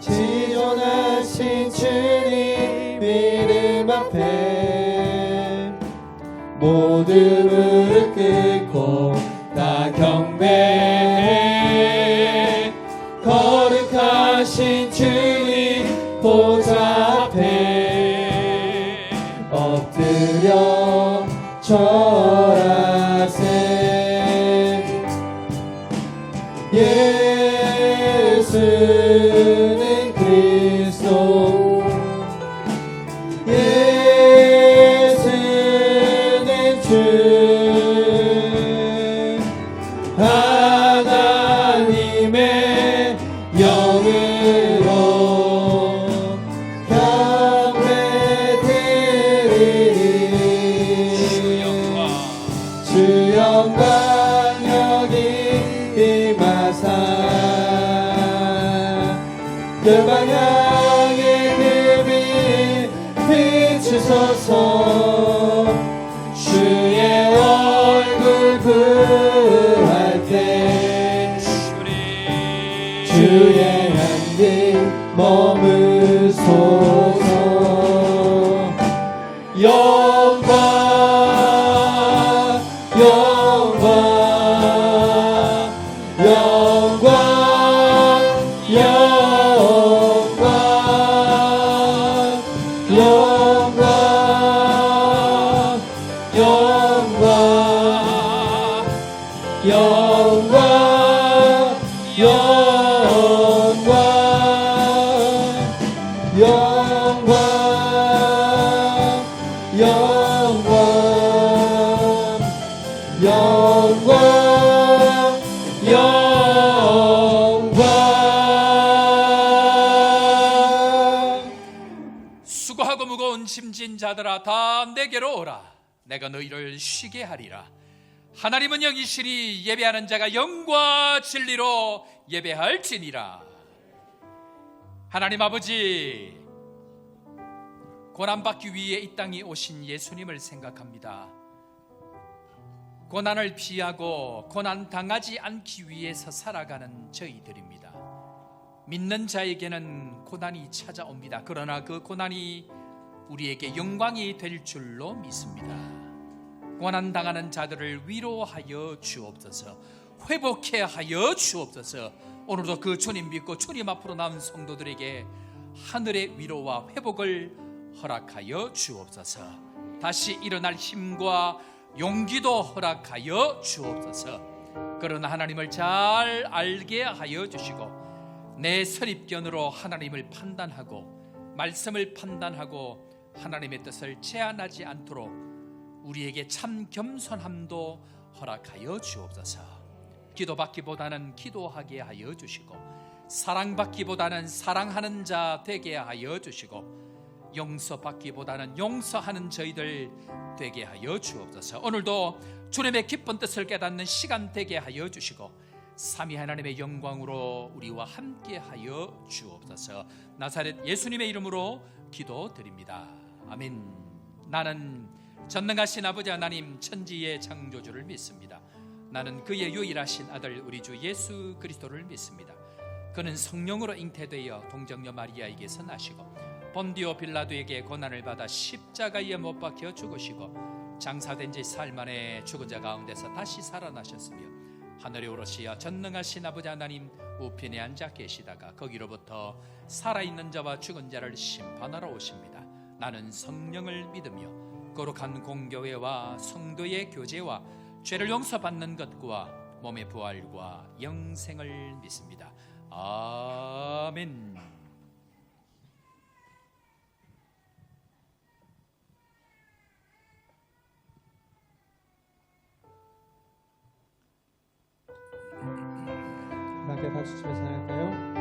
지존하신 주님 이름 앞에 모두 무릎 꿇고 다 경배해. 거룩하신 주님 보좌 앞에 엎드려 절하세. 예수는 그리스도, 예수는 주, 하나님의 영으로 경배드리리. 주 영광 여기 임하사 열방 향해 그 빛 비추소서. 주의 얼굴 구할 때 주의 향기 머무소서. 영광 영광 영광 영광 영광 영광 영광 영광 영광 영광 영광 영광. 수고하고 무거운 짐진 자들아 다 내게로 오라. 내가 너희를 쉬게 하리라. 하나님은 영이시니 예배하는 자가 영과 진리로 예배할지니라. 하나님 아버지, 고난받기 위해 이 땅에 오신 예수님을 생각합니다. 고난을 피하고 고난 당하지 않기 위해서 살아가는 저희들입니다. 믿는 자에게는 고난이 찾아옵니다. 그러나 그 고난이 우리에게 영광이 될 줄로 믿습니다. 고난 당하는 자들을 위로하여 주옵소서. 회복해 하여 주옵소서. 오늘도 그 주님 믿고 주님 앞으로 나온 성도들에게 하늘의 위로와 회복을 허락하여 주옵소서. 다시 일어날 힘과 용기도 허락하여 주옵소서. 그런 하나님을 잘 알게 하여 주시고 내 선입견으로 하나님을 판단하고 말씀을 판단하고 하나님의 뜻을 제한하지 않도록 우리에게 참 겸손함도 허락하여 주옵소서. 기도받기보다는 기도하게 하여 주시고 사랑받기보다는 사랑하는 자 되게 하여 주시고 용서받기보다는 용서하는 저희들 되게 하여 주옵소서. 오늘도 주님의 기쁜 뜻을 깨닫는 시간 되게 하여 주시고 삼위 하나님의 영광으로 우리와 함께 하여 주옵소서. 나사렛 예수님의 이름으로 기도드립니다. 아멘. 나는 전능하신 아버지 하나님 천지의 창조주를 믿습니다. 나는 그의 유일하신 아들 우리 주 예수 그리스도를 믿습니다. 그는 성령으로 잉태되어 동정녀 마리아에게서 나시고 본디오 빌라도에게 고난을 받아 십자가에 못 박혀 죽으시고 장사된 지 사흘 만에 죽은 자 가운데서 다시 살아나셨으며 하늘에 오르시어 전능하신 아버지 하나님 우편에 앉아 계시다가 거기로부터 살아있는 자와 죽은 자를 심판하러 오십니다. 나는 성령을 믿으며 거룩한 공교회와 성도의 교제와 죄를 용서받는 것과 몸의 부활과 영생을 믿습니다. 아멘. 함께 박수 치며 찬양할까요?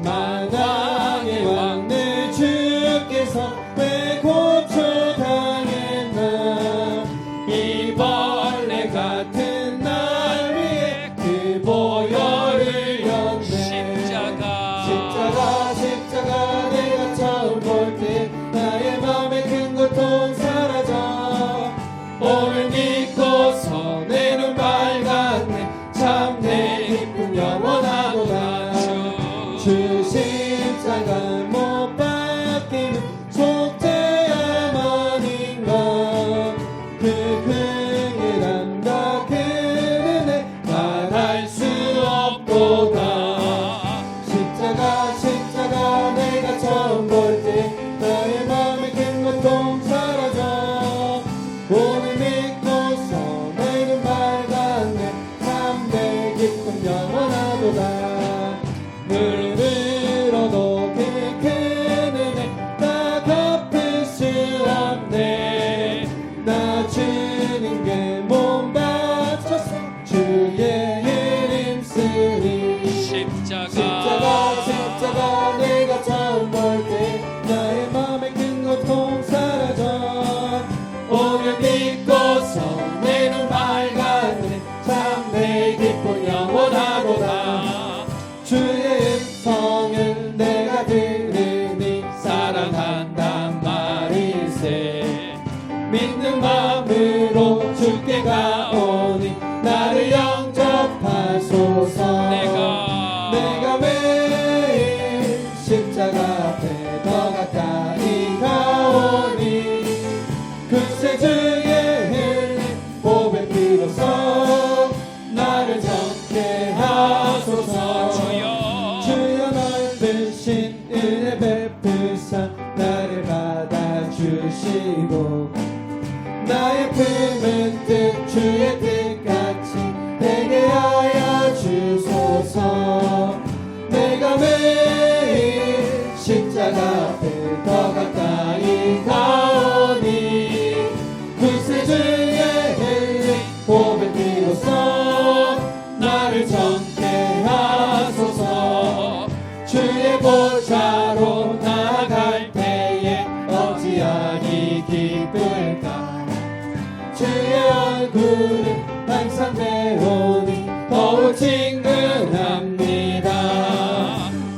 만왕의 왕 내 주께서 왜 고초당했나. 이 벌레 같은 날 위해 그 보혈 기쁨 영원하도다. 주 십자가 못 박히는 속죄함 아닌 것그 긍휼함과 그 은혜 말할 수 없도다. 십자가 내가 처음 볼 때 나의 맘에 큰 고통 사라져 오늘 믿고서 내는 밝았네. 참내 기쁨 영원하도다. 늘 들어도 그 큰 은혜 다 갚을 수 없네. 나 주님께 몸 바쳤어 주의 일 힘쓰리. 십자가 내가 처음 볼 때 나의 맘에 큰 고통 사라져 오늘 믿고서 내 눈 밝았네. 참 내 기쁨 영원하도다. 주의 음성을 내가 들으니 사랑한단 말일세. 믿는 마음으로 주께 가오니 나를 영접하소서. 내가 매일 십자가 앞에 더 가까이 가오니 그새 주의 흘린 보배 피로써 나를 정케 하소서. 주여 넓으신 은혜 베푸사 나를 받아주시고 나의 품은 뜻 주의 뜻같이 되게 하여 주소서. 내가 매일 십자가 앞에 더 가까이 가오니 그새 주의 흘린 보배 피로써 나를 정케 하소서. 주의 보좌로 나아갈 때에 어찌하니 기쁠까. 주의 얼굴을 항상 배우니 더욱 친근합니다.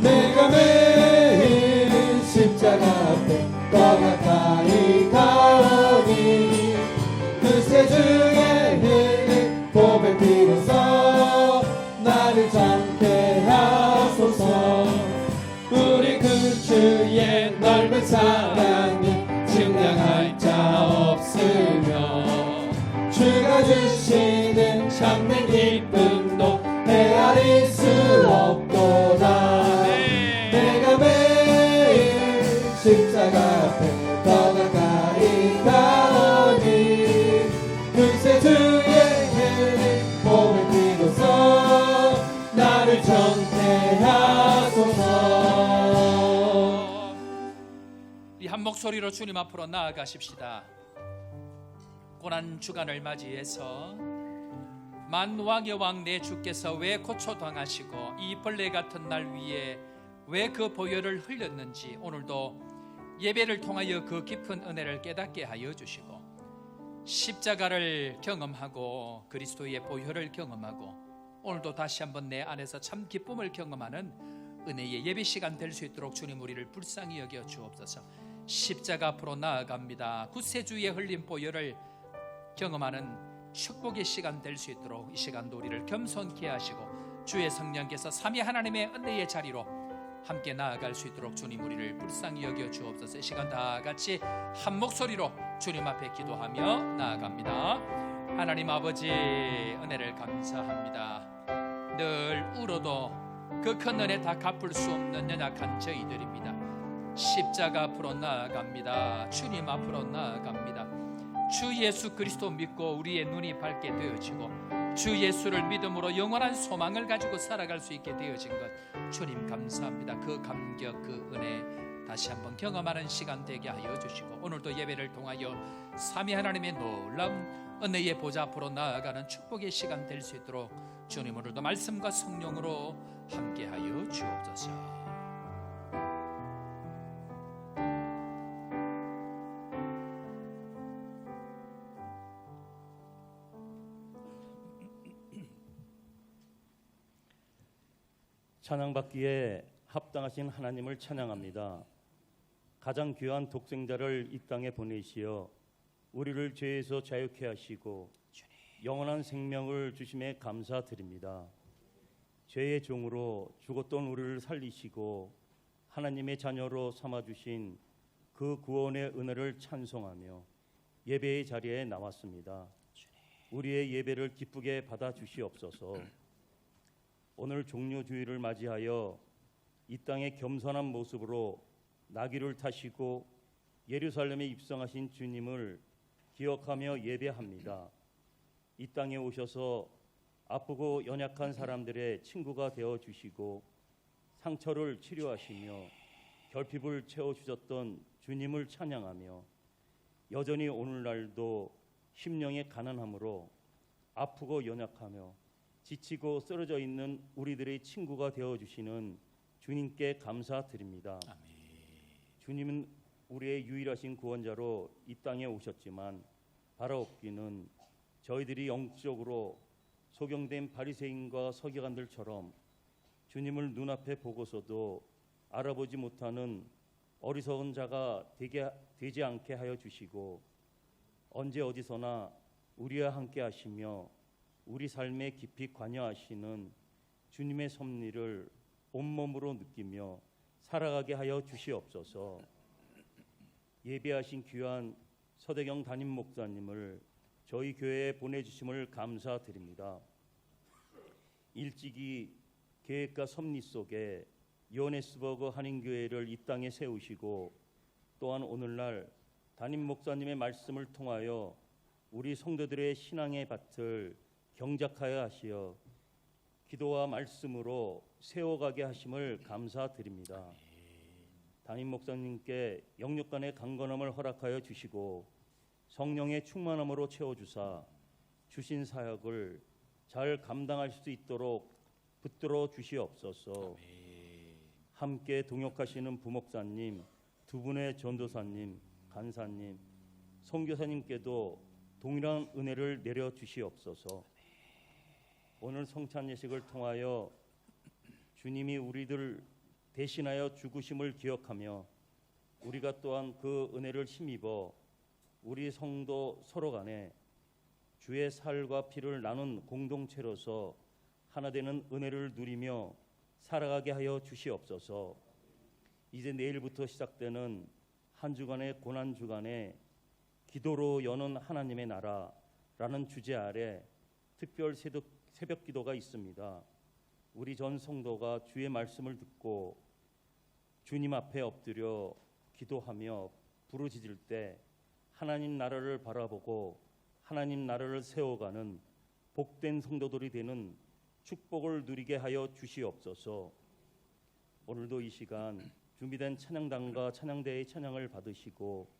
내가 매일 십자가 앞에 더 가까이 가오니 그새 주의 흘린 보배 피로써 나를 정케 하소서. 우리 그 주의 넓은 사랑이 증량할 자 없으며 주가 주시는 참된 기쁨도 헤아릴 수 없도다. 내가 매일 십자가 앞에 더 가까이 가오니 그새 주의 흘린 보배 피로써 나를 정케 하소서. 이 한 목소리로 주님 앞으로 나아가십시다. 고난 주간을 맞이해서 만왕의 왕 내 주께서 왜 고초당하시고 이 벌레 같은 날 위에 왜 그 보혈을 흘렸는지 오늘도 예배를 통하여 그 깊은 은혜를 깨닫게 하여 주시고 십자가를 경험하고 그리스도의 보혈을 경험하고 오늘도 다시 한번 내 안에서 참 기쁨을 경험하는 은혜의 예배 시간 될 수 있도록 주님 우리를 불쌍히 여겨 주옵소서. 십자가 앞으로 나아갑니다. 구세주의 흘린 보혈을 경험하는 축복의 시간 될 수 있도록 이 시간도 우리를 겸손케 하시고 주의 성령께서 삼위 하나님의 은혜의 자리로 함께 나아갈 수 있도록 주님 우리를 불쌍히 여겨 주옵소서. 이 시간 다 같이 한 목소리로 주님 앞에 기도하며 나아갑니다. 하나님 아버지 은혜를 감사합니다. 늘 울어도 그 큰 은혜 다 갚을 수 없는 연약한 저희들입니다. 십자가 앞으로 나아갑니다. 주님 앞으로 나아갑니다. 주 예수 그리스도 믿고 우리의 눈이 밝게 되어지고 주 예수를 믿음으로 영원한 소망을 가지고 살아갈 수 있게 되어진 것 주님 감사합니다. 그 감격 그 은혜 다시 한번 경험하는 시간 되게 하여 주시고 오늘도 예배를 통하여 삼위 하나님의 놀라운 은혜의 보좌 앞으로 나아가는 축복의 시간 될 수 있도록 주님 오늘도 말씀과 성령으로 함께 하여 주옵소서. 찬양받기에 합당하신 하나님을 찬양합니다. 가장 귀한 독생자를 이 땅에 보내시어 우리를 죄에서 자유케 하시고 영원한 생명을 주심에 감사드립니다. 죄의 종으로 죽었던 우리를 살리시고 하나님의 자녀로 삼아주신 그 구원의 은혜를 찬송하며 예배의 자리에 나왔습니다. 우리의 예배를 기쁘게 받아주시옵소서. 오늘 종료주일을 맞이하여 이 땅에 겸손한 모습으로 나귀를 타시고 예루살렘에 입성하신 주님을 기억하며 예배합니다. 이 땅에 오셔서 아프고 연약한 사람들의 친구가 되어 주시고 상처를 치료하시며 결핍을 채워주셨던 주님을 찬양하며 여전히 오늘날도 심령의 가난함으로 아프고 연약하며 지치고 쓰러져 있는 우리들의 친구가 되어주시는 주님께 감사드립니다. 아멘. 주님은 우리의 유일하신 구원자로 이 땅에 오셨지만 바라옵기는 저희들이 영적으로 소경된 바리새인과 서기관들처럼 주님을 눈앞에 보고서도 알아보지 못하는 어리석은 자가 되지 않게 하여 주시고 언제 어디서나 우리와 함께 하시며 우리 삶에 깊이 관여하시는 주님의 섭리를 온몸으로 느끼며 살아가게 하여 주시옵소서. 예배하신 귀한 서대경 담임 목사님을 저희 교회에 보내주심을 감사드립니다. 일찍이 계획과 섭리 속에 요하네스버그 한인교회를 이 땅에 세우시고 또한 오늘날 담임 목사님의 말씀을 통하여 우리 성도들의 신앙의 밭을 경작하여 하시어 기도와 말씀으로 세워가게 하심을 감사드립니다. 담임 목사님께 영육간의 강건함을 허락하여 주시고 성령의 충만함으로 채워주사 주신 사역을 잘 감당할 수 있도록 붙들어 주시옵소서. 함께 동역하시는 부목사님, 두 분의 전도사님, 간사님, 선교사님께도 동일한 은혜를 내려 주시옵소서. 오늘 성찬 예식을 통하여 주님이 우리들 대신하여 죽으심을 기억하며 우리가 또한 그 은혜를 힘입어 우리 성도 서로 간에 주의 살과 피를 나눈 공동체로서 하나 되는 은혜를 누리며 살아가게 하여 주시옵소서. 이제 내일부터 시작되는 한 주간의 고난 주간에 기도로 여는 하나님의 나라라는 주제 아래 특별 새벽 기도가 있습니다. 우리 전 성도가 주의 말씀을 듣고 주님 앞에 엎드려 기도하며 부르짖을 때 하나님 나라를 바라보고 하나님 나라를 세워가는 복된 성도들이 되는 축복을 누리게 하여 주시옵소서. 오늘도 이 시간 준비된 찬양단과 찬양대의 찬양을 받으시고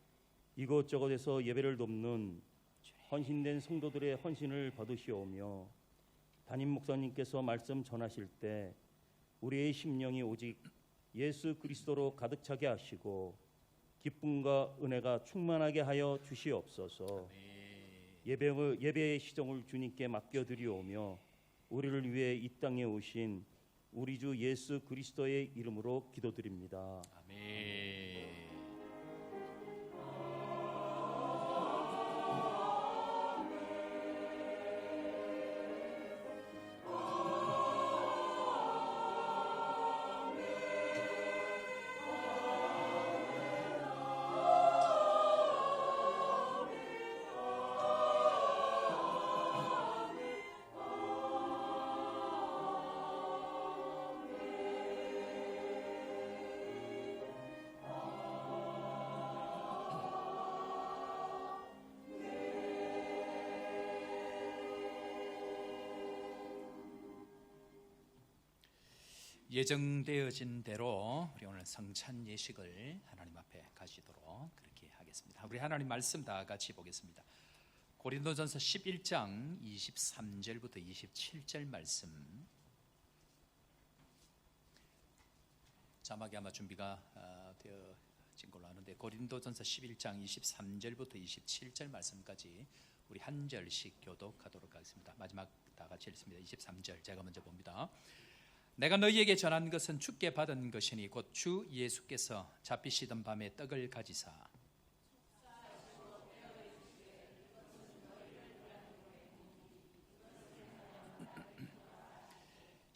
이곳저곳에서 예배를 돕는 헌신된 성도들의 헌신을 받으시오며 담임 목사님께서 말씀 전하실 때 우리의 심령이 오직 예수 그리스도로 가득 차게 하시고 기쁨과 은혜가 충만하게 하여 주시옵소서. 예배의 시정을 주님께 맡겨드리오며 우리를 위해 이 땅에 오신 우리 주 예수 그리스도의 이름으로 기도드립니다. 아멘. 예정되어진 대로 우리 오늘 성찬 예식을 하나님 앞에 가시도록 그렇게 하겠습니다. 우리 하나님 말씀 다 같이 보겠습니다. 고린도전서 11장 23절부터 27절 말씀. 자막이 아마 준비가 되어진 걸로 아는데 고린도전서 11장 23절부터 27절 말씀까지 우리 한 절씩 교독하도록 하겠습니다. 마지막 다 같이 읽습니다. 23절 제가 먼저 봅니다. 내가 너희에게 전한 것은 주께 받은 것이니 곧 주 예수께서 잡히시던 밤에 떡을 가지사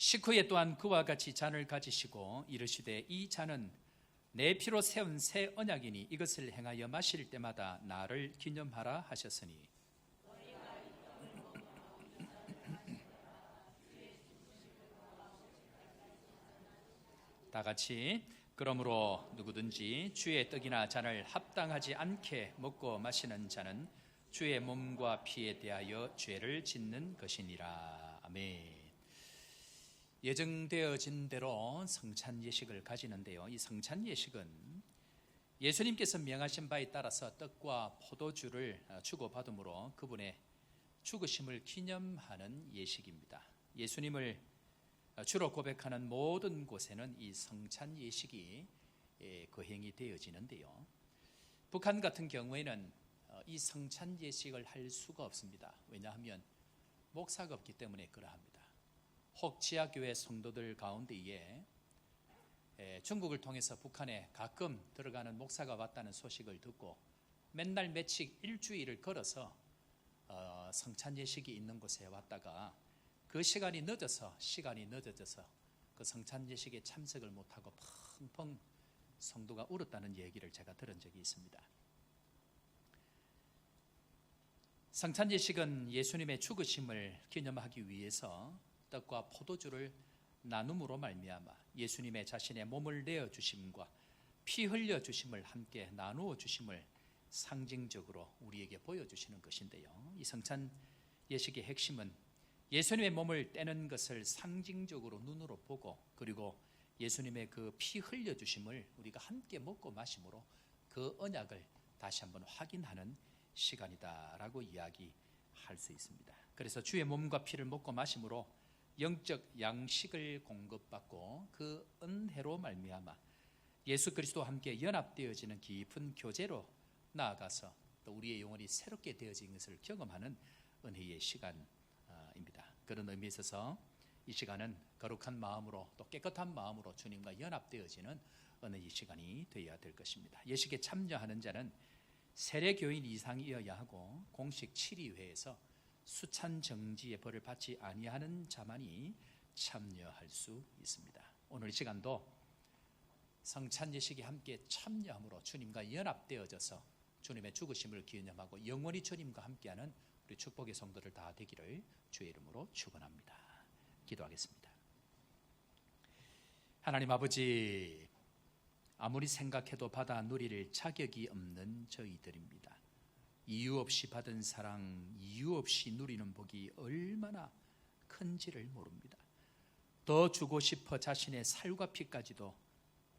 식후에 또한 그와 같이 잔을 가지시고 이르시되 이 잔은 내 피로 세운 새 언약이니 이것을 행하여 마실 때마다 나를 기념하라 하셨으니 다 같이 그러므로 누구든지 주의 떡이나 잔을 합당하지 않게 먹고 마시는 자는 주의 몸과 피에 대하여 죄를 짓는 것이니라. 아멘. 예정되어진 대로 성찬 예식을 가지는데요. 이 성찬 예식은 예수님께서 명하신 바에 따라서 떡과 포도주를 주고받음으로 그분의 죽으심을 기념하는 예식입니다. 예수님을 주로 고백하는 모든 곳에는 이 성찬 예식이 거행이 되어지는데요. 북한 같은 경우에는 이 성찬 예식을 할 수가 없습니다. 왜냐하면 목사가 없기 때문에 그러합니다. 혹 지하교회 성도들 가운데에 중국을 통해서 북한에 가끔 들어가는 목사가 왔다는 소식을 듣고 맨날 며칠 일주일을 걸어서 성찬 예식이 있는 곳에 왔다가 그 시간이 늦어져서 그 성찬 예식에 참석을 못하고 펑펑 성도가 울었다는 얘기를 제가 들은 적이 있습니다. 성찬 예식은 예수님의 죽으심을 기념하기 위해서 떡과 포도주를 나눔으로 말미암아 예수님의 자신의 몸을 내어 주심과 피 흘려 주심을 함께 나누어 주심을 상징적으로 우리에게 보여주시는 것인데요. 이 성찬 예식의 핵심은 예수님의 몸을 떼는 것을 상징적으로 눈으로 보고 그리고 예수님의 그 피 흘려 주심을 우리가 함께 먹고 마심으로 그 언약을 다시 한번 확인하는 시간이다라고 이야기할 수 있습니다. 그래서 주의 몸과 피를 먹고 마심으로 영적 양식을 공급받고 그 은혜로 말미암아 예수 그리스도와 함께 연합되어지는 깊은 교제로 나아가서 또 우리의 영혼이 새롭게 되어진 것을 경험하는 은혜의 시간입니다. 그런 의미에 있어서 이 시간은 거룩한 마음으로 또 깨끗한 마음으로 주님과 연합되어지는 은혜의 시간이 되어야 될 것입니다. 예식에 참여하는 자는 세례교인 이상이어야 하고 공식 7위회에서 수찬 정지의 벌을 받지 아니하는 자만이 참여할 수 있습니다. 오늘 이 시간도 성찬 예식에 함께 참여함으로 주님과 연합되어져서 주님의 죽으심을 기념하고 영원히 주님과 함께하는 우리 축복의 성도들 다 되기를 주의 이름으로 축원합니다. 기도하겠습니다. 하나님 아버지, 아무리 생각해도 받아 누릴 자격이 없는 저희들입니다. 이유 없이 받은 사랑, 이유 없이 누리는 복이 얼마나 큰지를 모릅니다. 더 주고 싶어 자신의 살과 피까지도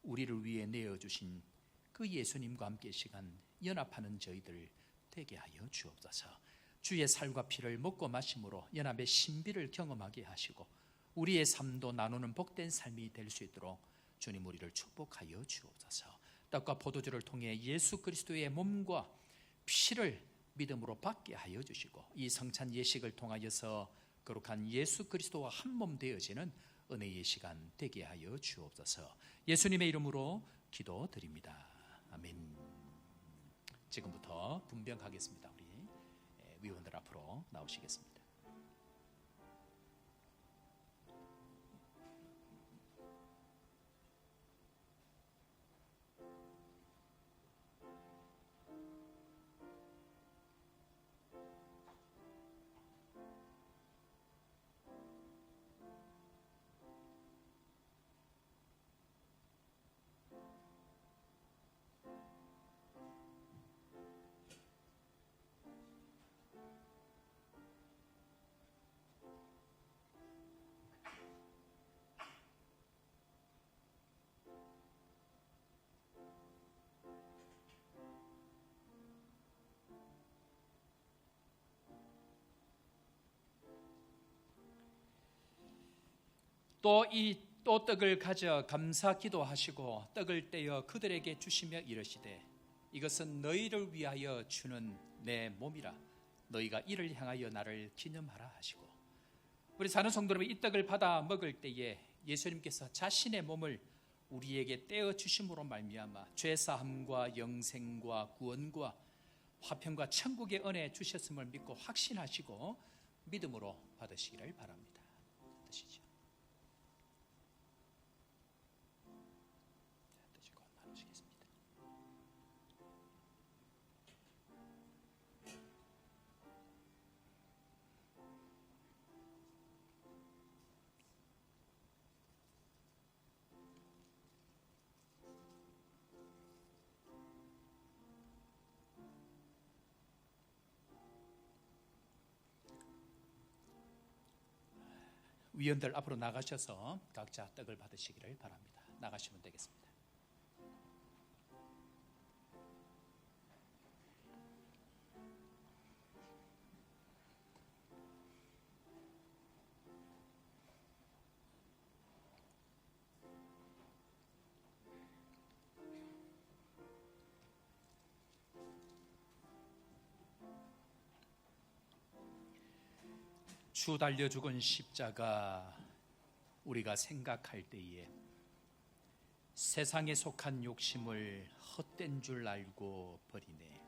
우리를 위해 내어주신 그 예수님과 함께 시간 연합하는 저희들 되게 하여 주옵소서. 주의 살과 피를 먹고 마심으로 연합의 신비를 경험하게 하시고 우리의 삶도 나누는 복된 삶이 될 수 있도록 주님 우리를 축복하여 주옵소서. 떡과 포도주를 통해 예수 그리스도의 몸과 피를 믿음으로 받게 하여 주시고 이 성찬 예식을 통하여서 거룩한 예수 그리스도와 한 몸 되어지는 은혜의 시간 되게 하여 주옵소서. 예수님의 이름으로 기도드립니다. 아멘. 지금부터 분병하겠습니다. 우리 위원들 앞으로 나오시겠습니다. 또 떡을 가져 감사 기도하시고 떡을 떼어 그들에게 주시며 이르시되 이것은 너희를 위하여 주는 내 몸이라 너희가 이를 향하여 나를 기념하라 하시고 우리 사는 성도 여러분, 이 떡을 받아 먹을 때에 예수님께서 자신의 몸을 우리에게 떼어 주심으로 말미암아 죄사함과 영생과 구원과 화평과 천국의 은혜 주셨음을 믿고 확신하시고 믿음으로 받으시기를 바랍니다. 드시죠. 위원들 앞으로 나가셔서 각자 떡을 받으시기를 바랍니다. 나가시면 되겠습니다. 주 달려 죽은 십자가 우리가 생각할 때에 세상에 속한 욕심을 헛된 줄 알고 버리네.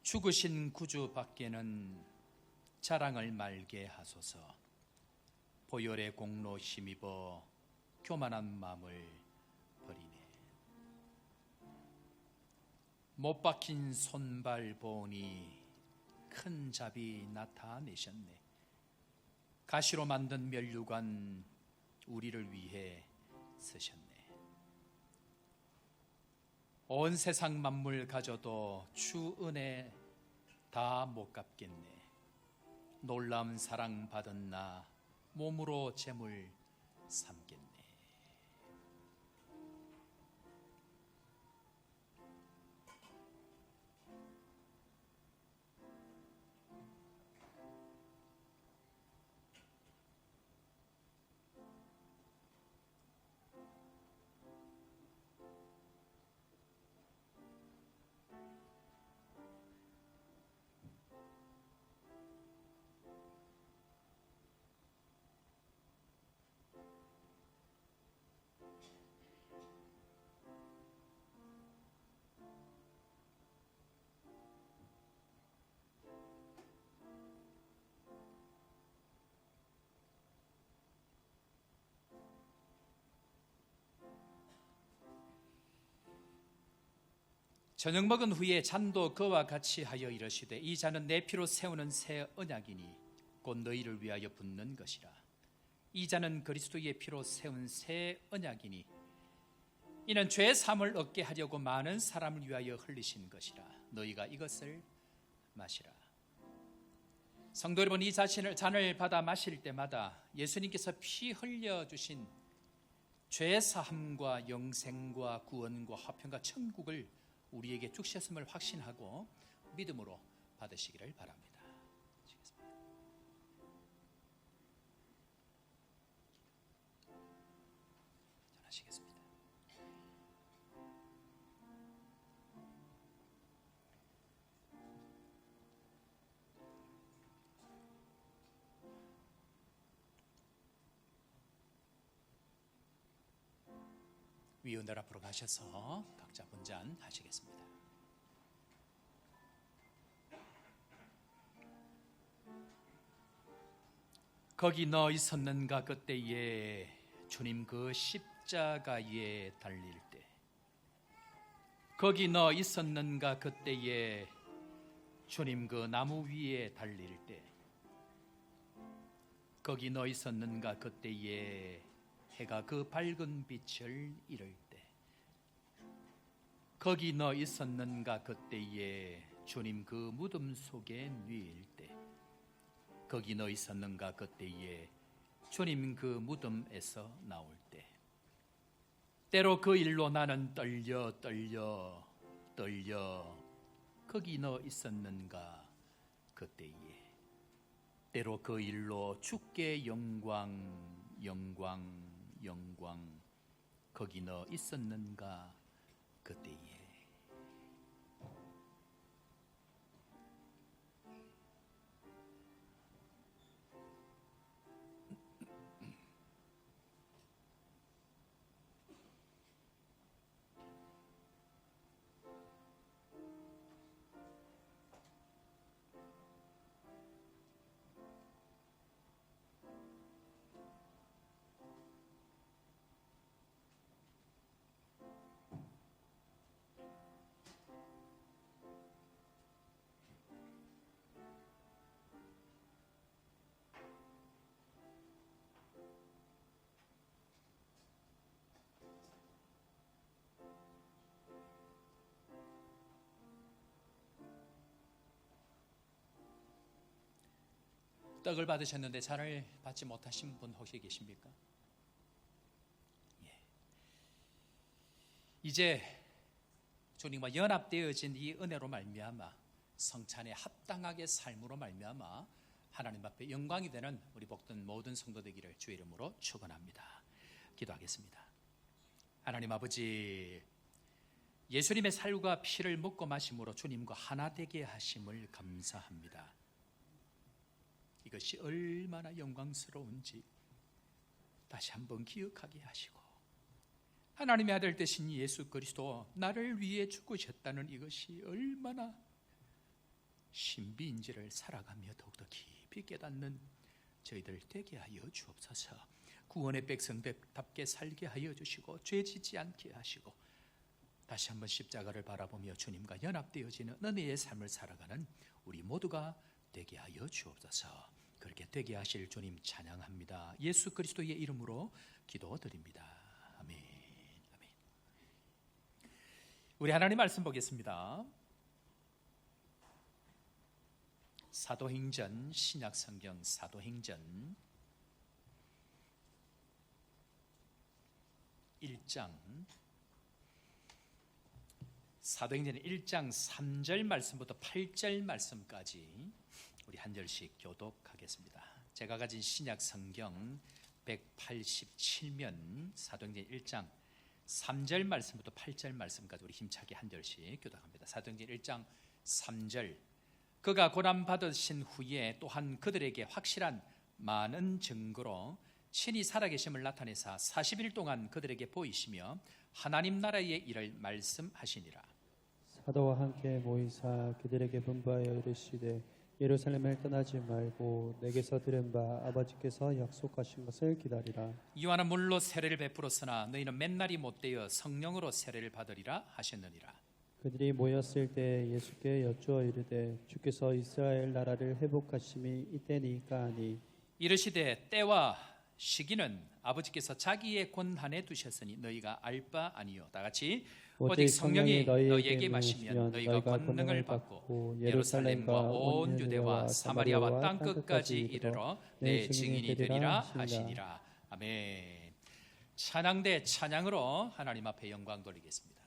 죽으신 구주 밖에는 자랑을 말게 하소서. 보혈의 공로 힘입어 교만한 마음을 버리네. 못 박힌 손발 보니 큰 자비 나타내셨네. 가시로 만든 면류관 우리를 위해 쓰셨네. 온 세상 만물 가져도 주 은혜 다 못 갚겠네. 놀라운 사랑 받은 나 몸으로 재물 삼겠네. 저녁 먹은 후에 잔도 그와 같이 하여 이르시되 이 잔은 내 피로 세우는 새 언약이니 곧 너희를 위하여 붓는 것이라. 이 잔은 그리스도의 피로 세운 새 언약이니 이는 죄 사함을 얻게 하려고 많은 사람을 위하여 흘리신 것이라. 너희가 이것을 마시라. 성도 여러분, 이 잔을 받아 마실 때마다 예수님께서 피 흘려 주신 죄 사함과 영생과 구원과 화평과 천국을 우리에게 주셨음을 확신하고 믿음으로 받으시기를 바랍니다. 전하시겠습니다. 위원들 앞으로 가셔서 각자 분잔 하시겠습니다. 거기 너 있었는가 그때에 주님 그 십자가에 달릴 때. 거기 너 있었는가 그때에 주님 그 나무 위에 달릴 때. 거기 너 있었는가 그때에 해가 그 밝은 빛을 잃을 때. 거기 너 있었는가 그때에 주님 그 무덤 속에 누일 때. 거기 너 있었는가 그때에 주님 그 무덤에서 나올 때. 때로 그 일로 나는 떨려 거기 너 있었는가 그때에. 때로 그 일로 주께 영광 거기 너 있었는가 그때에. 떡을 받으셨는데 잔을 받지 못하신 분 혹시 계십니까? 예. 이제 주님과 연합되어진 이 은혜로 말미암아 성찬에 합당하게 삶으로 말미암아 하나님 앞에 영광이 되는 우리 복된 모든 성도 되기를 주의 이름으로 축원합니다. 기도하겠습니다. 하나님 아버지, 예수님의 살과 피를 먹고 마심으로 주님과 하나 되게 하심을 감사합니다. 이것이 얼마나 영광스러운지 다시 한번 기억하게 하시고, 하나님의 아들 되신 예수 그리스도 나를 위해 죽으셨다는 이것이 얼마나 신비인지를 살아가며 더욱더 깊이 깨닫는 저희들 되게 하여 주옵소서. 구원의 백성답게 살게 하여 주시고 죄 짓지 않게 하시고 다시 한번 십자가를 바라보며 주님과 연합되어지는 은혜의 삶을 살아가는 우리 모두가 되게 하여 주옵소서. 그렇게 되게 하실 주님 찬양합니다. 예수 그리스도의 이름으로 기도드립니다. 아멘. 아멘. 우리 하나님 말씀 보겠습니다. 사도행전, 신약성경 사도행전 1장, 사도행전 1장 3절 말씀부터 8절 말씀까지 우리 한 절씩 교독하겠습니다. 제가 가진 신약성경 187면 사도행전 1장 3절 말씀부터 8절 말씀까지 우리 힘차게 한 절씩 교독합니다. 사도행전 1장 3절, 그가 고난 받으신 후에 또한 그들에게 확실한 많은 증거로 친히 살아계심을 나타내사 40일 동안 그들에게 보이시며 하나님 나라의 일을 말씀하시니라. 사도와 함께 모이사 그들에게 분부하여 이르시되 예루살렘을 떠나지 말고 내게서 들은 바 아버지께서 약속하신 것을 기다리라. 이와는 물로 세례를 베풀었으나 너희는 맨날이 못되어 성령으로 세례를 받으리라 하셨느니라. 그들이 모였을 때 예수께 여쭈어 이르되 주께서 이스라엘 나라를 회복하심이 이때니까 하니, 이르시되 때와 시기는 아버지께서 자기의 권한에 두셨으니 너희가 알 바 아니요. 다 같이 오직 성령이 너희에게 마시면 너희가 권능을 받고 예루살렘과 온 유대와 사마리아와 땅 끝까지 이르러 내 증인이 되리라 하시니라. 아멘. 찬양대 찬양으로 하나님 앞에 영광 돌리겠습니다.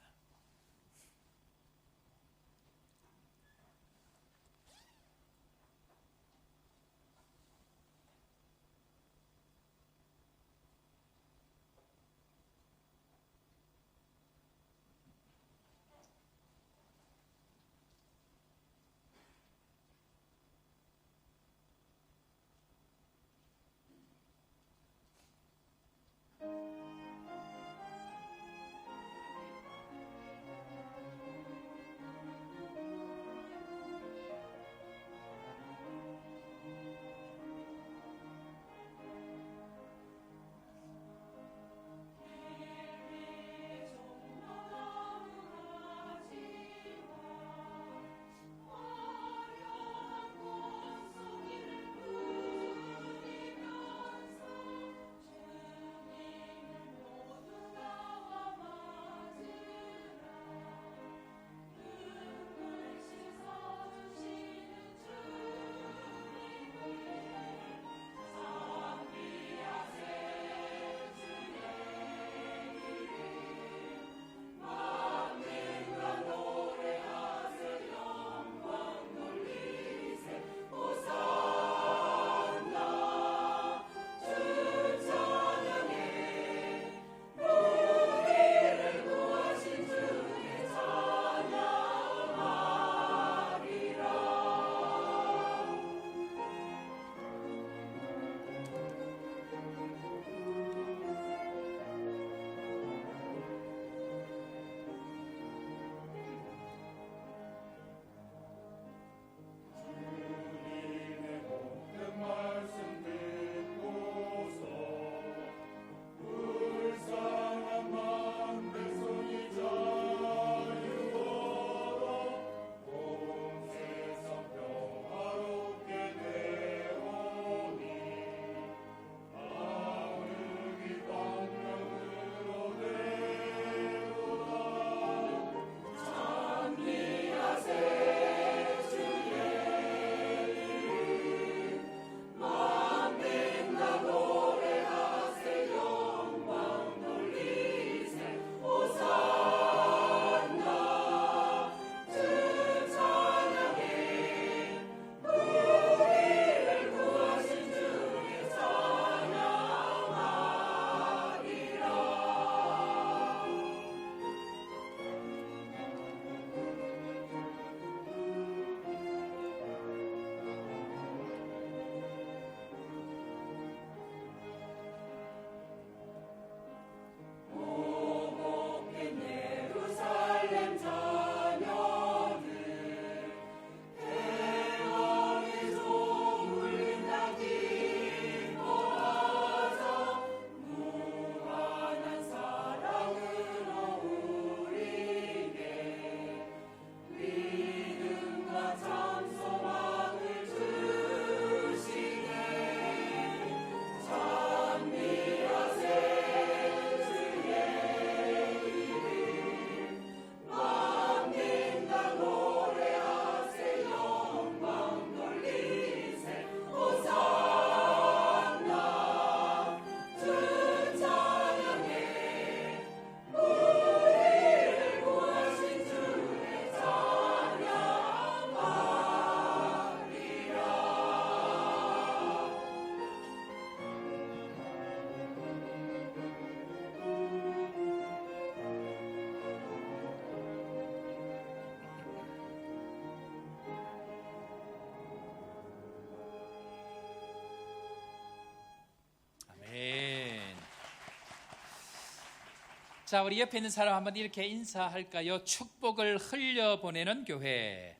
자, 우리 옆에 있는 사람 한번 이렇게 인사할까요? 축복을 흘려보내는 교회.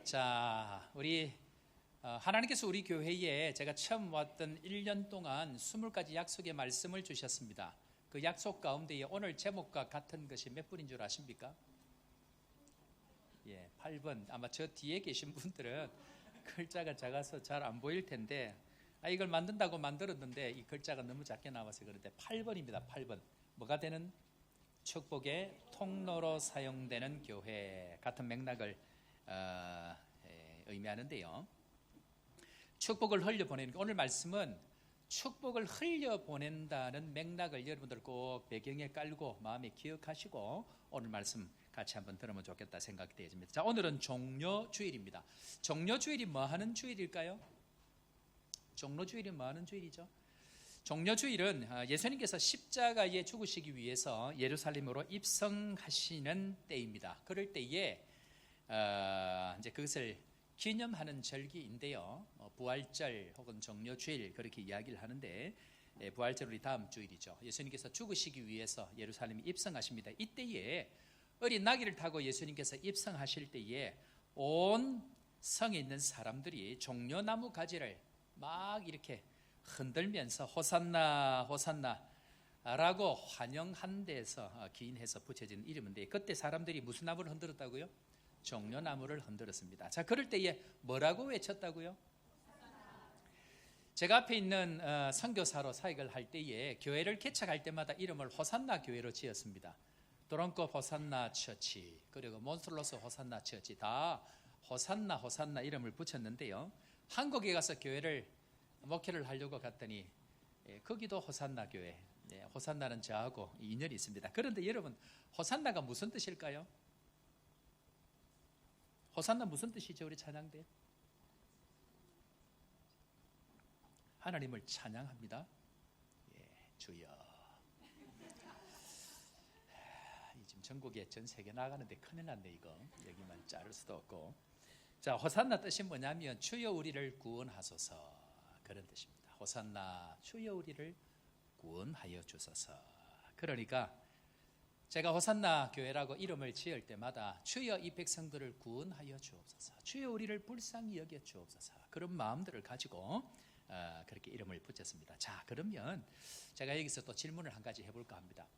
자, 우리 하나님께서 우리 교회에 제가 처음 왔던 1년 동안 20가지 약속의 말씀을 주셨습니다. 그 약속 가운데 오늘 제목과 같은 것이 몇 분인 줄 아십니까? 예, 8번. 아마 저 뒤에 계신 분들은 글자가 작아서 잘 안 보일 텐데 이걸 만든다고 만들었는데 이 글자가 너무 작게 나와서 그런데 8번입니다. 8번. 뭐가 되는? 축복의 통로로 사용되는 교회. 같은 맥락을 의미하는데요. 축복을 흘려보내는, 오늘 말씀은 축복을 흘려보낸다는 맥락을 여러분들 꼭 배경에 깔고 마음에 기억하시고 오늘 말씀 같이 한번 들으면 좋겠다 생각이 되어집니다. 자, 오늘은 종료주일입니다. 종료주일이 뭐 하는 주일일까요? 종료주일이 뭐 하는 주일이죠? 종료주일은 예수님께서 십자가에 죽으시기 위해서 예루살렘으로 입성하시는 때입니다. 그럴 때에 이제 그것을 기념하는 절기인데요. 부활절 혹은 종료주일 그렇게 이야기를 하는데 부활절 우리 다음 주일이죠. 예수님께서 죽으시기 위해서 예루살렘에 입성하십니다. 이때에 어린 나귀를 타고 예수님께서 입성하실 때에 온 성에 있는 사람들이 종려나무 가지를 막 이렇게 흔들면서 호산나 호산나 라고 환영한 데서 기인해서 붙여진 이름인데 그때 사람들이 무슨 나무를 흔들었다고요? 종려나무를 흔들었습니다. 자, 그럴 때에 뭐라고 외쳤다고요? 제가 앞에 있는 선교사로 사역을 할 때에 교회를 개척할 때마다 이름을 호산나 교회로 지었습니다. 도론코 호산나 처치 그리고 몬슬로스 호산나 처치 다 호산나 호산나 이름을 붙였는데요. 한국에 가서 교회를 목회를 하려고 갔더니 거기도 호산나 교회. 호산나는 저하고 인연이 있습니다. 그런데 여러분 호산나가 무슨 뜻일까요? 호산나 무슨 뜻이죠? 우리 찬양대 하나님을 찬양합니다. 주여. 지금 전국에 전 세계 나가는데 큰일 났네 이거. 여기만 자를 수도 없고. 자, 호산나 뜻이 뭐냐면 주여 우리를 구원하소서 그런 뜻입니다. 호산나 주여 우리를 구원하여 주소서. 그러니까 제가 호산나 교회라고 이름을 지을 때마다 주여 이 백성들을 구원하여 주옵소서, 주여 우리를 불쌍히 여겨 주옵소서 그런 마음들을 가지고 그렇게 이름을 붙였습니다. 자, 그러면 제가 여기서 또 질문을 한 가지 해볼까 합니다.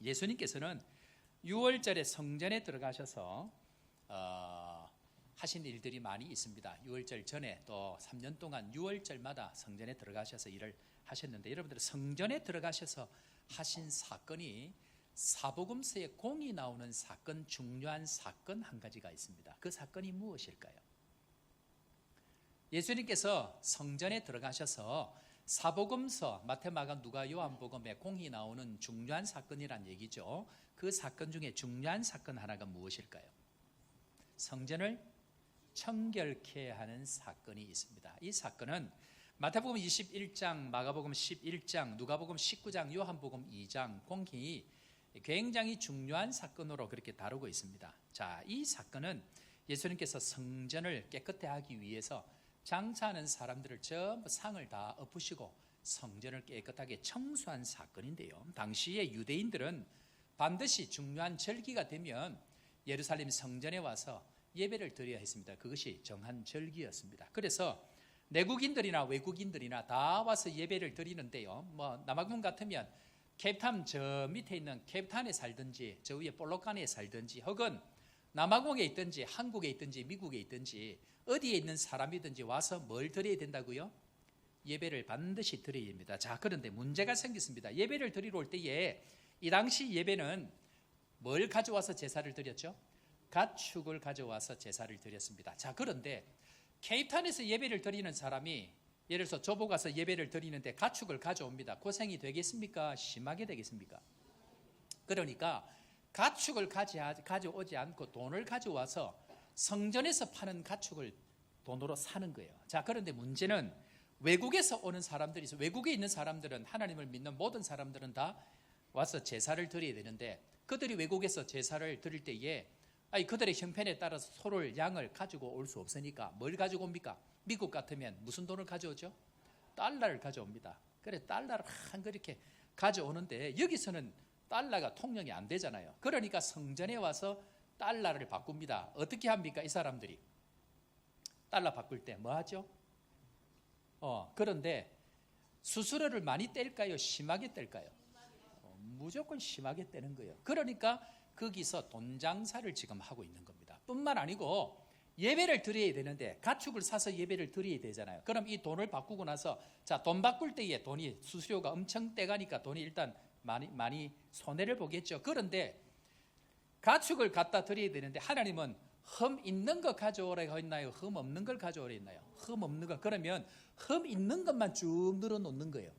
예수님께서는 6월절에 성전에 들어가셔서 하신 일들이 많이 있습니다. 6월절 전에 또 3년 동안 6월절마다 성전에 들어가셔서 일을 하셨는데 여러분들 성전에 들어가셔서 하신 사건이 사복음서에 공이 나오는 사건, 중요한 사건 한 가지가 있습니다. 그 사건이 무엇일까요? 예수님께서 성전에 들어가셔서 사복음서 마태, 마가, 누가, 요한복음에 공이 나오는 중요한 사건이란 얘기죠. 그 사건 중에 중요한 사건 하나가 무엇일까요? 성전을 청결케 하는 사건이 있습니다. 이 사건은 마태복음 21장, 마가복음 11장, 누가복음 19장, 요한복음 2장 공히 굉장히 중요한 사건으로 그렇게 다루고 있습니다. 자, 이 사건은 예수님께서 성전을 깨끗해 하기 위해서 장사하는 사람들을 전부 상을 다 엎으시고 성전을 깨끗하게 청소한 사건인데요. 당시에 유대인들은 반드시 중요한 절기가 되면 예루살렘 성전에 와서 예배를 드려야 했습니다. 그것이 정한 절기였습니다. 그래서 내국인들이나 외국인들이나 다 와서 예배를 드리는데요. 남아공 같으면 캡탄 저 밑에 있는 캡탄에 살든지 저 위에 볼록간에 살든지 혹은 남아공에 있든지 한국에 있든지 미국에 있든지 어디에 있는 사람이든지 와서 뭘 드려야 된다고요? 예배를 반드시 드려야 됩니다. 자, 그런데 문제가 생겼습니다. 예배를 드리러 올 때에 이 당시 예배는 뭘 가져와서 제사를 드렸죠? 가축을 가져와서 제사를 드렸습니다. 자, 그런데 케이프타운에서 예배를 드리는 사람이 예를 들어서 조보 가서 예배를 드리는데 가축을 가져옵니다. 고생이 되겠습니까? 심하게 되겠습니까? 그러니까 가축을 가져오지 않고 돈을 가져와서 성전에서 파는 가축을 돈으로 사는 거예요. 자, 그런데 문제는 외국에서 오는 사람들이 있어요. 외국에 있는 사람들은 하나님을 믿는 모든 사람들은 다 와서 제사를 드려야 되는데 그들이 외국에서 제사를 드릴 때에 그들의 형편에 따라서 소를 양을 가지고 올 수 없으니까 뭘 가지고 옵니까? 미국 같으면 무슨 돈을 가져오죠? 달러를 가져옵니다. 그래 달러를 한 그렇게 가져오는데 여기서는 달러가 통용이 안 되잖아요. 그러니까 성전에 와서 달러를 바꿉니다. 어떻게 합니까? 이 사람들이 달러 바꿀 때 뭐 하죠? 그런데 수수료를 많이 뗄까요? 심하게 뗄까요? 무조건 심하게 떼는 거예요. 그러니까 거기서 돈 장사를 지금 하고 있는 겁니다. 뿐만 아니고 예배를 드려야 되는데 가축을 사서 예배를 드려야 되잖아요. 그럼 이 돈을 바꾸고 나서 자, 돈 바꿀 때에 돈이 수수료가 엄청 떼가니까 돈이 일단 많이 손해를 보겠죠. 그런데 가축을 갖다 드려야 되는데 하나님은 흠 있는 거 가져오라고 했나요? 흠 없는 걸 가져오라 했나요? 흠 없는 거. 그러면 흠 있는 것만 쭉 늘어놓는 거예요.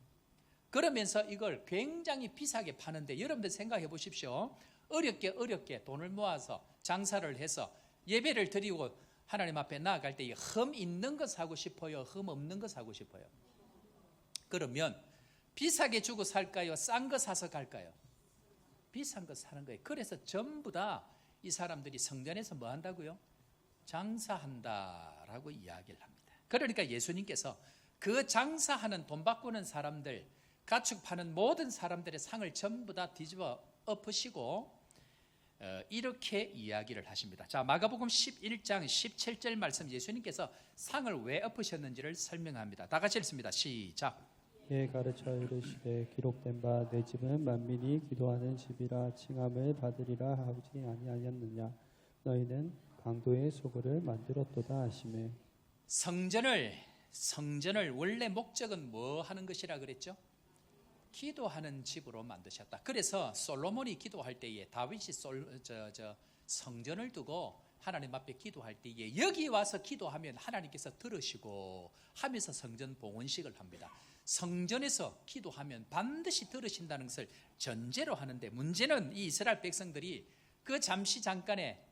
그러면서 이걸 굉장히 비싸게 파는데 여러분들 생각해 보십시오. 어렵게 돈을 모아서 장사를 해서 예배를 드리고 하나님 앞에 나아갈 때 흠 있는 거 사고 싶어요? 흠 없는 거 사고 싶어요? 그러면 비싸게 주고 살까요? 싼 거 사서 갈까요? 비싼 거 사는 거예요. 그래서 전부 다 이 사람들이 성전에서 뭐 한다고요? 장사한다라고 이야기를 합니다. 그러니까 예수님께서 그 장사하는 돈 바꾸는 사람들, 가축 파는 모든 사람들의 상을 전부 다 뒤집어 엎으시고 이렇게 이야기를 하십니다. 자, 마가복음 11장 17절 말씀, 예수님께서 상을 왜 엎으셨는지를 설명합니다. 다 같이 읽습니다. 시작. 예 가르쳐 이르시되 기록된 바 내 집은 만민이 기도하는 집이라 칭함을 받으리라 하지 아니하였느냐. 너희는 강도의 소굴을 만들었도다 하시매. 성전을 원래 목적은 뭐 하는 것이라 그랬죠? 기도하는 집으로 만드셨다. 그래서 솔로몬이 기도할 때에 다윗이 성전을 두고 하나님 앞에 기도할 때에 여기 와서 기도하면 하나님께서 들으시고 하면서 성전 봉헌식을 합니다. 성전에서 기도하면 반드시 들으신다는 것을 전제로 하는데, 문제는 이 이스라엘 백성들이 그 잠깐에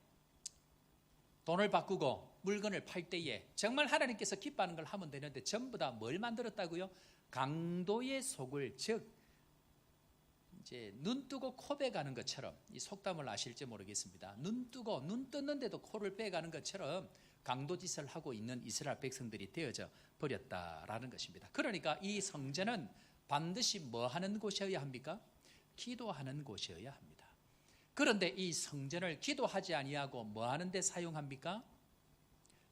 돈을 바꾸고 물건을 팔 때에 정말 하나님께서 기뻐하는 걸 하면 되는데 전부 다 뭘 만들었다고요? 강도의 속을, 즉 이제 눈 뜨고 코 베가는 것처럼, 이 속담을 아실지 모르겠습니다. 눈 떴는데도 코를 빼가는 것처럼 강도짓을 하고 있는 이스라엘 백성들이 되어져 버렸다라는 것입니다. 그러니까 이 성전은 반드시 뭐 하는 곳이어야 합니까? 기도하는 곳이어야 합니다. 그런데 이 성전을 기도하지 아니하고 뭐 하는데 사용합니까?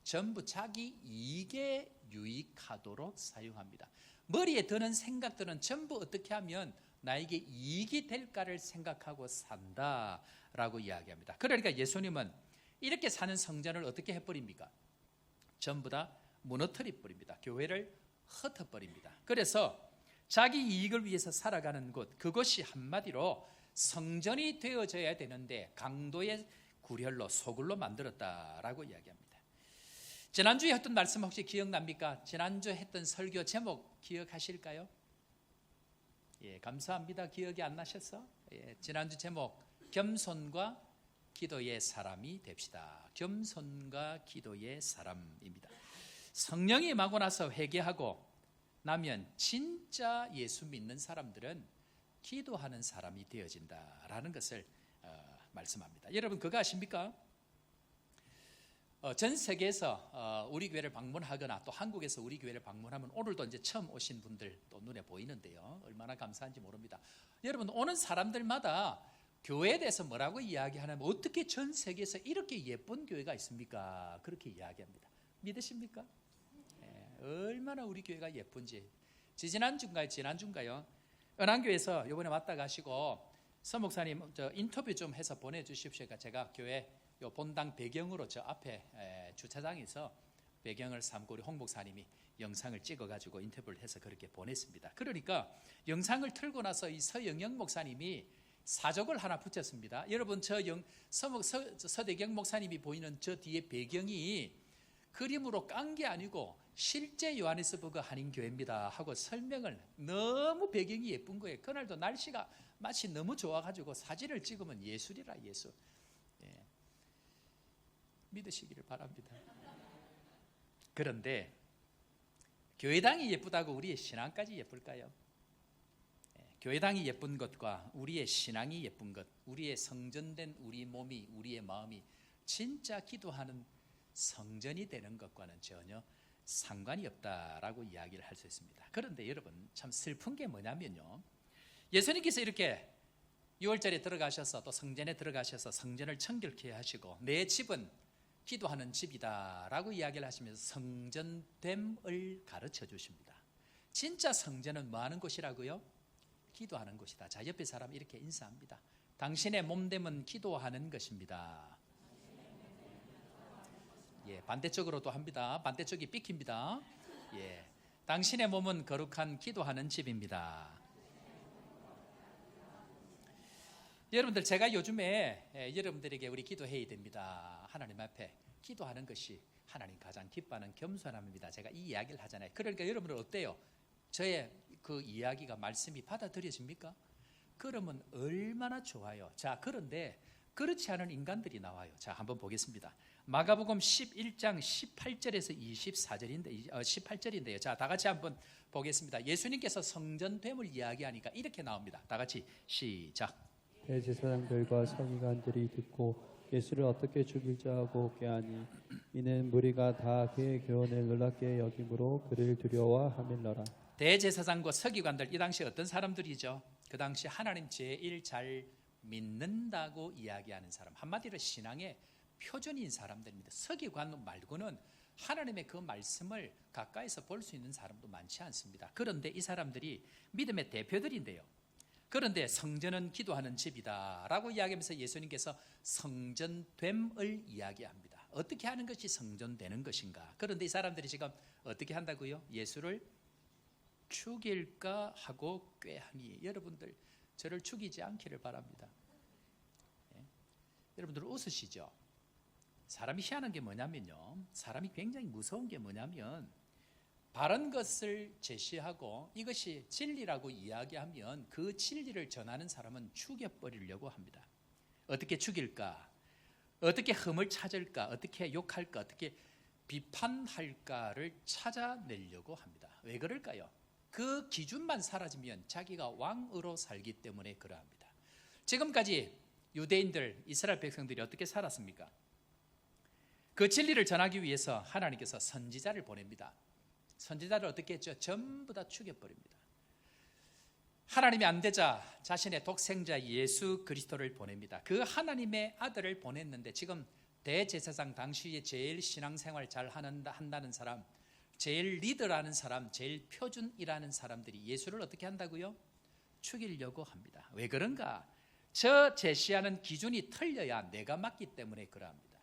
전부 자기 이익에 유익하도록 사용합니다. 머리에 드는 생각들은 전부 어떻게 하면 나에게 이익이 될까를 생각하고 산다라고 이야기합니다. 그러니까 예수님은 이렇게 사는 성전을 어떻게 해버립니까? 전부 다 무너뜨려 버립니다. 교회를 흩어버립니다. 그래서 자기 이익을 위해서 살아가는 곳, 그것이 한마디로 성전이 되어져야 되는데 강도의 구렬로, 소굴로 만들었다라고 이야기합니다. 지난주에 했던 말씀 혹시 기억납니까? 지난주에 했던 설교 제목 기억하실까요? 예, 감사합니다. 기억이 안 나셨어? 예, 지난주 제목 겸손과 기도의 사람이 됩시다. 겸손과 기도의 사람입니다. 성령이 임하고 나서 회개하고 나면 진짜 예수 믿는 사람들은 기도하는 사람이 되어진다라는 것을 말씀합니다. 여러분 그거 아십니까? 전 세계에서 우리 교회를 방문하거나 또 한국에서 우리 교회를 방문하면 오늘도 이제 처음 오신 분들 또 눈에 보이는데요. 얼마나 감사한지 모릅니다. 여러분 오는 사람들마다 교회에 대해서 뭐라고 이야기하냐면 어떻게 전 세계에서 이렇게 예쁜 교회가 있습니까? 그렇게 이야기합니다. 믿으십니까? 얼마나 우리 교회가 예쁜지. 지난주인가요? 은한교회에서 이번에 왔다 가시고 서 목사님 인터뷰 좀 해서 보내주십시오. 제가 교회 요 본당 배경으로 저 앞에 주차장에서 배경을 삼고 우리 홍 목사님이 영상을 찍어가지고 인터뷰를 해서 그렇게 보냈습니다. 그러니까 영상을 틀고 나서 이 서영영 목사님이 사족을 하나 붙였습니다. 여러분 서대경 목사님이 보이는 저 뒤에 배경이 그림으로 깐 게 아니고 실제 요하네스버그 한인교회입니다 하고 설명을, 너무 배경이 예쁜 거예요. 그날도 날씨가 마치 너무 좋아가지고 사진을 찍으면 예술이라 예술. 예. 믿으시기를 바랍니다. 그런데 교회당이 예쁘다고 우리의 신앙까지 예쁠까요? 교회당이 예쁜 것과 우리의 신앙이 예쁜 것, 우리의 성전된 우리 몸이, 우리의 마음이 진짜 기도하는 성전이 되는 것과는 전혀 상관이 없다라고 이야기를 할 수 있습니다. 그런데 여러분 참 슬픈 게 뭐냐면요, 예수님께서 이렇게 6월절에 들어가셔서 또 성전에 들어가셔서 성전을 청결케 하시고 내 집은 기도하는 집이다라고 이야기를 하시면서 성전됨을 가르쳐 주십니다. 진짜 성전은 뭐 하는 곳이라고요? 기도하는 곳이다. 자, 옆에 사람 이렇게 인사합니다. 당신의 몸됨은 기도하는 것입니다. 예, 반대쪽으로도 합니다. 반대쪽이 삐킵니다. 예, 당신의 몸은 거룩한 기도하는 집입니다. 여러분들, 제가 요즘에 여러분들에게 우리 기도해야 됩니다. 하나님 앞에 기도하는 것이 하나님 가장 기뻐하는 겸손함입니다. 제가 이 이야기를 하잖아요. 그러니까 여러분들 어때요? 저의 그 이야기가 말씀이 받아들여집니까? 그러면 얼마나 좋아요. 자, 그런데 그렇지 않은 인간들이 나와요. 자, 한번 보겠습니다. 마가복음 11장 18절에서 18절인데요. 자, 다 같이 한번 보겠습니다. 예수님께서 성전됨을 이야기하니까 이렇게 나옵니다. 다 같이 시작. 대제사장들과 서기관들이 듣고 예수를 어떻게 죽일자 하고 꾀하니 이는 무리가 다 그의 교훈을 놀랍게 여김으로 그를 두려워하밀러라. 대제사장과 서기관들, 이 당시 어떤 사람들이죠? 그 당시 하나님 제일 잘 믿는다고 이야기하는 사람, 한마디로 신앙의 표준인 사람들입니다. 서기관 말고는 하나님의 그 말씀을 가까이서 볼 수 있는 사람도 많지 않습니다. 그런데 이 사람들이 믿음의 대표들인데요. 그런데 성전은 기도하는 집이다 라고 이야기하면서 예수님께서 성전됨을 이야기합니다. 어떻게 하는 것이 성전되는 것인가? 그런데 이 사람들이 지금 어떻게 한다고요? 예수를 죽일까 하고 꾀하니, 여러분들 저를 죽이지 않기를 바랍니다. 예? 여러분들 웃으시죠? 사람이 희한한 게 뭐냐면요, 사람이 굉장히 무서운 게 뭐냐면 바른 것을 제시하고 이것이 진리라고 이야기하면 그 진리를 전하는 사람은 죽여버리려고 합니다. 어떻게 죽일까? 어떻게 흠을 찾을까? 어떻게 욕할까? 어떻게 비판할까를 찾아내려고 합니다. 왜 그럴까요? 그 기준만 사라지면 자기가 왕으로 살기 때문에 그러합니다. 지금까지 유대인들, 이스라엘 백성들이 어떻게 살았습니까? 그 진리를 전하기 위해서 하나님께서 선지자를 보냅니다. 선지자를 어떻게 했죠? 전부 다 죽여버립니다. 하나님이 안 되자 자신의 독생자 예수 그리스도를 보냅니다. 그 하나님의 아들을 보냈는데 지금 대제사장 당시에 제일 신앙생활 잘 한다는 사람, 제일 리더라는 사람, 제일 표준이라는 사람들이 예수를 어떻게 한다고요? 죽이려고 합니다. 왜 그런가? 저 제시하는 기준이 틀려야 내가 맞기 때문에 그러합니다.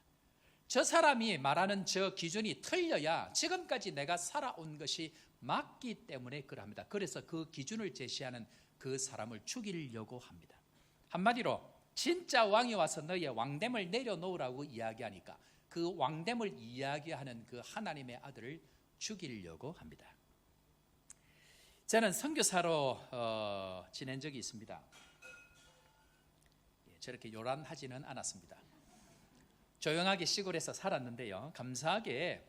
저 사람이 말하는 저 기준이 틀려야 지금까지 내가 살아온 것이 맞기 때문에 그러합니다. 그래서 그 기준을 제시하는 그 사람을 죽이려고 합니다. 한마디로 진짜 왕이 와서 너의 왕됨을 내려놓으라고 이야기하니까 그 왕됨을 이야기하는 그 하나님의 아들을 죽이려고 합니다. 저는 선교사로 지낸 적이 있습니다. 저렇게 요란하지는 않았습니다. 조용하게 시골에서 살았는데요, 감사하게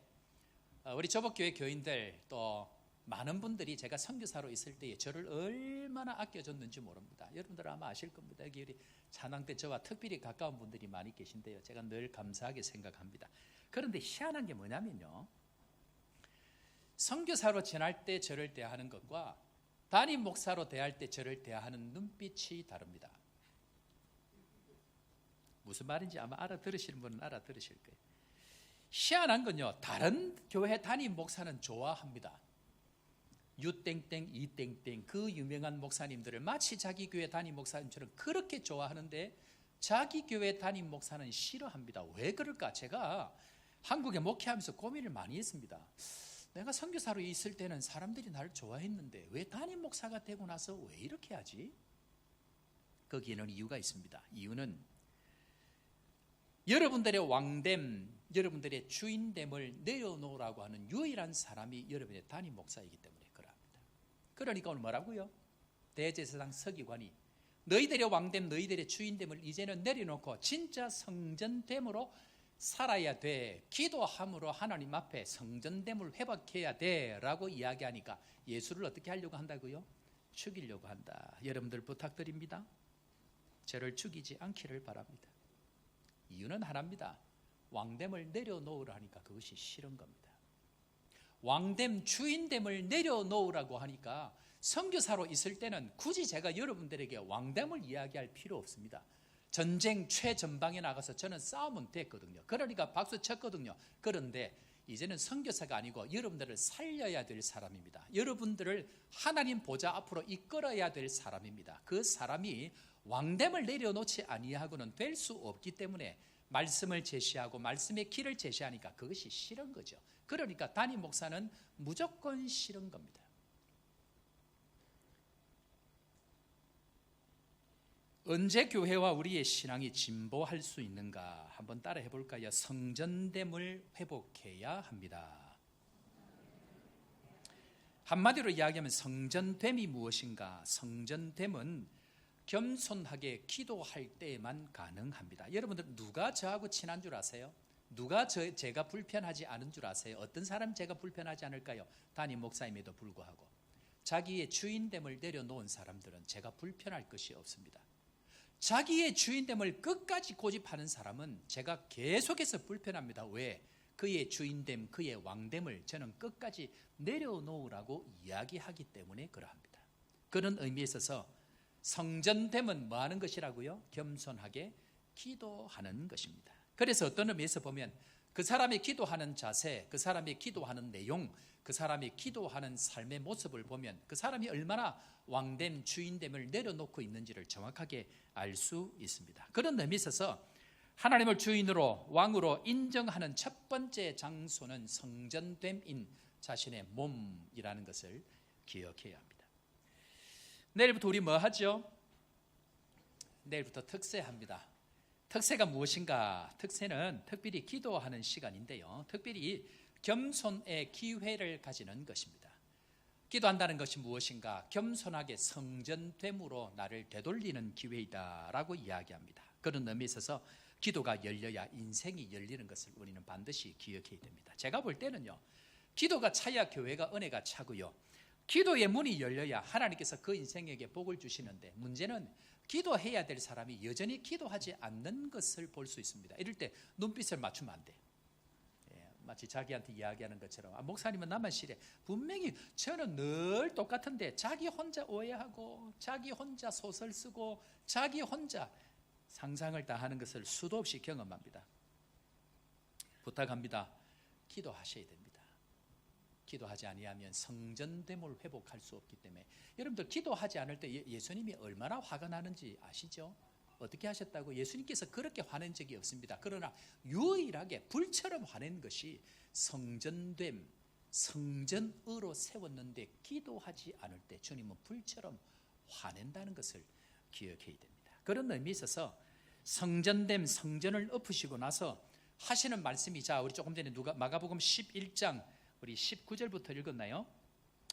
우리 조복교회 교인들 또 많은 분들이 제가 선교사로 있을 때에 저를 얼마나 아껴줬는지 모릅니다. 여러분들 아마 아실 겁니다. 여기 우리 찬양 때 저와 특별히 가까운 분들이 많이 계신데요, 제가 늘 감사하게 생각합니다. 그런데 희한한 게 뭐냐면요, 선교사로 지낼 때 저를 대하는 것과 담임 목사로 대할 때 저를 대하는 눈빛이 다릅니다. 무슨 말인지 아마 알아들으시는 분은 알아들으실 거예요. 희한한 건요, 다른 교회 담임 목사는 좋아합니다. 유땡땡 이땡땡 그 유명한 목사님들을 마치 자기 교회 담임 목사님처럼 그렇게 좋아하는데 자기 교회 담임 목사는 싫어합니다. 왜 그럴까? 제가 한국에 목회하면서 고민을 많이 했습니다. 내가 선교사로 있을 때는 사람들이 나를 좋아했는데 왜 담임 목사가 되고 나서 왜 이렇게 하지? 거기에는 이유가 있습니다. 이유는 여러분들의 왕됨, 여러분들의 주인됨을 내려놓으라고 하는 유일한 사람이 여러분의 담임 목사이기 때문에 그러합니다. 그러니까 오늘 뭐라고요? 대제사장 서기관이 너희들의 왕됨, 너희들의 주인됨을 이제는 내려놓고 진짜 성전됨으로 살아야 돼. 기도함으로 하나님 앞에 성전됨을 회복해야 돼 라고 이야기하니까 예수를 어떻게 하려고 한다고요? 죽이려고 한다. 여러분들 부탁드립니다. 저를 죽이지 않기를 바랍니다. 이유는 하나입니다. 왕됨을 내려놓으라 하니까 그것이 싫은 겁니다. 왕됨, 주인됨을 내려놓으라고 하니까 선교사로 있을 때는 굳이 제가 여러분들에게 왕됨을 이야기할 필요 없습니다. 전쟁 최전방에 나가서 저는 싸우면 됐거든요. 그러니까 박수 쳤거든요. 그런데 이제는 선교사가 아니고 여러분들을 살려야 될 사람입니다. 여러분들을 하나님 보좌 앞으로 이끌어야 될 사람입니다. 그 사람이 왕됨을 내려놓지 아니하고는 될 수 없기 때문에 말씀을 제시하고 말씀의 길을 제시하니까 그것이 싫은 거죠. 그러니까 담임 목사는 무조건 싫은 겁니다. 언제 교회와 우리의 신앙이 진보할 수 있는가 한번 따라해 볼까요? 성전됨을 회복해야 합니다. 한마디로 이야기하면 성전됨이 무엇인가? 성전됨은 겸손하게 기도할 때만 가능합니다. 여러분들 누가 저하고 친한 줄 아세요? 누가 제가 불편하지 않은 줄 아세요? 어떤 사람 제가 불편하지 않을까요? 담임 목사임에도 불구하고 자기의 주인됨을 내려놓은 사람들은 제가 불편할 것이 없습니다. 자기의 주인됨을 끝까지 고집하는 사람은 제가 계속해서 불편합니다. 왜? 그의 주인됨, 그의 왕됨을 저는 끝까지 내려놓으라고 이야기하기 때문에 그러합니다. 그런 의미에 있어서 성전됨은 뭐 하는 것이라고요? 겸손하게 기도하는 것입니다. 그래서 어떤 의미에서 보면 그 사람이 기도하는 자세, 그 사람이 기도하는 내용, 그 사람이 기도하는 삶의 모습을 보면 그 사람이 얼마나 왕됨, 주인됨을 내려놓고 있는지를 정확하게 알 수 있습니다. 그런 의미에 있어서 하나님을 주인으로 왕으로 인정하는 첫 번째 장소는 성전됨인 자신의 몸이라는 것을 기억해야 합니다. 내일부터 우리 뭐 하죠? 내일부터 특세합니다. 특세가 무엇인가? 특세는 특별히 기도하는 시간인데요. 특별히 겸손의 기회를 가지는 것입니다. 기도한다는 것이 무엇인가? 겸손하게 성전됨으로 나를 되돌리는 기회이다라고 이야기합니다. 그런 의미에 있어서 기도가 열려야 인생이 열리는 것을 우리는 반드시 기억해야 됩니다. 제가 볼 때는요, 기도가 차야 교회가 은혜가 차고요, 기도의 문이 열려야 하나님께서 그 인생에게 복을 주시는데, 문제는 기도해야 될 사람이 여전히 기도하지 않는 것을 볼 수 있습니다. 이럴 때 눈빛을 맞추면 안 돼. 마치 자기한테 이야기하는 것처럼, 목사님은 나만 싫어. 분명히 저는 늘 똑같은데 자기 혼자 오해하고 자기 혼자 소설 쓰고 자기 혼자 상상을 다 하는 것을 수도 없이 경험합니다. 부탁합니다. 기도하셔야 됩니다. 기도하지 아니하면 성전됨을 회복할 수 없기 때문에, 여러분들 기도하지 않을 때 예수님이 얼마나 화가 나는지 아시죠? 어떻게 하셨다고? 예수님께서 그렇게 화낸 적이 없습니다. 그러나 유일하게 불처럼 화낸 것이 성전됨, 성전으로 세웠는데 기도하지 않을 때 주님은 불처럼 화낸다는 것을 기억해야 됩니다. 그런 의미에 있어서 성전됨, 성전을 엎으시고 나서 하시는 말씀이, 자, 우리 조금 전에 마가복음 11장 우리 19절부터 읽었나요?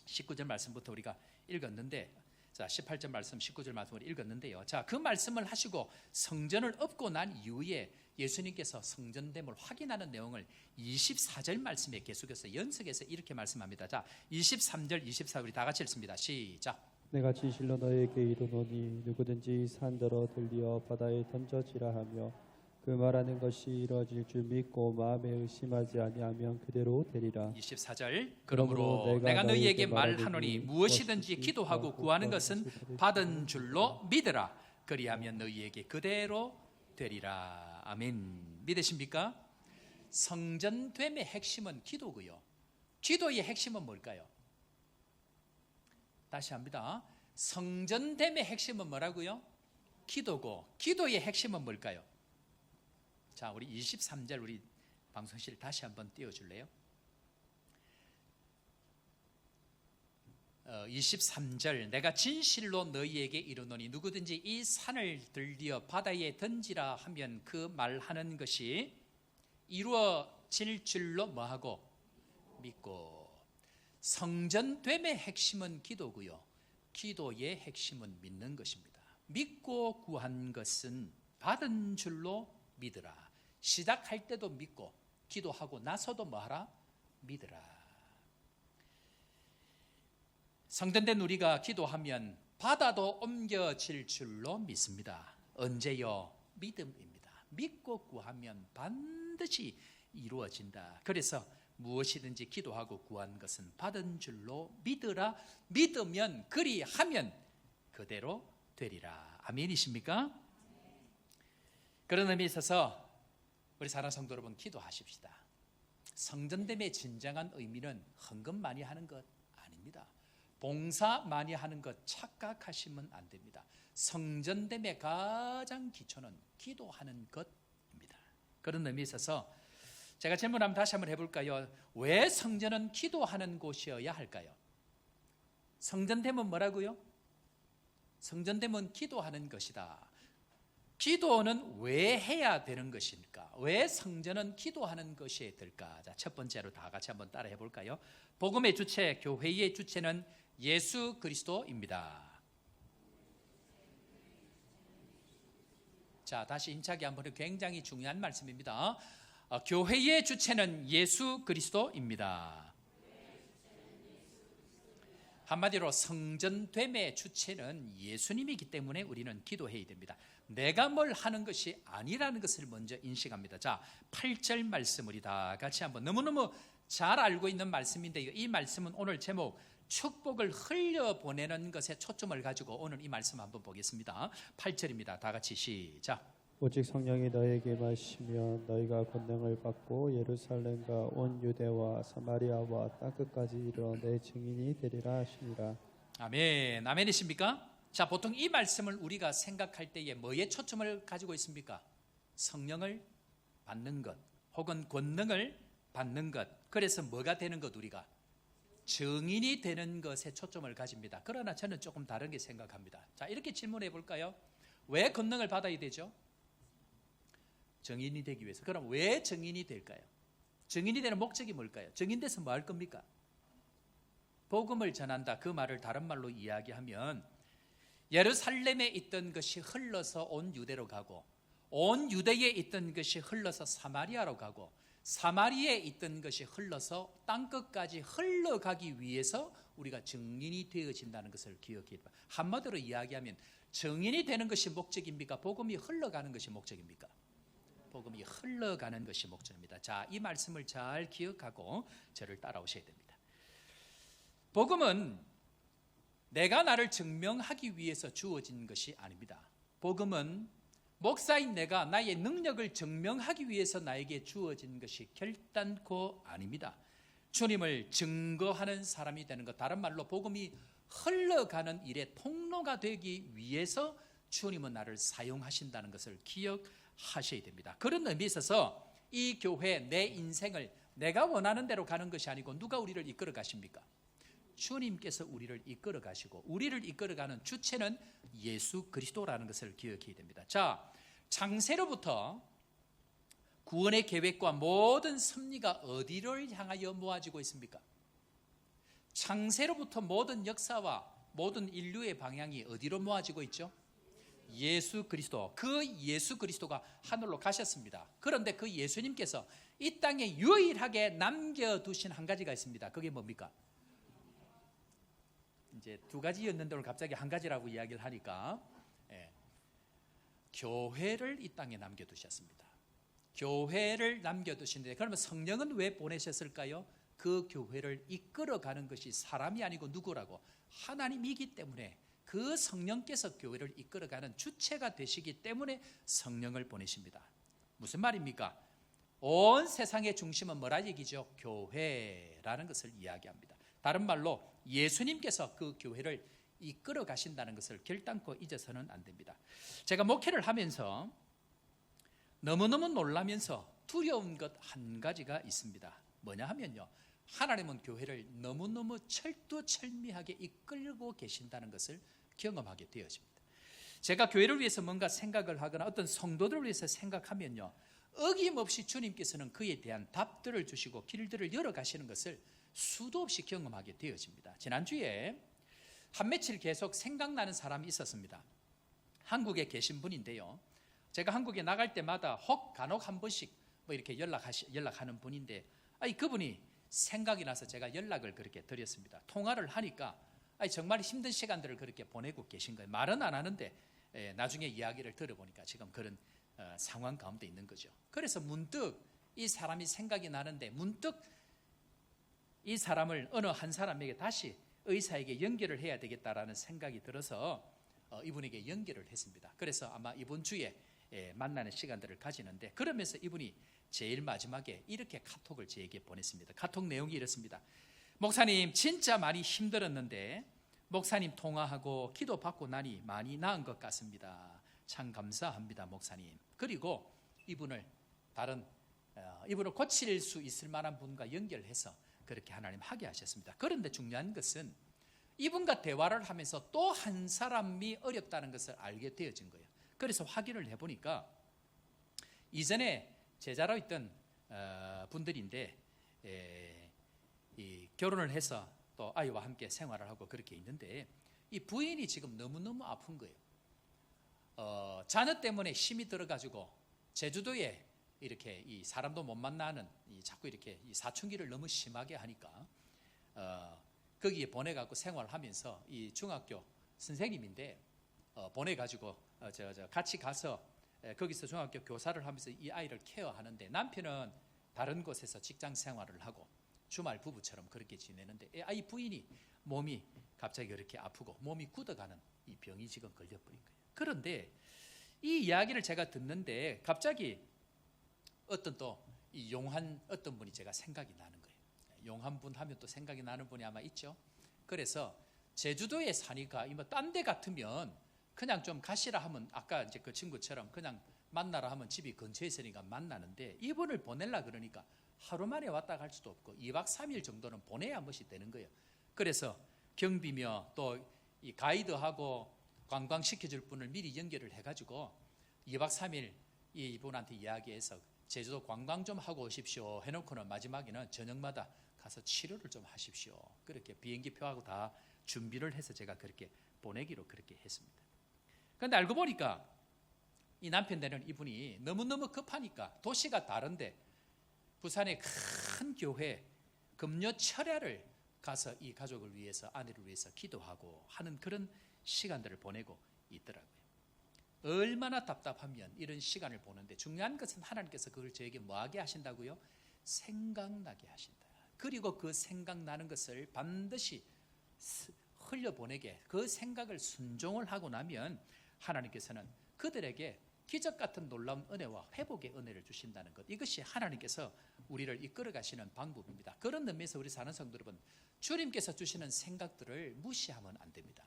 19절 말씀부터 우리가 읽었는데, 자, 18절 말씀, 19절 말씀을 읽었는데요. 자, 그 말씀을 하시고 성전을 엎고 난 이후에 예수님께서 성전됨을 확인하는 내용을 24절 말씀에 계속해서 연속해서 이렇게 말씀합니다. 자, 23절, 24절 우리 다 같이 읽습니다. 시작. 내가 진실로 너에게 이르노니 누구든지 산더러 들리어 바다에 던져지라 하며 그 말하는 것이 이루어질 줄 믿고 마음에 의심하지 아니하면 그대로 되리라. 24절. 그러므로 내가 너희에게 말하노니 무엇이든지 기도하고 구하는 것은 받은 줄로 믿으라. 그리하면 너희에게 그대로 되리라. 아멘. 믿으십니까? 성전됨의 핵심은 기도고요. 기도의 핵심은 뭘까요? 다시 합니다. 성전됨의 핵심은 뭐라고요? 기도고, 기도의 핵심은 뭘까요? 자, 우리 23절 우리 방송실 다시 한번 띄워줄래요? 23절. 내가 진실로 너희에게 이르노니 누구든지 이 산을 들리어 바다에 던지라 하면 그 말하는 것이 이루어질 줄로 뭐하고? 믿고. 성전됨의 핵심은 기도고요, 기도의 핵심은 믿는 것입니다. 믿고 구한 것은 받은 줄로 믿으라. 시작할 때도 믿고 기도하고 나서도 뭐하라? 믿으라. 성전된 우리가 기도하면 바다도 옮겨질 줄로 믿습니다. 언제요? 믿음입니다. 믿고 구하면 반드시 이루어진다. 그래서 무엇이든지 기도하고 구한 것은 받은 줄로 믿으라. 믿으면 그리하면 그대로 되리라. 아멘이십니까? 그런 의미에 있어서 우리 사랑하는 성도 여러분, 기도하십시다. 성전됨의 진정한 의미는 헌금 많이 하는 것 아닙니다. 봉사 많이 하는 것 착각하시면 안 됩니다. 성전됨의 가장 기초는 기도하는 것입니다. 그런 의미에 있어서 제가 질문 다시 한번 해볼까요? 왜 성전은 기도하는 곳이어야 할까요? 성전됨은 뭐라고요? 성전됨은 기도하는 것이다. 기도는 왜 해야 되는 것일까? 왜 성전은 기도하는 것이 될까? 자, 첫 번째로 다 같이 한번 따라해 볼까요? 복음의 주체, 교회의 주체는 예수 그리스도입니다. 자, 다시 힘차게 한번, 굉장히 중요한 말씀입니다. 교회의 주체는 예수 그리스도입니다. 한마디로 성전됨의 주체는 예수님이기 때문에 우리는 기도해야 됩니다. 내가 뭘 하는 것이 아니라는 것을 먼저 인식합니다. 자, 8절 말씀 우리 다 같이 한번, 너무너무 잘 알고 있는 말씀인데요. 이 말씀은 오늘 제목 축복을 흘려보내는 것에 초점을 가지고 오늘 이 말씀 한번 보겠습니다. 8절입니다. 다 같이 시작. 오직 성령이 너에게 마시면 너희가 권능을 받고 예루살렘과 온 유대와 사마리아와 땅끝까지 이르러 내 증인이 되리라 하시니라. 아멘. 아멘이십니까? 자, 보통 이 말씀을 우리가 생각할 때에 뭐에 초점을 가지고 있습니까? 성령을 받는 것 혹은 권능을 받는 것. 그래서 뭐가 되는 것? 우리가 증인이 되는 것에 초점을 가집니다. 그러나 저는 조금 다르게 생각합니다. 자, 이렇게 질문해 볼까요? 왜 권능을 받아야 되죠? 증인이 되기 위해서. 그럼 왜 증인이 될까요? 증인이 되는 목적이 뭘까요? 증인돼서 뭐 할 겁니까? 복음을 전한다. 그 말을 다른 말로 이야기하면 예루살렘에 있던 것이 흘러서 온 유대로 가고, 온 유대에 있던 것이 흘러서 사마리아로 가고, 사마리아에 있던 것이 흘러서 땅끝까지 흘러가기 위해서 우리가 증인이 되어진다는 것을 기억해야 됩니다. 한마디로 이야기하면 증인이 되는 것이 목적입니까? 복음이 흘러가는 것이 목적입니까? 복음이 흘러가는 것이 목적입니다. 자, 이 말씀을 잘 기억하고 저를 따라오셔야 됩니다. 복음은 내가 나를 증명하기 위해서 주어진 것이 아닙니다. 복음은 목사인 내가 나의 능력을 증명하기 위해서 나에게 주어진 것이 결단코 아닙니다. 주님을 증거하는 사람이 되는 것, 다른 말로 복음이 흘러가는 일의 통로가 되기 위해서 주님은 나를 사용하신다는 것을 기억하셔야 됩니다. 그런 의미에 있어서 이 교회, 내 인생을 내가 원하는 대로 가는 것이 아니고 누가 우리를 이끌어 가십니까? 주님께서 우리를 이끌어 가시고, 우리를 이끌어가는 주체는 예수 그리스도라는 것을 기억해야 됩니다. 자, 창세로부터 구원의 계획과 모든 섭리가 어디를 향하여 모아지고 있습니까? 창세로부터 모든 역사와 모든 인류의 방향이 어디로 모아지고 있죠? 예수 그리스도. 그 예수 그리스도가 하늘로 가셨습니다. 그런데 그 예수님께서 이 땅에 유일하게 남겨두신 한 가지가 있습니다. 그게 뭡니까? 이제 두 가지였는데 오늘 갑자기 한 가지라고 이야기를 하니까, 교회를 이 땅에 남겨두셨습니다. 교회를 남겨두시는데, 그러면 성령은 왜 보내셨을까요? 그 교회를 이끌어가는 것이 사람이 아니고 누구라고? 하나님이기 때문에, 그 성령께서 교회를 이끌어가는 주체가 되시기 때문에 성령을 보내십니다. 무슨 말입니까? 온 세상의 중심은 뭐라 얘기죠? 교회라는 것을 이야기합니다. 다른 말로 예수님께서 그 교회를 이끌어 가신다는 것을 결단코 잊어서는 안 됩니다. 제가 목회를 하면서 너무너무 놀라면서 두려운 것 한 가지가 있습니다. 뭐냐 하면요, 하나님은 교회를 너무너무 철두철미하게 이끌고 계신다는 것을 경험하게 되어집니다. 제가 교회를 위해서 뭔가 생각을 하거나 어떤 성도들을 위해서 생각하면요, 어김없이 주님께서는 그에 대한 답들을 주시고 길들을 열어가시는 것을 수도 없이 경험하게 되어집니다. 지난주에 한 며칠 계속 생각나는 사람이 있었습니다. 한국에 계신 분인데요, 제가 한국에 나갈 때마다 혹 간혹 한 번씩 뭐 이렇게 연락하는 분인데, 그분이 생각이 나서 제가 연락을 그렇게 드렸습니다. 통화를 하니까 정말 힘든 시간들을 그렇게 보내고 계신 거예요. 말은 안 하는데 나중에 이야기를 들어보니까 지금 그런 상황 가운데 있는 거죠. 그래서 문득 이 사람이 생각이 나는데, 문득 이 사람을 어느 한 사람에게 다시 의사에게 연결을 해야 되겠다라는 생각이 들어서 이분에게 연결을 했습니다. 그래서 아마 이번 주에 만나는 시간들을 가지는데, 그러면서 이분이 제일 마지막에 이렇게 카톡을 저에게 보냈습니다. 카톡 내용이 이렇습니다. 목사님, 진짜 많이 힘들었는데 목사님 통화하고 기도받고 나니 많이 나은 것 같습니다. 참 감사합니다, 목사님. 그리고 이분을 이분을 고칠 수 있을 만한 분과 연결해서 그렇게 하나님 하게 하셨습니다. 그런데 중요한 것은 이분과 대화를 하면서 또 한 사람이 어렵다는 것을 알게 되어진 거예요. 그래서 확인을 해보니까 이전에 제자로 있던 분들인데 결혼을 해서 또 아이와 함께 생활을 하고 그렇게 있는데, 이 부인이 지금 너무너무 아픈 거예요. 자녀 때문에 힘이 들어가지고 제주도에 이렇게 이 사람도 못 만나는 자꾸 이렇게 이 사춘기를 너무 심하게 하니까 거기에 보내갖고 생활하면서 이 중학교 선생님인데 보내가지고 같이 가서 거기서 중학교 교사를 하면서 이 아이를 케어하는데, 남편은 다른 곳에서 직장 생활을 하고 주말 부부처럼 그렇게 지내는데 아이 부인이 몸이 갑자기 그렇게 아프고 몸이 굳어가는 이 병이 지금 걸려버린 거예요. 그런데 이 이야기를 제가 듣는데 갑자기 어떤 또 이 용한 어떤 분이 제가 생각이 나는 거예요. 용한 분 하면 또 생각이 나는 분이 아마 있죠. 그래서 제주도에 사니까 딴 데 같으면 그냥 좀 가시라 하면 아까 이제 그 친구처럼 그냥 만나라 하면 집이 근처에 있으니까 만나는데, 이분을 보내려 그러니까 하루 만에 왔다 갈 수도 없고 2박 3일 정도는 보내야 멋이 되는 거예요. 그래서 경비며 또 이 가이드하고 관광시켜줄 분을 미리 연결을 해가지고 2박 3일 이분한테 이야기해서 제주도 관광 좀 하고 오십시오 해놓고는 마지막에는 저녁마다 가서 치료를 좀 하십시오. 그렇게 비행기표하고 다 준비를 해서 제가 그렇게 보내기로 그렇게 했습니다. 그런데 알고 보니까 이 남편 되는 이분이 너무너무 급하니까 도시가 다른데 부산의 큰 교회 금요 철야를 가서 이 가족을 위해서, 아내를 위해서 기도하고 하는 그런 시간들을 보내고 있더라고요. 얼마나 답답하면 이런 시간을 보는데, 중요한 것은 하나님께서 그걸 저에게 뭐하게 하신다고요? 생각나게 하신다. 그리고 그 생각나는 것을 반드시 흘려보내게, 그 생각을 순종을 하고 나면 하나님께서는 그들에게 기적 같은 놀라운 은혜와 회복의 은혜를 주신다는 것, 이것이 하나님께서 우리를 이끌어 가시는 방법입니다. 그런 의미에서 우리 사는 성도 여러분, 주님께서 주시는 생각들을 무시하면 안 됩니다.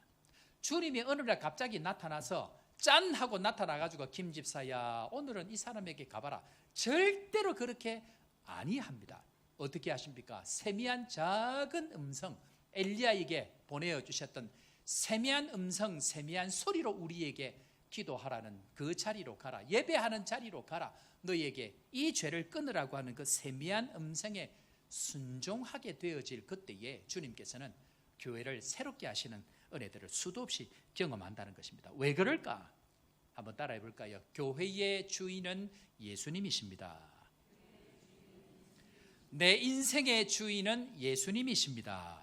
주님이 어느 날 갑자기 나타나서 짠 하고 나타나가지고 김 집사야 오늘은 이 사람에게 가봐라, 절대로 그렇게 아니합니다. 어떻게 하십니까? 세미한 작은 음성, 엘리야에게 보내주셨던 세미한 음성, 세미한 소리로 우리에게 기도하라는 그 자리로 가라, 예배하는 자리로 가라, 너희에게 이 죄를 끊으라고 하는 그 세미한 음성에 순종하게 되어질 그때에 주님께서는 교회를 새롭게 하시는 은혜들을 수도 없이 경험한다는 것입니다. 왜 그럴까? 한번 따라해 볼까요? 교회의 주인은 예수님이십니다. 내 인생의 주인은 예수님이십니다.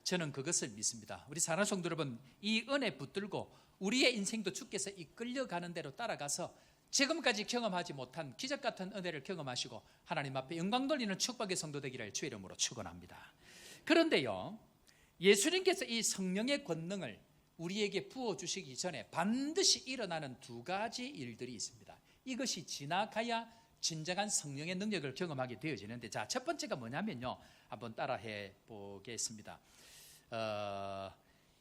저는 그것을 믿습니다. 우리 사랑하는 성도 여러분, 이 은혜 붙들고 우리의 인생도 주께서 이끌려가는 대로 따라가서 지금까지 경험하지 못한 기적 같은 은혜를 경험하시고 하나님 앞에 영광 돌리는 축복의 성도 되기를 주의 이름으로 축원합니다. 그런데요, 예수님께서 이 성령의 권능을 우리에게 부어주시기 전에 반드시 일어나는 두 가지 일들이 있습니다. 이것이 지나가야 진정한 성령의 능력을 경험하게 되어지는데, 자, 첫 번째가 뭐냐면요, 한번 따라해 보겠습니다.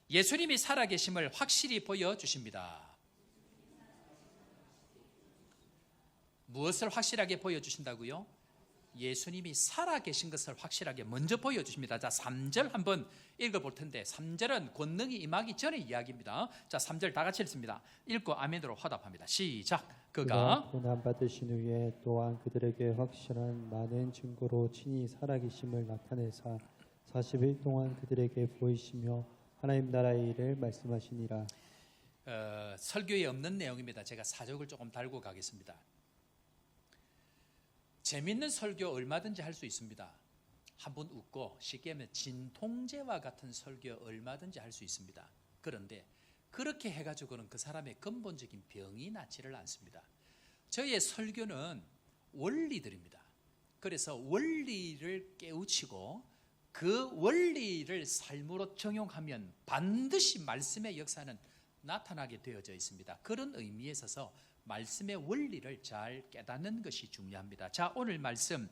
예수님이 살아계심을 확실히 보여주십니다. 무엇을 확실하게 보여주신다고요? 예수님이 살아계신 것을 확실하게 먼저 보여주십니다. 자, 3절 한번 읽어볼 텐데, 3절은 권능이 임하기 전의 이야기입니다. 자, 3절 다 같이 읽습니다. 읽고 아멘으로 화답합니다. 시작. 그가 고난 받으신 후에 또한 그들에게 확실한 많은 증거로 친히 살아계심을 나타내사 40일 동안 그들에게 보이시며 하나님 나라의 일을 말씀하시니라. 설교에 없는 내용입니다. 제가 사족을 조금 달고 가겠습니다. 재밌는 설교 얼마든지 할 수 있습니다. 한번 웃고 쉽게 하면 진통제와 같은 설교 얼마든지 할 수 있습니다. 그런데 그렇게 해가지고는 그 사람의 근본적인 병이 낫지를 않습니다. 저희의 설교는 원리들입니다. 그래서 원리를 깨우치고 그 원리를 삶으로 적용하면 반드시 말씀의 역사는 나타나게 되어져 있습니다. 그런 의미에 있어서 말씀의 원리를 잘 깨닫는 것이 중요합니다. 자, 오늘 말씀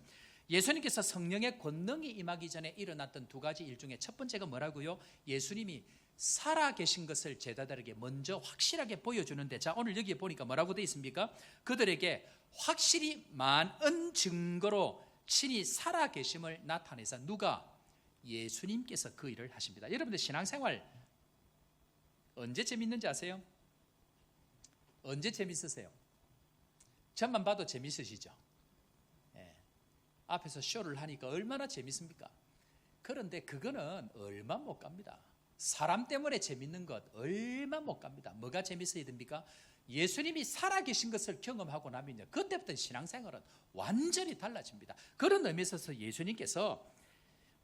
예수님께서 성령의 권능이 임하기 전에 일어났던 두 가지 일 중에 첫 번째가 뭐라고요? 예수님이 살아계신 것을 제자들에게 먼저 확실하게 보여주는데, 자, 오늘 여기에 보니까 뭐라고 되어 있습니까? 그들에게 확실히 많은 증거로 친히 살아계심을 나타내서 누가? 예수님께서 그 일을 하십니다. 여러분들 신앙생활 언제 재밌는지 아세요? 언제 재밌으세요? 저만 봐도 재밌으시죠? 예. 앞에서 쇼를 하니까 얼마나 재밌습니까? 그런데 그거는 얼마 못 갑니다. 사람 때문에 재밌는 것 얼마 못 갑니다. 뭐가 재밌어야 됩니까? 예수님이 살아계신 것을 경험하고 나면요, 그때부터 신앙생활은 완전히 달라집니다. 그런 의미에서 예수님께서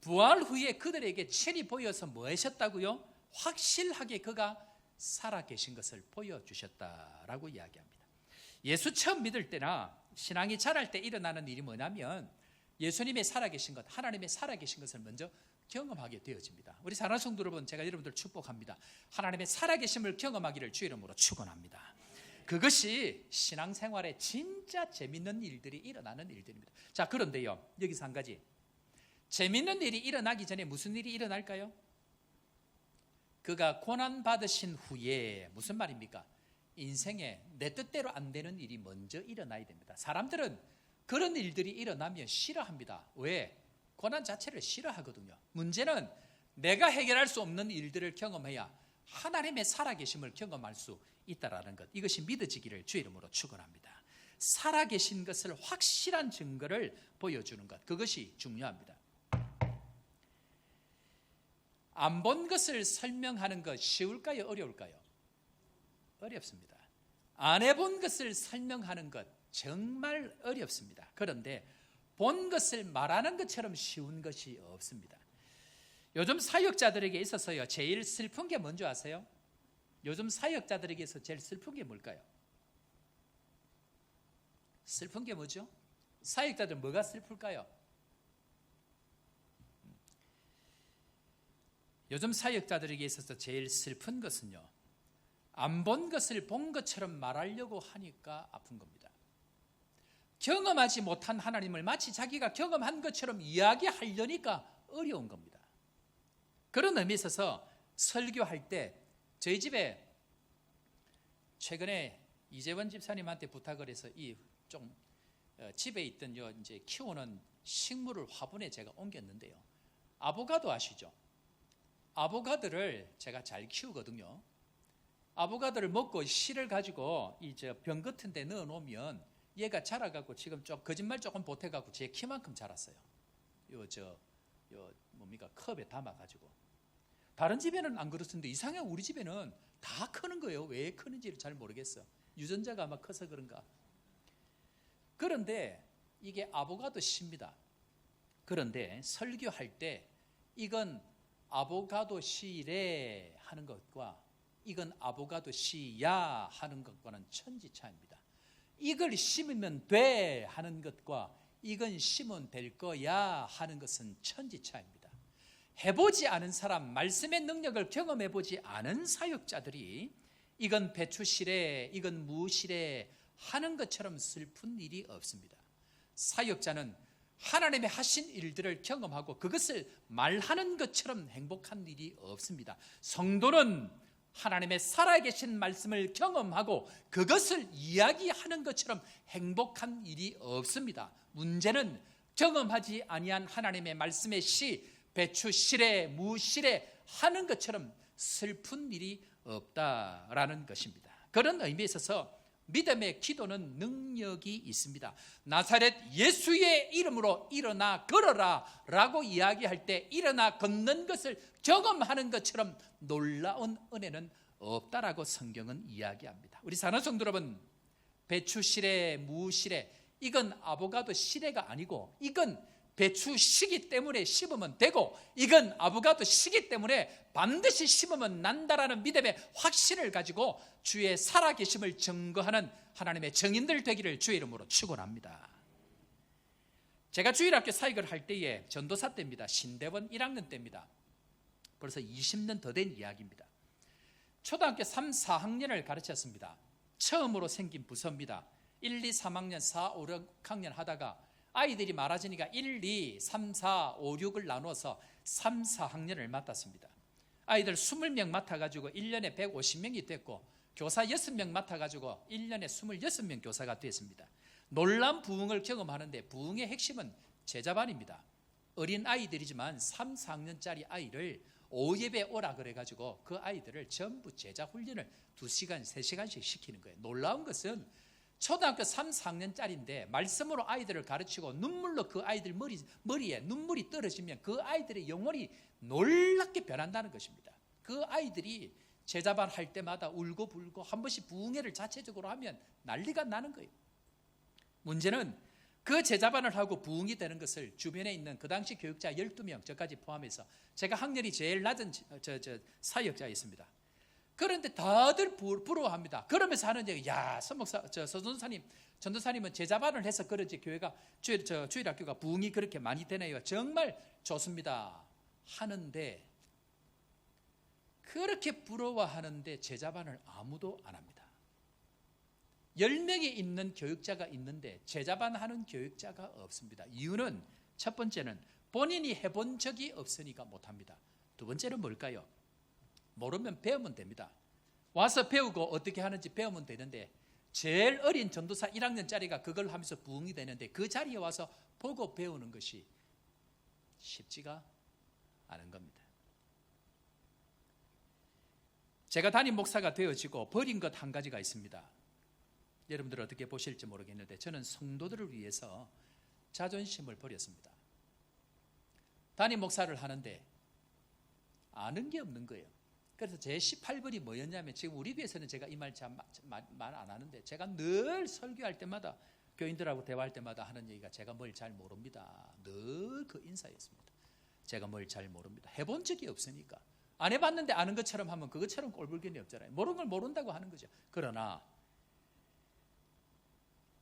부활 후에 그들에게 친히 보여서 뭐 하셨다고요? 확실하게 그가 살아계신 것을 보여주셨다라고 이야기합니다. 예수 처음 믿을 때나 신앙이 자랄 때 일어나는 일이 뭐냐면 예수님의 살아계신 것, 하나님의 살아계신 것을 먼저 경험하게 되어집니다. 우리 사랑하는 성도 여러분, 제가 여러분들 축복합니다. 하나님의 살아계심을 경험하기를 주 이름으로 축원합니다. 그것이 신앙생활에 진짜 재밌는 일들이 일어나는 일들입니다. 자, 그런데요, 여기서 한 가지, 재밌는 일이 일어나기 전에 무슨 일이 일어날까요? 그가 고난받으신 후에 무슨 말입니까? 인생에 내 뜻대로 안 되는 일이 먼저 일어나야 됩니다. 사람들은 그런 일들이 일어나면 싫어합니다. 왜? 고난 자체를 싫어하거든요. 문제는 내가 해결할 수 없는 일들을 경험해야 하나님의 살아계심을 경험할 수 있다라는 것, 이것이 믿어지기를 주 이름으로 축원합니다. 살아계신 것을 확실한 증거를 보여주는 것, 그것이 중요합니다. 안 본 것을 설명하는 것 쉬울까요? 어려울까요? 어렵습니다. 안 해본 것을 설명하는 것 정말 어렵습니다. 그런데 본 것을 말하는 것처럼 쉬운 것이 없습니다. 요즘 사역자들에게 있어서요, 제일 슬픈 게 뭔지 아세요? 요즘 사역자들에게서 제일 슬픈 게 뭘까요? 슬픈 게 뭐죠? 사역자들 뭐가 슬플까요? 요즘 사역자들에게 있어서 제일 슬픈 것은요, 안 본 것을 본 것처럼 말하려고 하니까 아픈 겁니다. 경험하지 못한 하나님을 마치 자기가 경험한 것처럼 이야기하려니까 어려운 겁니다. 그런 의미에 있어서 설교할 때 저희 집에 최근에 이재원 집사님한테 부탁을 해서 이 좀 집에 있던 이제 키우는 식물을 화분에 제가 옮겼는데요. 아보가도 아시죠? 아보가도를 제가 잘 키우거든요. 아보가도를 먹고 씨를 가지고 이 병 같은 데 넣어 놓으면 얘가 자라가고 지금 좀 거짓말 조금 보태갖고 제 키만큼 자랐어요. 뭡니까? 컵에 담아가지고. 다른 집에는 안 그렇던데 이상하게 우리 집에는 다 크는 거예요. 왜 크는지를 잘 모르겠어. 유전자가 아마 커서 그런가. 그런데 이게 아보가도 씨입니다. 그런데 설교할 때 이건 아보가도 씨래 하는 것과 이건 아보가도 씨야 하는 것과는 천지차이입니다. 이걸 심으면 돼 하는 것과 이건 심으면 될 거야 하는 것은 천지차이입니다. 해보지 않은 사람, 말씀의 능력을 경험해보지 않은 사역자들이 이건 배추시래, 이건 무시래 하는 것처럼 슬픈 일이 없습니다. 사역자는 하나님의 하신 일들을 경험하고 그것을 말하는 것처럼 행복한 일이 없습니다. 성도는 하나님의 살아계신 말씀을 경험하고 그것을 이야기하는 것처럼 행복한 일이 없습니다. 문제는 경험하지 아니한 하나님의 말씀의 씨, 배추 시래, 무 시래 하는 것처럼 슬픈 일이 없다라는 것입니다. 그런 의미에 있어서 믿음의 기도는 능력이 있습니다. 나사렛 예수의 이름으로 일어나 걸어라 라고 이야기할 때 일어나 걷는 것을 경험하는 것처럼 놀라운 은혜는 없다라고 성경은 이야기합니다. 우리 사랑하는 성도 여러분, 배추 시래, 무 시래, 이건 아보가도 시래가 아니고 이건 배추 시기 때문에 심으면 되고 이건 아보가도 시기 때문에 반드시 심으면 난다라는 믿음의 확신을 가지고 주의 살아계심을 증거하는 하나님의 증인들 되기를 주의 이름으로 축원합니다. 제가 주일학교 사역을 할 때에 전도사 때입니다. 신대원 1학년 때입니다. 벌써 20년 더 된 이야기입니다. 초등학교 3, 4학년을 가르쳤습니다. 처음으로 생긴 부서입니다. 1, 2, 3학년, 4, 5, 6학년 하다가 아이들이 많아지니까 1, 2, 3, 4, 5, 6을 나눠서 3, 4학년을 맡았습니다. 아이들 20명 맡아가지고 1년에 150명이 됐고 교사 6명 맡아가지고 1년에 26명 교사가 됐습니다. 놀라운 부흥을 경험하는데 부흥의 핵심은 제자반입니다. 어린 아이들이지만 3, 4학년짜리 아이를 오예배 오라 그래가지고 그 아이들을 전부 제자 훈련을 2시간, 3시간씩 시키는 거예요. 놀라운 것은 초등학교 3, 4학년짜리인데 말씀으로 아이들을 가르치고 눈물로 그 아이들 머리에 눈물이 떨어지면 그 아이들의 영혼이 놀랍게 변한다는 것입니다. 그 아이들이 제자반 할 때마다 울고 불고 한 번씩 부흥회를 자체적으로 하면 난리가 나는 거예요. 문제는 그 제자반을 하고 부흥이 되는 것을 주변에 있는 그 당시 교육자 12명 저까지 포함해서 제가 학년이 제일 낮은 사역자였습니다. 그런데 다들 부러워합니다. 그러면서 하는 얘기, 야, 서전사님, 전도사님은 제자반을 해서 그런지 교회가 주일학교가 부흥이 그렇게 많이 되네요. 정말 좋습니다. 하는데 그렇게 부러워하는데 제자반을 아무도 안 합니다. 10명이 있는 교육자가 있는데 제자반 하는 교육자가 없습니다. 이유는 첫 번째는 본인이 해본 적이 없으니까 못합니다. 두 번째는 뭘까요? 모르면 배우면 됩니다. 와서 배우고 어떻게 하는지 배우면 되는데 제일 어린 전도사 1학년짜리가 그걸 하면서 부흥이 되는데 그 자리에 와서 보고 배우는 것이 쉽지가 않은 겁니다. 제가 담임 목사가 되어지고 버린 것 한 가지가 있습니다. 여러분들 어떻게 보실지 모르겠는데 저는 성도들을 위해서 자존심을 버렸습니다. 담임 목사를 하는데 아는 게 없는 거예요. 그래서 제 18번이 뭐였냐면 지금 우리 교회에서는 제가 이 말 말 안 하는데 제가 늘 설교할 때마다 교인들하고 대화할 때마다 하는 얘기가 제가 뭘 잘 모릅니다. 늘 그 인사였습니다. 제가 뭘 잘 모릅니다. 해본 적이 없으니까. 안 해봤는데 아는 것처럼 하면 그것처럼 꼴불견이 없잖아요. 모르는 걸 모른다고 하는 거죠. 그러나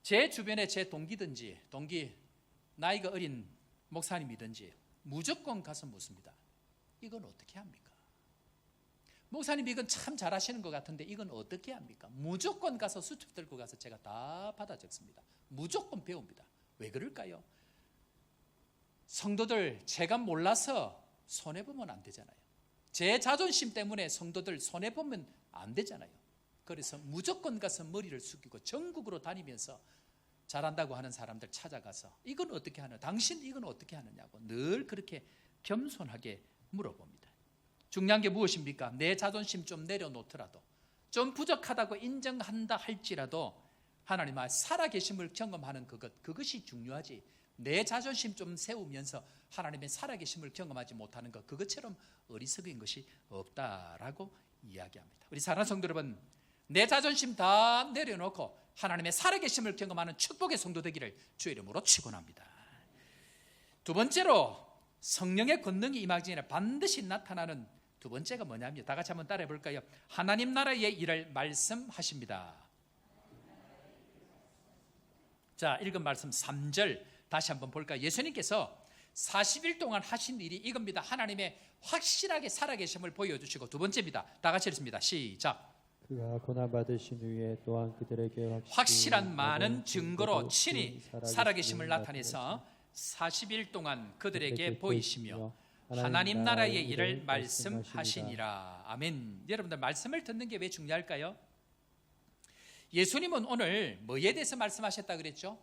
제 주변에 제 동기 나이가 어린 목사님이든지 무조건 가서 묻습니다. 이건 어떻게 합니까? 목사님 이건 참 잘하시는 것 같은데 이건 어떻게 합니까? 무조건 가서 수첩 들고 가서 제가 다 받아 적습니다. 무조건 배웁니다. 왜 그럴까요? 성도들 제가 몰라서 손해보면 안 되잖아요. 제 자존심 때문에 성도들 손해보면 안 되잖아요. 그래서 무조건 가서 머리를 숙이고 전국으로 다니면서 잘한다고 하는 사람들 찾아가서 이건 어떻게 하느냐, 당신 이건 어떻게 하느냐고 늘 그렇게 겸손하게 물어봅니다. 중요한 게 무엇입니까? 내 자존심 좀 내려놓더라도 좀 부족하다고 인정한다 할지라도 하나님의 살아계심을 경험하는 그것이 중요하지, 내 자존심 좀 세우면서 하나님의 살아계심을 경험하지 못하는 것, 그것처럼 어리석은 것이 없다라고 이야기합니다. 우리 사랑하는 성도 여러분, 내 자존심 다 내려놓고 하나님의 살아계심을 경험하는 축복의 성도 되기를 주의 이름으로 축원합니다. 두 번째로 성령의 권능이 임하기 전에 반드시 나타나는 두 번째가 뭐냐면, 다 같이 한번 따라해 볼까요? 하나님 나라의 일을 말씀하십니다. 자, 읽은 말씀 3절 다시 한번 볼까요? 예수님께서 40일 동안 하신 일이 이겁니다. 하나님의 확실하게 살아계심을 보여주시고, 두 번째입니다. 다 같이 읽습니다. 시작. 그가 고난받으신 후에 또한 그들에게 확실한 많은 증거로 친히 살아계심을 나타내서 40일 동안 그들에게 보이시며 하나님 나라의 일을 말씀하시니라. 아멘. 여러분들, 말씀을 듣는 게 왜 중요할까요? 예수님은 오늘 뭐에 대해서 말씀하셨다 그랬죠?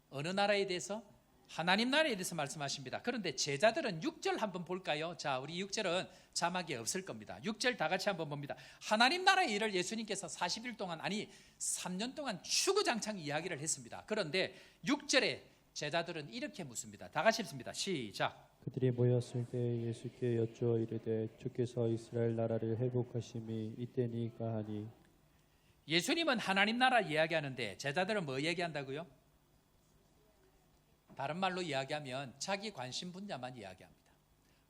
어느 나라에 대해서? 하나님 나라에 대해서 말씀하십니다. 그런데 제자들은 6절 한번 볼까요? 자, 우리 6절은 자막이 없을 겁니다. 6절 다 같이 한번 봅니다. 하나님 나라의 일을 예수님께서 40일 동안, 아니 3년 동안 추구장창 이야기를 했습니다. 그런데 6절에 제자들은 이렇게 묻습니다. 다 같이 읽습니다. 시작. 그들이 모였을 때 예수께 여쭈어 이르되 주께서 이스라엘 나라를 회복하심이 이때니까 하니. 예수님은 하나님 나라 이야기하는데 제자들은 뭐 얘기한다고요? 다른 말로 이야기하면 자기 관심 분야만 이야기합니다.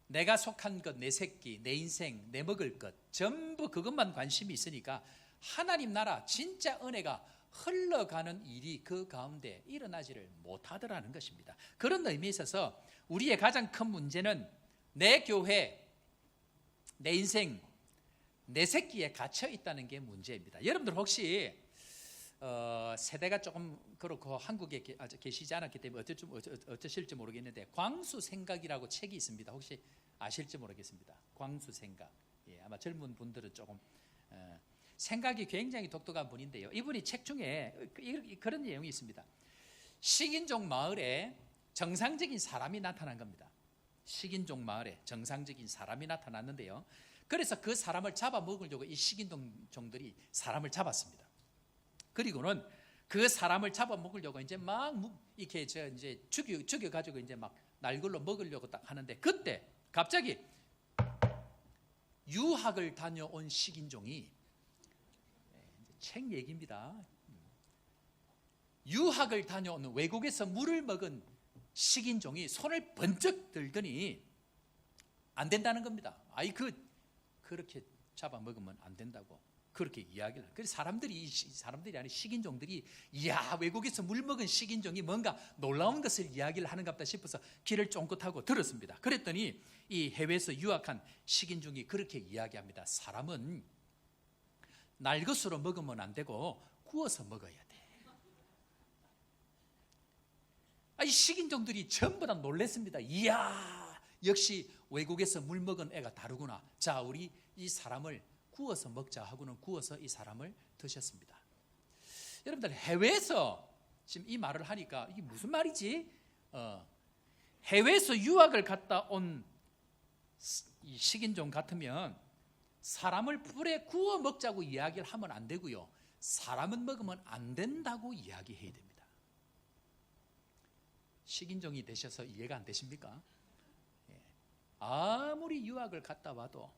내가 속한 것, 내 새끼, 내 인생, 내 먹을 것, 전부 그것만 관심이 있으니까 하나님 나라 진짜 은혜가 흘러가는 일이 그 가운데 일어나지를 못하더라는 것입니다. 그런 의미에 있어서 우리의 가장 큰 문제는 내 교회, 내 인생, 내 새끼에 갇혀 있다는 게 문제입니다. 여러분들 혹시 세대가 조금 그렇고 한국에 계시지 않았기 때문에 어쩌실지 모르겠는데 광수생각이라고 책이 있습니다. 혹시 아실지 모르겠습니다. 광수생각. 예, 아마 젊은 분들은 조금 생각이 굉장히 독특한 분인데요. 이분이 책 중에 그런 내용이 있습니다. 식인종 마을에 정상적인 사람이 나타난 겁니다. 식인종 마을에 정상적인 사람이 나타났는데요. 그래서 그 사람을 잡아먹으려고 이 식인종들이 사람을 잡았습니다. 그리고는 그 사람을 잡아먹으려고 이제 막 이렇게 이제 죽여가지고 이제 막 날걸로 먹으려고 딱 하는데 그때 갑자기 유학을 다녀온 식인종이 책 얘기입니다. 유학을 다녀온 외국에서 물을 먹은 식인종이 손을 번쩍 들더니 안 된다는 겁니다. 아이 그렇게 잡아먹으면 안 된다고 그렇게 이야기를 해요. 그래서 사람들이 아니 식인종들이 이야 외국에서 물 먹은 식인종이 뭔가 놀라운 것을 이야기를 하는가 보다 싶어서 귀를 쫑긋하고 들었습니다. 그랬더니 이 해외에서 유학한 식인종이 그렇게 이야기합니다. 사람은 날 것으로 먹으면 안 되고 구워서 먹어야 돼. 이 식인종들이 전부 다 놀랐습니다. 이야 역시 외국에서 물 먹은 애가 다르구나. 자 우리 이 사람을 구워서 먹자 하고는 구워서 이 사람을 드셨습니다. 여러분들 해외에서 지금 이 말을 하니까 이게 무슨 말이지? 해외에서 유학을 갔다 온 이 식인종 같으면 사람을 불에 구워 먹자고 이야기를 하면 안 되고요. 사람은 먹으면 안 된다고 이야기해야 됩니다. 식인종이 되셔서 이해가 안 되십니까? 아무리 유학을 갔다 와도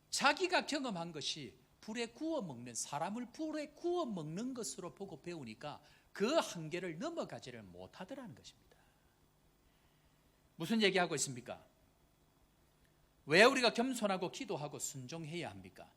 자기가 경험한 것이 불에 구워 먹는 사람을 불에 구워 먹는 것으로 보고 배우니까 그 한계를 넘어가지를 못하더라는 것입니다. 무슨 얘기하고 있습니까? 왜 우리가 겸손하고 기도하고 순종해야 합니까?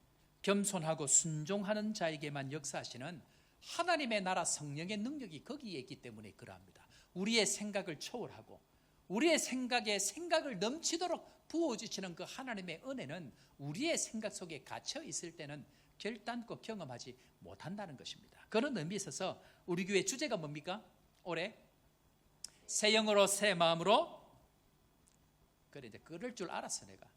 겸손하고 순종하는 자에게만 역사하시는 하나님의 나라 성령의 능력이 거기에 있기 때문에 그러합니다. 우리의 생각을 초월하고 우리의 생각을 넘치도록 부어주시는 그 하나님의 은혜는 우리의 생각 속에 갇혀 있을 때는 결단코 경험하지 못한다는 것입니다. 그런 의미에 있어서 우리 교회 주제가 뭡니까? 올해 새 영으로 새 마음으로 그래 이제 그럴 줄 알았어 내가.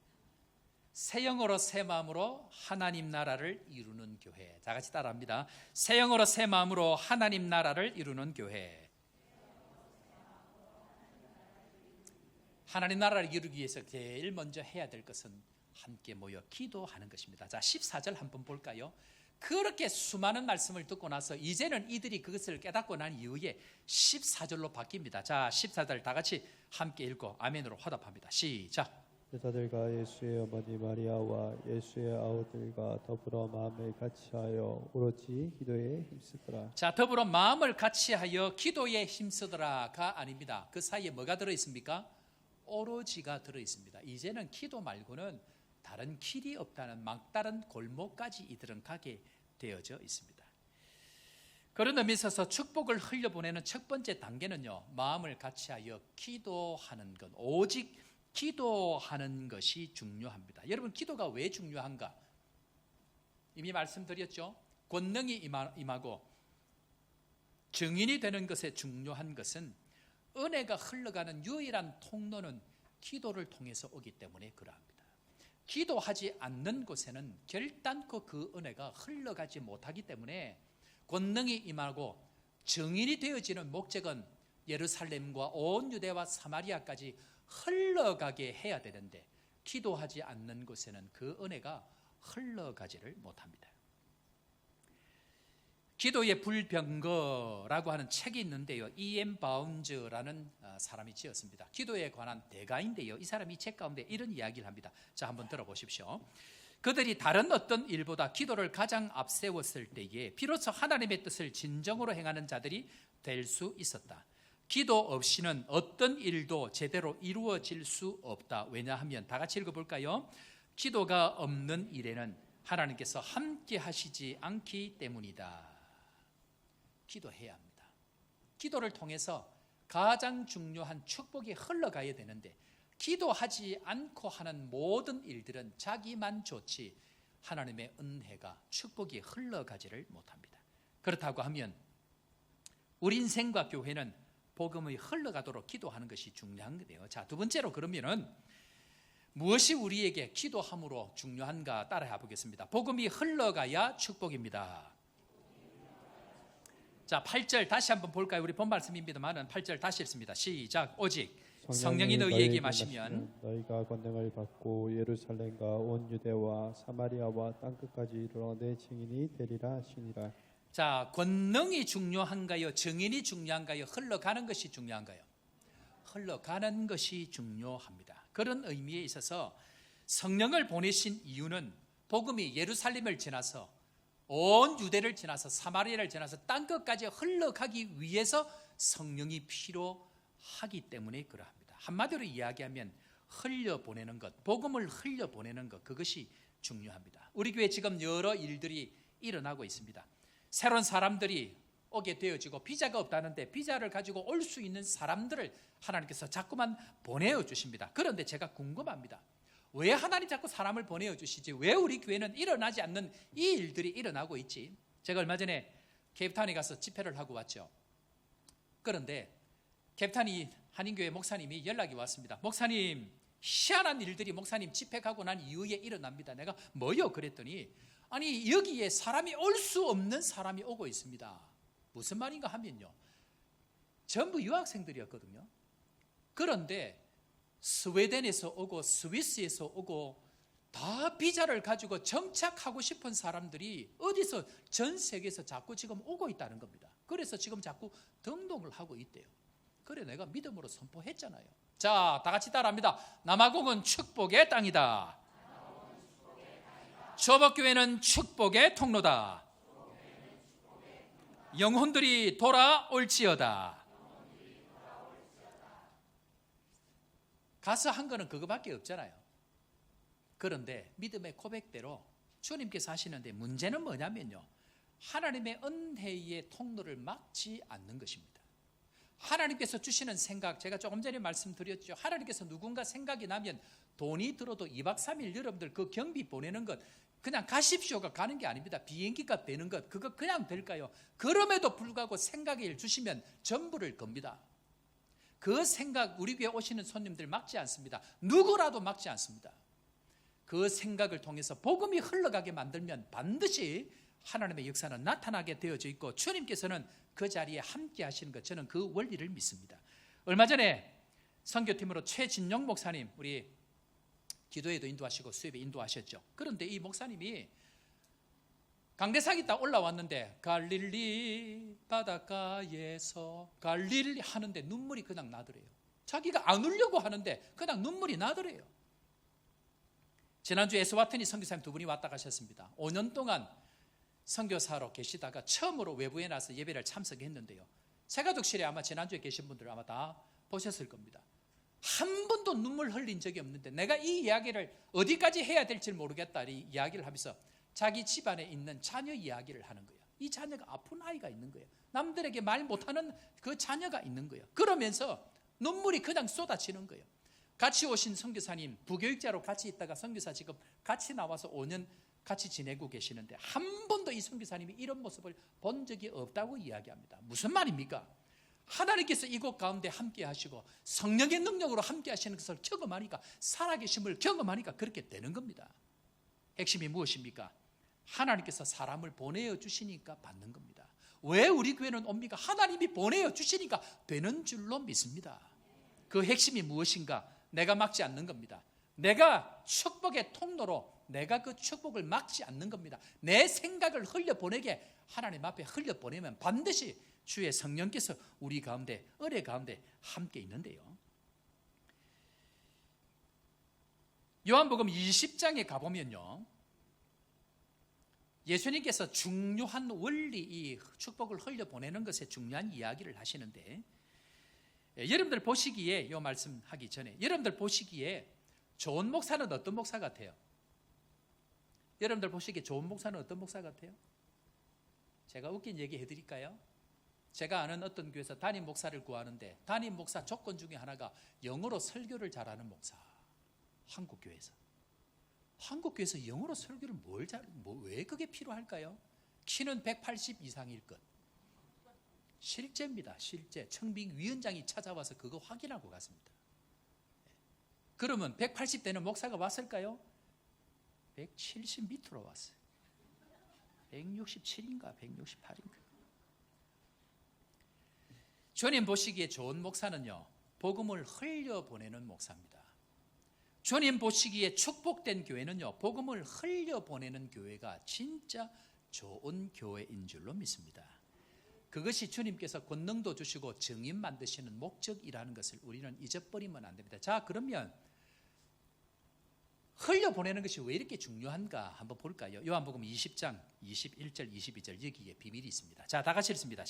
새 영으로 새 마음으로 하나님 나라를 이루는 교회. 다 같이 따라합니다. 새 영으로 새 마음으로 하나님 나라를 이루는 교회. 하나님 나라를 이루기 위해서 제일 먼저 해야 될 것은 함께 모여 기도하는 것입니다. 자, 14절 한번 볼까요? 그렇게 수많은 말씀을 듣고 나서 이제는 이들이 그것을 깨닫고 난 이후에 14절로 바뀝니다. 자, 14절 다 같이 함께 읽고 아멘으로 화답합니다. 시작. 여자들과 예수의 어머니 마리아와 예수의 아우들과 더불어 마음을 같이하여 오로지 기도에 힘쓰더라. 자, 더불어 마음을 같이하여 기도에 힘쓰더라가 아닙니다. 그 사이에 뭐가 들어있습니까? 오로지가 들어있습니다. 이제는 기도 말고는 다른 길이 없다는 막다른 골목까지 이들은 가게 되어져 있습니다. 그런 의미에 있어서 축복을 흘려보내는 첫 번째 단계는요, 마음을 같이하여 기도하는 것, 오직 기도하는 것이 중요합니다. 여러분, 기도가 왜 중요한가? 이미 말씀드렸죠. 권능이 임하고 증인이 되는 것에 중요한 것은 은혜가 흘러가는 유일한 통로는 기도를 통해서 오기 때문에 그러합니다. 기도하지 않는 곳에는 결단코 그 은혜가 흘러가지 못하기 때문에 권능이 임하고 증인이 되어지는 목적은 예루살렘과 온 유대와 사마리아까지 흘러가게 해야 되는데 기도하지 않는 곳에는 그 은혜가 흘러가지를 못합니다. 기도의 불병거라고 하는 책이 있는데요, E.M. 바운즈라는 사람이 지었습니다. 기도에 관한 대가인데요, 이 사람이 책 가운데 이런 이야기를 합니다. 자, 한번 들어보십시오. 그들이 다른 어떤 일보다 기도를 가장 앞세웠을 때에 비로소 하나님의 뜻을 진정으로 행하는 자들이 될 수 있었다. 기도 없이는 어떤 일도 제대로 이루어질 수 없다. 왜냐하면 다 같이 읽어볼까요? 기도가 없는 일에는 하나님께서 함께 하시지 않기 때문이다. 기도해야 합니다. 기도를 통해서 가장 중요한 축복이 흘러가야 되는데 기도하지 않고 하는 모든 일들은 자기만 좋지 하나님의 은혜가 축복이 흘러가지를 못합니다. 그렇다고 하면 우리 인생과 교회는 복음이 흘러가도록 기도하는 것이 중요한 거예요. 자, 두 번째로 그러면은 무엇이 우리에게 기도함으로 중요한가 따라해 보겠습니다. 복음이 흘러가야 축복입니다. 자, 8절 다시 한번 볼까요? 우리 본 말씀입니다만은 8절 다시 읽습니다. 시작. 오직 성령이 너희에게 마시면 너희가 권능을 받고 예루살렘과 온 유대와 사마리아와 땅끝까지 이르러 내 증인이 되리라 하시니라. 자, 권능이 중요한가요? 증인이 중요한가요? 흘러가는 것이 중요한가요? 흘러가는 것이 중요합니다. 그런 의미에 있어서 성령을 보내신 이유는 복음이 예루살렘을 지나서 온 유대를 지나서 사마리아를 지나서 땅끝까지 흘러가기 위해서 성령이 필요하기 때문에 그러합니다. 한마디로 이야기하면 흘려보내는 것, 복음을 흘려보내는 것, 그것이 중요합니다. 우리 교회 지금 여러 일들이 일어나고 있습니다. 새로운 사람들이 오게 되어지고 비자가 없다는데 비자를 가지고 올 수 있는 사람들을 하나님께서 자꾸만 보내어 주십니다. 그런데 제가 궁금합니다. 왜 하나님 자꾸 사람을 보내어 주시지? 왜 우리 교회는 일어나지 않는 이 일들이 일어나고 있지? 제가 얼마 전에 케이프타운에 가서 집회를 하고 왔죠. 그런데 케이프타운 한인교회 목사님이 연락이 왔습니다. 목사님, 희한한 일들이 목사님 집회 가고 난 이후에 일어납니다. 내가 뭐요? 그랬더니 아니 여기에 사람이 올 수 없는 사람이 오고 있습니다. 무슨 말인가 하면요, 전부 유학생들이었거든요. 그런데 스웨덴에서 오고 스위스에서 오고 다 비자를 가지고 정착하고 싶은 사람들이 어디서 전 세계에서 자꾸 지금 오고 있다는 겁니다. 그래서 지금 자꾸 등록을 하고 있대요. 그래 내가 믿음으로 선포했잖아요. 자, 다 같이 따라합니다. 남아공은 축복의 땅이다. 조복교회는 축복의 통로다. 영혼들이 돌아올지어다. 가서 한 거는 그거밖에 없잖아요. 그런데 믿음의 고백대로 주님께서 하시는데 문제는 뭐냐면요, 하나님의 은혜의 통로를 막지 않는 것입니다. 하나님께서 주시는 생각, 제가 조금 전에 말씀드렸죠. 하나님께서 누군가 생각이 나면 돈이 들어도 2박 3일 여러분들 그 경비 보내는 것 그냥 가십시오가 가는 게 아닙니다. 비행기값 되는 것 그거 그냥 될까요? 그럼에도 불구하고 생각을 주시면 전부를 겁니다. 그 생각 우리 교회 오시는 손님들 막지 않습니다. 누구라도 막지 않습니다. 그 생각을 통해서 복음이 흘러가게 만들면 반드시 하나님의 역사는 나타나게 되어져 있고 주님께서는 그 자리에 함께 하시는 것, 저는 그 원리를 믿습니다. 얼마 전에 선교팀으로 최진영 목사님, 우리 기도에도 인도하시고 수협에 인도하셨죠. 그런데 이 목사님이 강대상이 딱 올라왔는데 갈릴리 바닷가에서 갈릴리 하는데 눈물이 그냥 나더래요. 자기가 안 울려고 하는데 그냥 눈물이 나더래요. 지난주에 에스와트니 선교사님 두 분이 왔다 가셨습니다. 5년 동안 선교사로 계시다가 처음으로 외부에 나서 예배를 참석했는데요. 새가족실에 아마 지난주에 계신 분들 아마 다 보셨을 겁니다. 한 번도 눈물 흘린 적이 없는데 내가 이 이야기를 어디까지 해야 될지 모르겠다 이 이야기를 하면서 자기 집안에 있는 자녀 이야기를 하는 거예요. 이 자녀가 아픈 아이가 있는 거예요. 남들에게 말 못하는 그 자녀가 있는 거예요. 그러면서 눈물이 그냥 쏟아지는 거예요. 같이 오신 선교사님, 부교육자로 같이 있다가 선교사 지금 같이 나와서 5년 같이 지내고 계시는데 한 번도 이 선교사님이 이런 모습을 본 적이 없다고 이야기합니다. 무슨 말입니까? 하나님께서 이곳 가운데 함께 하시고 성령의 능력으로 함께 하시는 것을 경험하니까, 살아계심을 경험하니까 그렇게 되는 겁니다. 핵심이 무엇입니까? 하나님께서 사람을 보내어 주시니까 받는 겁니다. 왜 우리 교회는 옵니까? 하나님이 보내어 주시니까 되는 줄로 믿습니다. 그 핵심이 무엇인가? 내가 막지 않는 겁니다. 내가 축복의 통로로 내가 그 축복을 막지 않는 겁니다. 내 생각을 흘려보내게 하나님 앞에 흘려보내면 반드시 주의 성령께서 우리 가운데, 은혜 가운데 함께 있는데요. 요한복음 20장에 가보면요, 예수님께서 중요한 원리, 이 축복을 흘려보내는 것에 중요한 이야기를 하시는데, 여러분들 보시기에, 이 말씀하기 전에 여러분들 보시기에 좋은 목사는 어떤 목사 같아요? 여러분들 보시기에 좋은 목사는 어떤 목사 같아요? 제가 웃긴 얘기 해드릴까요? 제가 아는 어떤 교회에서 담임 목사를 구하는데 담임 목사 조건 중에 하나가 영어로 설교를 잘하는 목사. 한국 교회에서 영어로 설교를 왜 그게 필요할까요? 키는 180 이상일 것. 실제입니다. 실제 청빙 위원장이 찾아와서 그거 확인하고 갔습니다. 그러면 180 되는 목사가 왔을까요? 170 밑으로 왔어요. 167인가 168인가. 주님 보시기에 좋은 목사는요, 복음을 흘려보내는 목사입니다. 주님 보시기에 축복된 교회는요, 복음을 흘려보내는 교회가 진짜 좋은 교회인 줄로 믿습니다. 그것이 주님께서 권능도 주시고 증인 만드시는 목적이라는 것을 우리는 잊어버리면 안 됩니다. 자, 그러면 흘려보내는 것이 왜 이렇게 중요한가 한번 볼까요? 요한복음 20장 21절 22절 여기에 비밀이 있습니다. 자, 다 같이 읽습니다.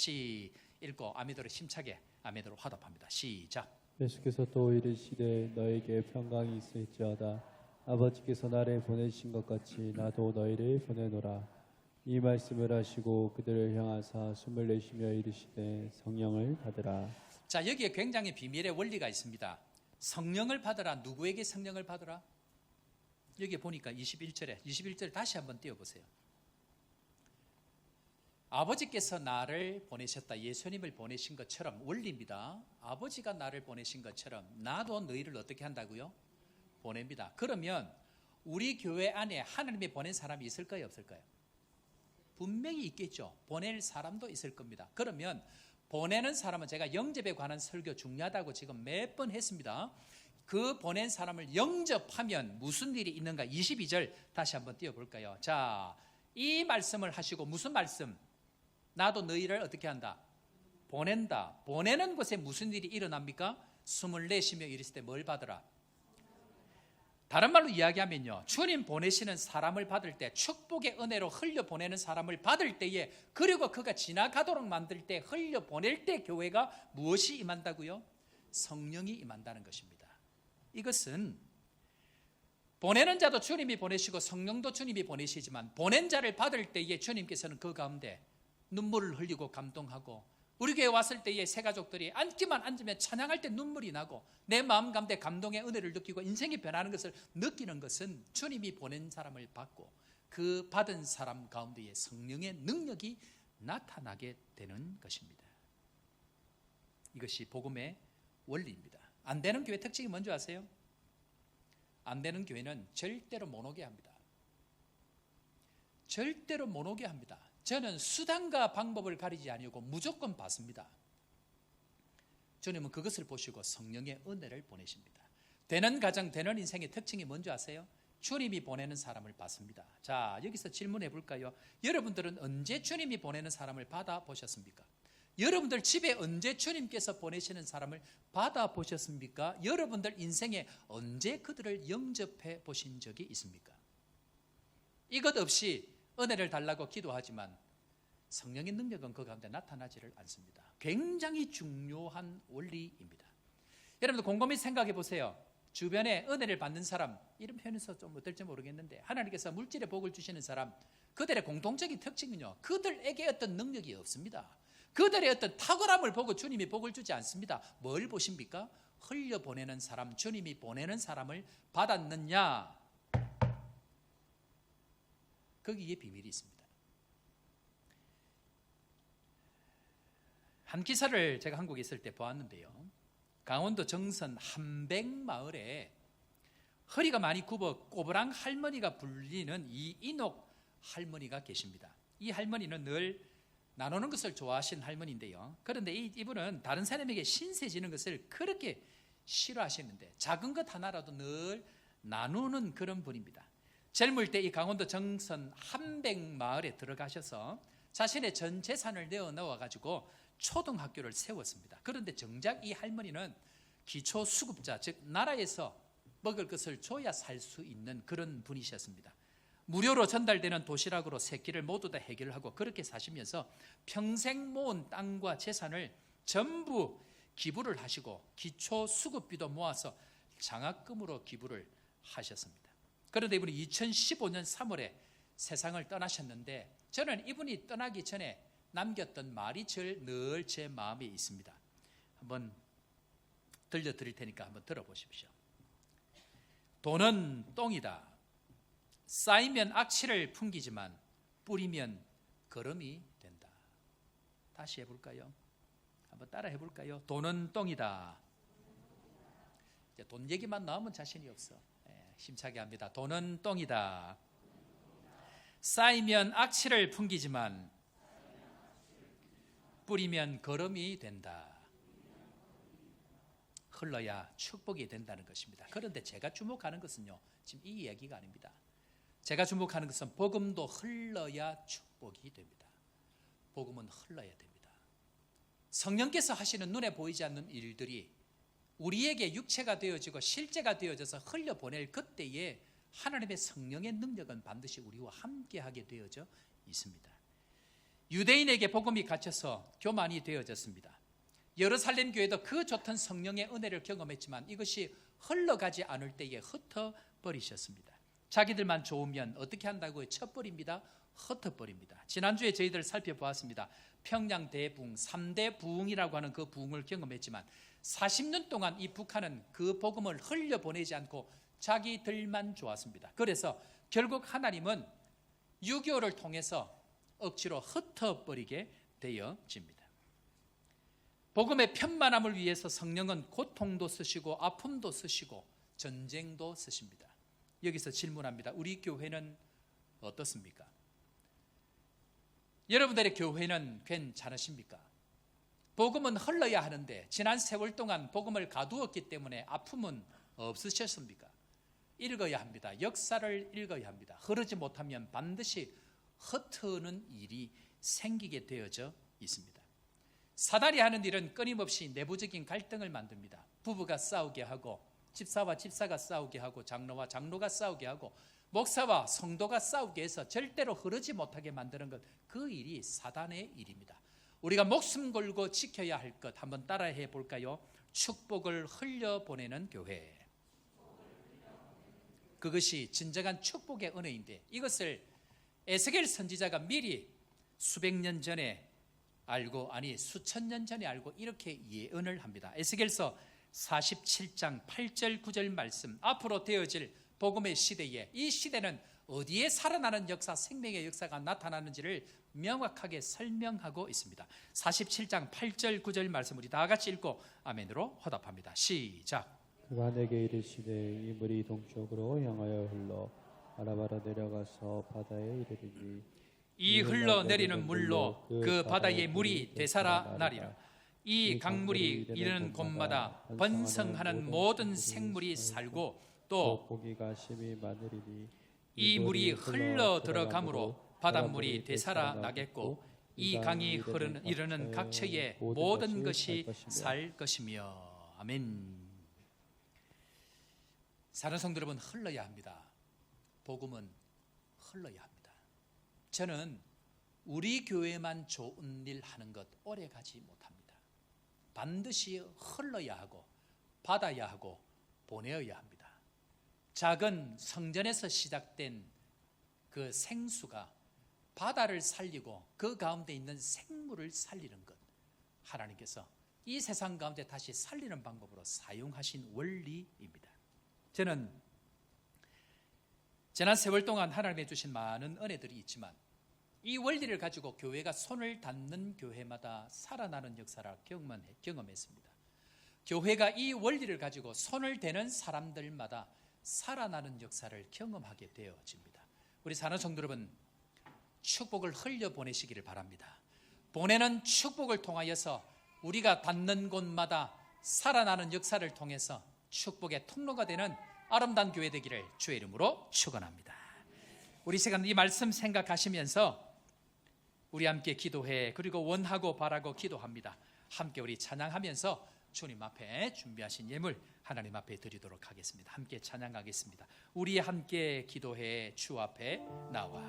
읽고 아멘으로 힘차게 아멘으로 화답합니다. 시작. 예수께서 또 이르시되 너에게 평강이 있을지어다. 아버지께서 나를 보내신 것 같이 나도 너희를 보내노라. 이 말씀을 하시고 그들을 향하사 숨을 내쉬며 이르시되 성령을 받으라. 자, 여기에 굉장히 비밀의 원리가 있습니다. 성령을 받으라. 누구에게 성령을 받으라? 여기 보니까 21절에 다시 한번 띄워보세요. 아버지께서 나를 보내셨다. 예수님을 보내신 것처럼 원리입니다. 아버지가 나를 보내신 것처럼 나도 너희를 어떻게 한다고요? 보냅니다. 그러면 우리 교회 안에 하나님이 보낸 사람이 있을까요? 없을까요? 분명히 있겠죠. 보낼 사람도 있을 겁니다. 그러면 보내는 사람은 제가 영접에 관한 설교 중요하다고 지금 몇 번 했습니다. 그 보낸 사람을 영접하면 무슨 일이 있는가? 22절 다시 한번 띄워볼까요? 자, 이 말씀을 하시고 무슨 말씀? 나도 너희를 어떻게 한다? 보낸다. 보내는 곳에 무슨 일이 일어납니까? 숨을 내쉬며 이랬을 때 뭘 받으라? 다른 말로 이야기하면요, 주님 보내시는 사람을 받을 때, 축복의 은혜로 흘려보내는 사람을 받을 때에, 그리고 그가 지나가도록 만들 때, 흘려보낼 때 교회가 무엇이 임한다고요? 성령이 임한다는 것입니다. 이것은 보내는 자도 주님이 보내시고 성령도 주님이 보내시지만 보낸 자를 받을 때에 주님께서는 그 가운데 눈물을 흘리고 감동하고, 우리 교회 왔을 때에 새 가족들이 앉기만 앉으면 찬양할 때 눈물이 나고 내 마음 가운데 감동의 은혜를 느끼고 인생이 변하는 것을 느끼는 것은 주님이 보낸 사람을 받고 그 받은 사람 가운데에 성령의 능력이 나타나게 되는 것입니다. 이것이 복음의 원리입니다. 안 되는 교회 특징이 뭔지 아세요? 안 되는 교회는 절대로 못 오게 합니다. 절대로 못 오게 합니다. 저는 수단과 방법을 가리지 아니하고 무조건 받습니다. 주님은 그것을 보시고 성령의 은혜를 보내십니다. 되는 가정, 되는 인생의 특징이 뭔지 아세요? 주님이 보내는 사람을 받습니다. 자, 여기서 질문해 볼까요? 여러분들은 언제 주님이 보내는 사람을 받아보셨습니까? 여러분들 집에 언제 주님께서 보내시는 사람을 받아보셨습니까? 여러분들 인생에 언제 그들을 영접해 보신 적이 있습니까? 이것 없이 은혜를 달라고 기도하지만 성령의 능력은 그 가운데 나타나지를 않습니다. 굉장히 중요한 원리입니다. 여러분들 곰곰이 생각해 보세요. 주변에 은혜를 받는 사람, 이런 표현에서 좀 어떨지 모르겠는데 하나님께서 물질의 복을 주시는 사람, 그들의 공통적인 특징은요, 그들에게 어떤 능력이 없습니다. 그들의 어떤 탁월함을 보고 주님이 복을 주지 않습니다. 뭘 보십니까? 흘려보내는 사람, 주님이 보내는 사람을 받았느냐, 거기에 비밀이 있습니다. 한 기사를 제가 한국에 있을 때 보았는데요, 강원도 정선 한백마을에 허리가 많이 굽어 꼬부랑 할머니가 불리는 이인옥 할머니가 계십니다. 이 할머니는 늘 나누는 것을 좋아하신 할머니인데요, 그런데 이분은 다른 사람에게 신세 지는 것을 그렇게 싫어하시는데 작은 것 하나라도 늘 나누는 그런 분입니다. 젊을 때 이 강원도 정선 한백마을에 들어가셔서 자신의 전 재산을 내어놓아가지고 초등학교를 세웠습니다. 그런데 정작 이 할머니는 기초수급자, 즉 나라에서 먹을 것을 줘야 살 수 있는 그런 분이셨습니다. 무료로 전달되는 도시락으로 세 끼를 모두 다 해결하고 그렇게 사시면서 평생 모은 땅과 재산을 전부 기부를 하시고 기초수급비도 모아서 장학금으로 기부를 하셨습니다. 그런데 이분이 2015년 3월에 세상을 떠나셨는데, 저는 이분이 떠나기 전에 남겼던 말이 늘 제 마음에 있습니다. 한번 들려드릴 테니까 한번 들어보십시오. 돈은 똥이다. 쌓이면 악취를 풍기지만 뿌리면 거름이 된다. 다시 해볼까요? 한번 따라 해볼까요? 돈은 똥이다. 이제 돈 얘기만 나오면 자신이 없어. 힘차게 합니다. 돈은 똥이다. 쌓이면 악취를 풍기지만 뿌리면 거름이 된다. 흘러야 축복이 된다는 것입니다. 그런데 제가 주목하는 것은요, 지금 이 이야기가 아닙니다. 제가 주목하는 것은 복음도 흘러야 축복이 됩니다. 복음은 흘러야 됩니다. 성령께서 하시는 눈에 보이지 않는 일들이 우리에게 육체가 되어지고 실제가 되어져서 흘려보낼 그때에 하나님의 성령의 능력은 반드시 우리와 함께하게 되어져 있습니다. 유대인에게 복음이 갇혀서 교만이 되어졌습니다. 예루살렘 교회도 그 좋던 성령의 은혜를 경험했지만 이것이 흘러가지 않을 때에 흩어버리셨습니다. 자기들만 좋으면 어떻게 한다고요? 쳐버립니다. 흩어버립니다. 지난주에 저희들 살펴보았습니다. 평양 대부흥, 3대 부흥이라고 하는 그 부흥을 경험했지만 40년 동안 이 북한은 그 복음을 흘려보내지 않고 자기들만 좋았습니다. 그래서 결국 하나님은 유교를 통해서 억지로 흩어버리게 되어집니다. 복음의 편만함을 위해서 성령은 고통도 쓰시고 아픔도 쓰시고 전쟁도 쓰십니다. 여기서 질문합니다. 우리 교회는 어떻습니까? 여러분들의 교회는 괜찮으십니까? 복음은 흘러야 하는데 지난 세월 동안 복음을 가두었기 때문에 아픔은 없으셨습니까? 읽어야 합니다. 역사를 읽어야 합니다. 흐르지 못하면 반드시 흩어는 일이 생기게 되어져 있습니다. 사단이 하는 일은 끊임없이 내부적인 갈등을 만듭니다. 부부가 싸우게 하고 집사와 집사가 싸우게 하고 장로와 장로가 싸우게 하고 목사와 성도가 싸우게 해서 절대로 흐르지 못하게 만드는 것, 그 일이 사단의 일입니다. 우리가 목숨 걸고 지켜야 할 것 한번 따라해 볼까요? 축복을 흘려보내는 교회. 그것이 진정한 축복의 은혜인데 이것을 에스겔 선지자가 미리 수백 년 전에 알고, 아니 수천 년 전에 알고 이렇게 예언을 합니다. 에스겔서 47장 8절 9절 말씀, 앞으로 되어질 복음의 시대에 이 시대는 어디에 살아나는 역사, 생명의 역사가 나타나는지를 명확하게 설명하고 있습니다. 47장 8절 9절 말씀 우리 다 같이 읽고 아멘으로 화답합니다. 시작. 그가 내게 이르시되 이 물이 동쪽으로 향하여 흘러 아라바라 내려가서 바다에 이르리니 이 흘러내리는 물로 그 바다의 물이 되살아나리라. 이 강물이 이르는 곳마다 번성하는 모든 생물이 살고 또 고기가 심히 많으리니 이 물이 흘러 들어가므로 바닷물이 되살아나겠고 이 강이 이르는 각처에 모든 것이 살 것이며. 아멘. 사는 성도 여러분, 흘러야 합니다. 복음은 흘러야 합니다. 저는 우리 교회만 좋은 일 하는 것 오래 가지 못합니다. 반드시 흘러야 하고 받아야 하고 보내어야 합니다. 작은 성전에서 시작된 그 생수가 바다를 살리고 그 가운데 있는 생물을 살리는 것, 하나님께서 이 세상 가운데 다시 살리는 방법으로 사용하신 원리입니다. 저는 지난 세월 동안 하나님이 주신 많은 은혜들이 있지만 이 원리를 가지고 교회가 손을 닿는 교회마다 살아나는 역사를 경험했습니다. 교회가 이 원리를 가지고 손을 대는 사람들마다 살아나는 역사를 경험하게 되어집니다. 우리 사는 성도 여러분, 축복을 흘려보내시기를 바랍니다. 보내는 축복을 통하여서 우리가 닿는 곳마다 살아나는 역사를 통해서 축복의 통로가 되는 아름다운 교회 되기를 주의 이름으로 축원합니다. 우리 시간 이 말씀 생각하시면서 우리 함께 기도해, 그리고 원하고 바라고 기도합니다. 함께 우리 찬양하면서 주님 앞에 준비하신 예물 하나님 앞에 드리도록 하겠습니다. 함께 찬양하겠습니다. 우리 함께 기도해 주 앞에 나와.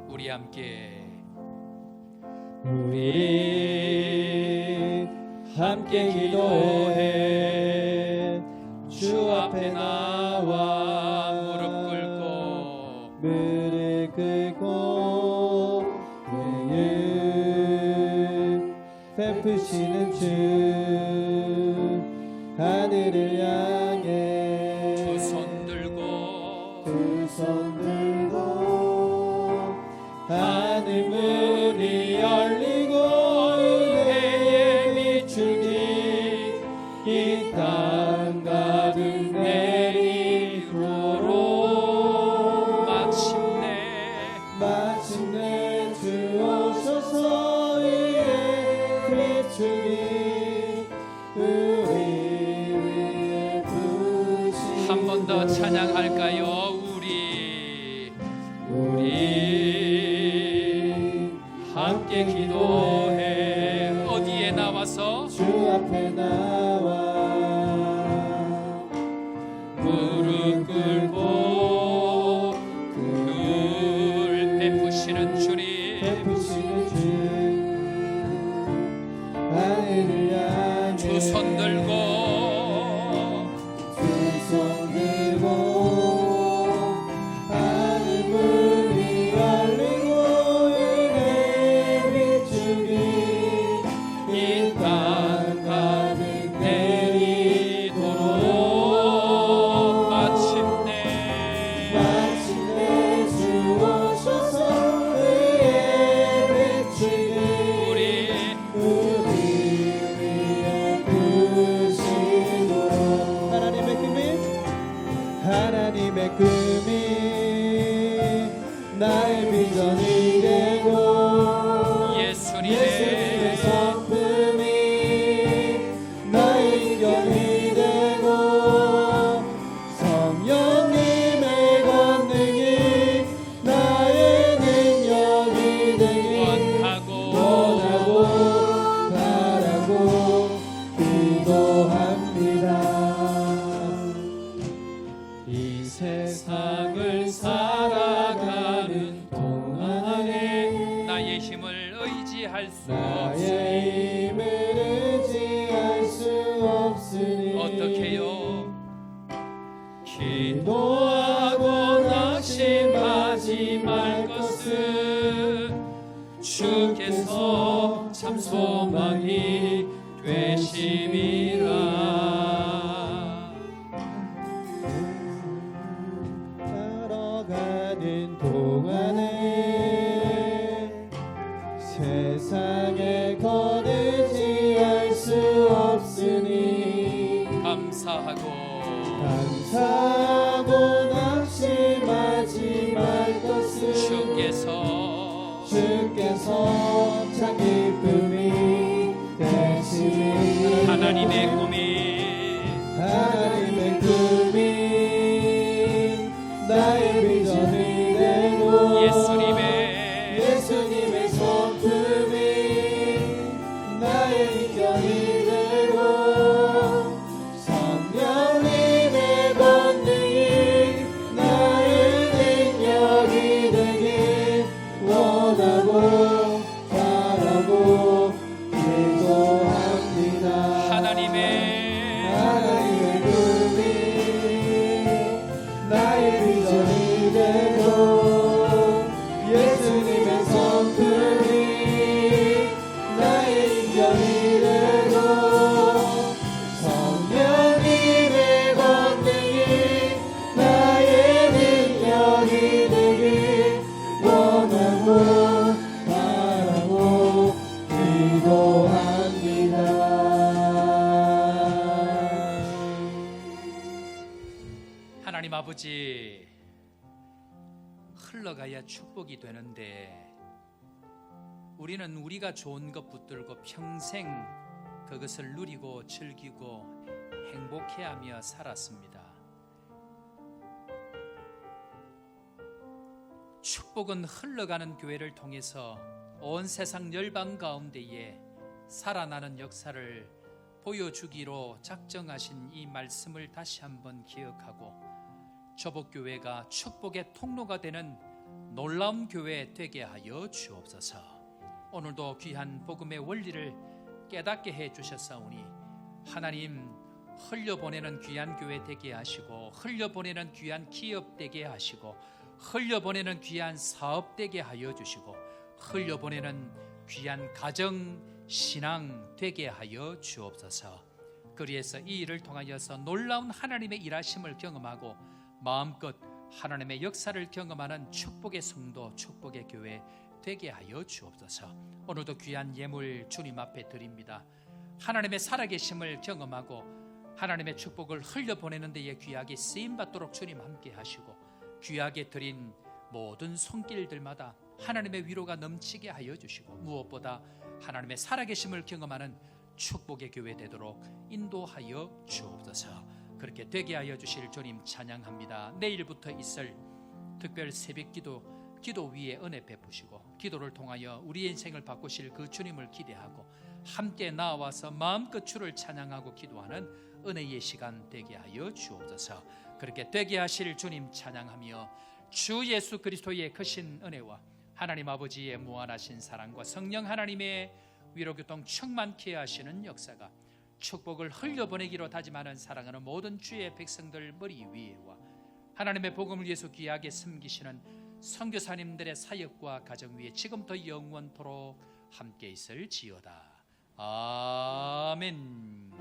우리 함께 기도해 주 앞에 나와 무릎 꿇고 무릎 꿇고 베푸시는 주 하늘을 향해 두 손 들고 하늘 문이 열리고 은혜의 비추기 이 땅 가득 내리도록 마침내 주 오셔서 의의 비추기 우리 위에 부으시 한 번 더 찬양할까요? 우리 함께 기도해. 어디에 나와서? 주 앞에 나와 무릎 꿇고 글 베푸시는 주님 하늘을 향해 두 손 들고 하늘 문이 열리고 은혜 비추기 이 땅 가득 내리도록 마침내 주 오셔서 의의 비추기 우리 위에 부으시도록 하나님의 꿈이 나의 비전이 되고 예수님의 성품이 나의 인격이 되고 성령님의 권능이 나의 능력이 되기 원하고 바라고 기도합니다. 이 세상을 살아가는 동안에 나의 힘을 의지할 수 나의 힘을 의지할 수 없으니 어떻게요? 기도하고 낙심하지 말 것은 주께서 참 소망이 되심이라. 걸어가는 동안에 세상에 거느지할 수 없으니 감사하고 낙심하지 말 것은 주께서 참 기쁨이 되시니 하나님의 꿈이 나의 비전이 되고 예수님의 성품이 나의 인격이 되고 성령님의 권능이 나의 능력이 되길 원하고 바라고 기도합니다. 하나님의 꿈이 나의 비전이 되고 예수님의 성품이 나의 인격이 되고 성령님의 권능이 나의 능력이 되길 원하고 바라고 기도합니다. 하나님 아버지, 흘러가야 축복이 되는데 우리는 우리가 좋은 것 붙들고 평생 그것을 누리고 즐기고 행복해하며 살았습니다. 축복은 흘러가는 교회를 통해서 온 세상 열방 가운데에 살아나는 역사를 보여주기로 작정하신 이 말씀을 다시 한번 기억하고 저복교회가 축복의 통로가 되는 놀라운 교회 되게 하여 주옵소서. 오늘도 귀한 복음의 원리를 깨닫게 해 주셨사오니 하나님, 흘려보내는 귀한 교회 되게 하시고 흘려보내는 귀한 기업 되게 하시고 흘려보내는 귀한 사업 되게 하여 주시고 흘려보내는 귀한 가정 신앙 되게 하여 주옵소서. 그리해서 이 일을 통하여서 놀라운 하나님의 일하심을 경험하고 마음껏 하나님의 역사를 경험하는 축복의 성도, 축복의 교회 되게 하여 주옵소서. 오늘도 귀한 예물 주님 앞에 드립니다. 하나님의 살아계심을 경험하고 하나님의 축복을 흘려보내는 데에 귀하게 쓰임받도록 주님 함께 하시고 귀하게 드린 모든 손길들마다 하나님의 위로가 넘치게 하여 주시고 무엇보다 하나님의 살아계심을 경험하는 축복의 교회 되도록 인도하여 주옵소서. 그렇게 되게 하여 주실 주님 찬양합니다. 내일부터 있을 특별 새벽기도 기도 위에 은혜 베푸시고 기도를 통하여 우리의 인생을 바꾸실 그 주님을 기대하고 함께 나와서 마음껏 주를 찬양하고 기도하는 은혜의 시간 되게 하여 주옵소서. 그렇게 되게 하실 주님 찬양하며 주 예수 그리스도의 크신 은혜와 하나님 아버지의 무한하신 사랑과 성령 하나님의 위로교통 충만케 하시는 역사가 축복을 흘려보내기로 다짐하는 사랑하는 모든 주의 백성들 머리 위에와 하나님의 복음을 위해서 귀하게 섬기시는 선교사님들의 사역과 가정 위에 지금부터 영원토록 함께 있을지어다. 아멘.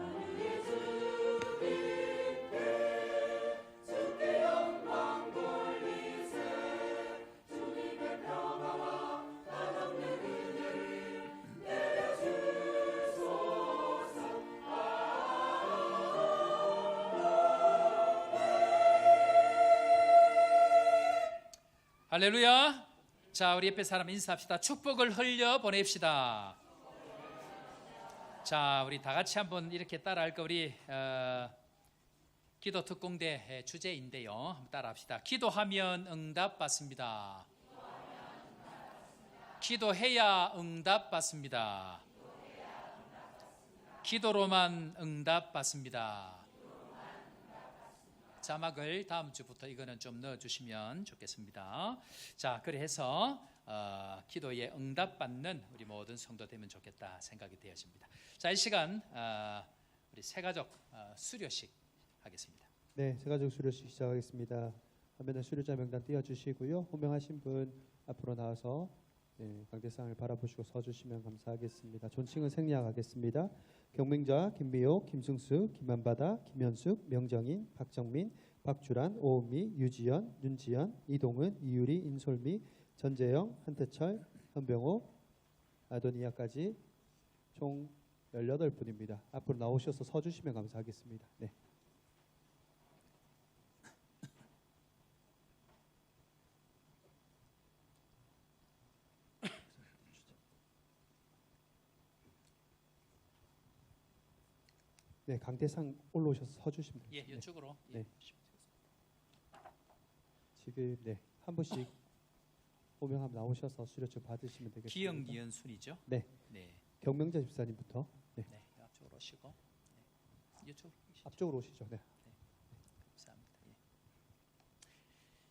할렐루야. 자, 우리 옆에 사람 인사합시다. 축복을 흘려 보냅시다. 자, 우리 다 같이 한번 이렇게 따라할까? 우리 기도 특공대 주제인데요. 한번 따라합시다. 기도하면 응답 받습니다. 기도해야 응답 받습니다. 기도로만 응답 받습니다. 자막을 다음 주부터 이거는 좀 넣어주시면 좋겠습니다. 자, 그래서 기도에 응답받는 우리 모든 성도 되면 좋겠다 생각이 되어집니다. 자, 이 시간 우리 새가족 수료식 하겠습니다. 네, 새가족 수료식 시작하겠습니다. 화면에 수료자 명단 띄워주시고요. 호명하신 분 앞으로 나와서 강대상을 바라보시고 서주시면 감사하겠습니다. 존칭은 생략하겠습니다. 경명자 김미옥, 김승수, 김한바다, 김현숙, 명정인, 박정민, 박주란, 오은미, 유지연, 윤지연, 이동은, 이유리, 인솔미, 전재영, 한태철, 현병호, 아도니아까지 총 18분입니다. 앞으로 나오셔서 서주시면 감사하겠습니다. 네. 네, 강대상 올라오셔서 서주시면 됩니다. 예, 이쪽으로. 네. 예. 지금 한 분씩 호명하면 나오셔서 수료증 받으시면 되겠습니다. 기영, 니은 순이죠? 네. 네. 경명자 집사님부터. 네. 네, 앞쪽으로 오시고. 네. 이쪽으로 오시죠. 앞쪽으로 오시죠. 네. 감사합니다. 예.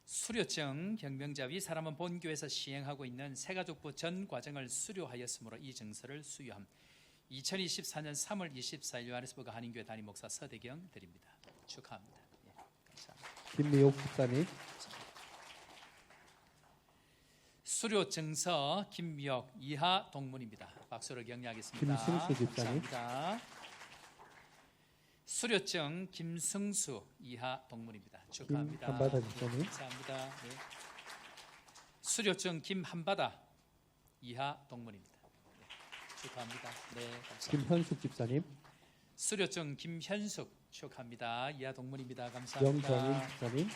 수료증 경명자 위 사람은 본교에서 시행하고 있는 새가족부 전 과정을 수료하였으므로 이 증서를 수여함. 2024년 3월 24일 요하네스버그 한인교회 담임 목사 서대경 드립니다. 축하합니다. 예, 감사합니다. 김미옥 집사님. 수료 증서 김미옥 이하 동문입니다. 박수를 격려하겠습니다. 김승수 집사님. 감사합니다. 수료증 김승수 이하 동문입니다. 축하합니다. 김한바다 집사님. 감사합니다. 네. 수료증 김한바다 이하 동문입니다. 네. 축하합니다. 네, 감사합니다. 김현숙 집사님. 수료증 김현숙 축하합니다. 이하 동문입니다. 감사합니다. 명정인 집사님.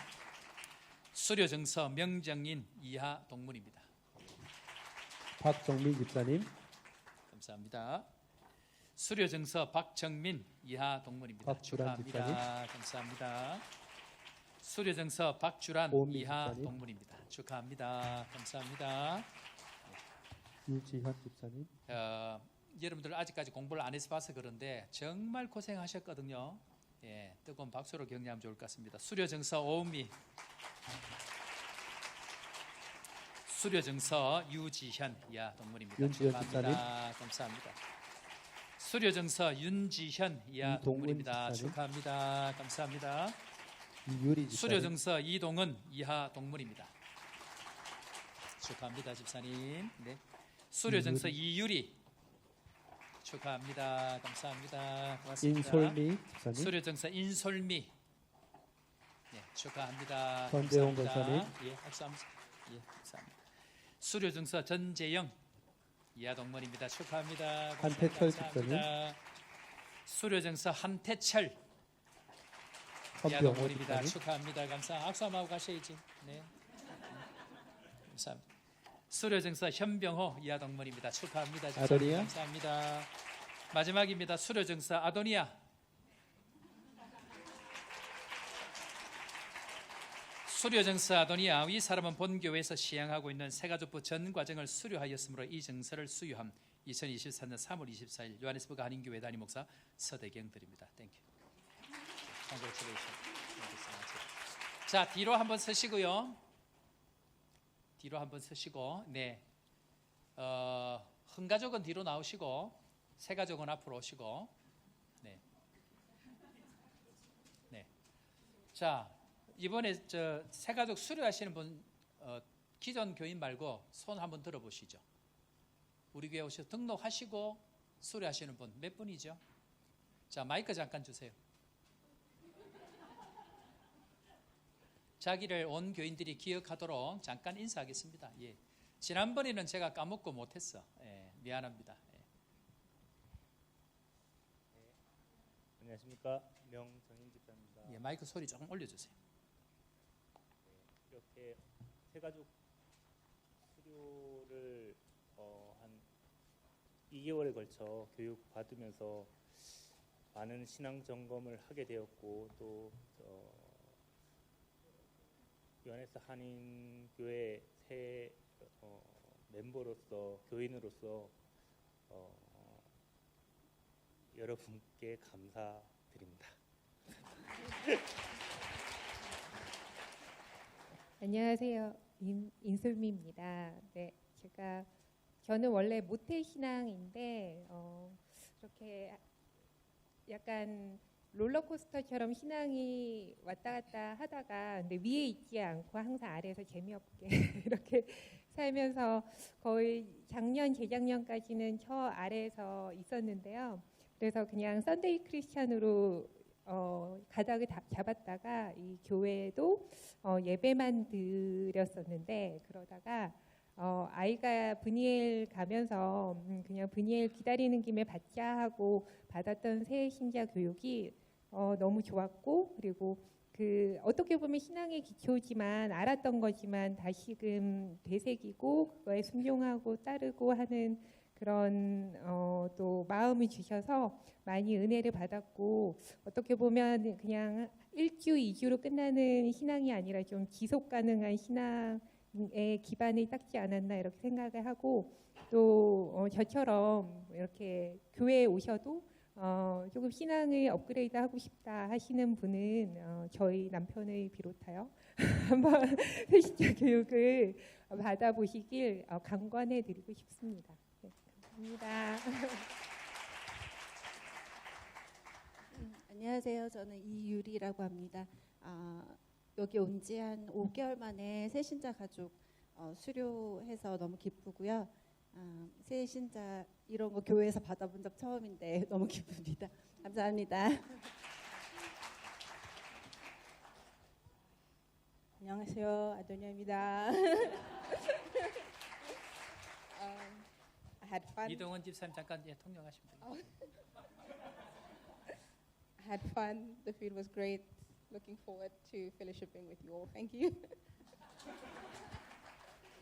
수료증서 명정인 이하 동문입니다. 박정민 집사님. 감사합니다. 수료증서 박정민 이하 동문입니다. 박주란 축하합니다. 감사합니다. 수료증서 박주란 오은미 이하 집사님. 동문입니다. 축하합니다. 감사합니다. 유지현 집사님. 여러분들 아직까지 공부를 안 해서 봐서 그런데 정말 고생하셨거든요. 예, 뜨거운 박수로 격려하면 좋을 것 같습니다. 수료증서 오은미, 수료증서 유지현 이하 동문입니다. 윤지현 축하합니다. 감사합니다. 수료증서 윤지현 이하 이동은 동문입니다. 집사님. 축하합니다. 감사합니다. 이유리 집사님, 수료증서 이동은 이하 동문입니다. 축하합니다, 집사님. 네. 수료증서 이유리 축하합니다. 감사합니다. 고맙습니다. 인솔미 집사님, 수료증서 인솔미 네, 축하합니다. 전재용 감사합니다. 권사님. 예, 박수합니다. 예, 감사합니다. 수료증서 전재영 이하 동문입니다. 축하합니다. 한태철 감사합니다. 수료증서 한태철 이하 헌병호 동문입니다. 집사님, 축하합니다. 감사합니다. 악수 한번 하고 가셔야지. 네. 감사합니다. 수료증서 현병호 이하 동문입니다. 축하합니다. 집사님. 아도니아. 감사합니다. 마지막입니다. 수료증서 아도니아 수료증서 아도니아 위 사람은 본교회에서 시행하고 있는 세가족부 전 과정을 수료하였으므로 이 증서를 수유함. 2024년 3월 24일 요하네스버그 한인교회 담임 목사 서대경 드립니다. 땡큐. 자, 뒤로 한번 서시고요. 뒤로 한번 서시고, 네. 흥가족은 뒤로 나오시고, 세가족은 앞으로 오시고, 네. 네. 자, 이번에 저 세가족 수료하시는 분, 기존 교인 말고 손 한번 들어보시죠. 우리 교회 오셔서 등록하시고 수료하시는 분 몇 분이죠? 자, 마이크 잠깐 주세요. 자기를 온 교인들이 기억하도록 잠깐 인사하겠습니다. 예. 지난번에는 제가 까먹고 못했어. 예, 미안합니다. 예. 안녕하십니까, 명정인 집사입니다. 예, 마이크 소리 조금 올려주세요. 이렇게 세가족 수료를 한 2개월에 걸쳐 교육 받으면서 많은 신앙 점검을 하게 되었고 또 요하네스 한인교회 새 멤버로서 교인으로서 여러분께 감사드립니다. 안녕하세요. 인솔미입니다. 네, 저는 원래 모태 신앙인데 이렇게 약간 롤러코스터처럼 신앙이 왔다 갔다 하다가 근데 위에 있지 않고 항상 아래에서 재미없게 이렇게 살면서 거의 작년 재작년까지는 저 아래에서 있었는데요. 그래서 그냥 썬데이 크리스찬으로 가닥을 잡았다가 이 교회도 예배만 드렸었는데 그러다가 아이가 브니엘 가면서 그냥 브니엘 기다리는 김에 받자 하고 받았던 새 신자 교육이 너무 좋았고 그리고 그 어떻게 보면 신앙의 기초지만 알았던 거지만 다시금 되새기고 그거에 순종하고 따르고 하는 그런 또 마음을 주셔서 많이 은혜를 받았고 어떻게 보면 그냥 1주, 2주로 끝나는 신앙이 아니라 좀 지속 가능한 신앙의 기반을 닦지 않았나 이렇게 생각을 하고 또 저처럼 이렇게 교회에 오셔도 조금 신앙을 업그레이드하고 싶다 하시는 분은 저희 남편을 비롯하여 한번 회신자 교육을 받아보시길 강권해드리고 싶습니다. 네, 감사합니다. 안녕하세요. 저는 이유리라고 합니다. 여기 온 지 한 5개월 만에 새신자 가족 수료해서 너무 기쁘고요. 새신자 이런 거 교회에서 받아본 적 처음인데 너무 기쁩니다. 감사합니다. 안녕하세요. 아도니아입니다. I had fun. 이동원 집사님 잠깐 통역하시면 됩니다. I had fun. The food was great. Looking forward to fellowshipping with you all. Thank you.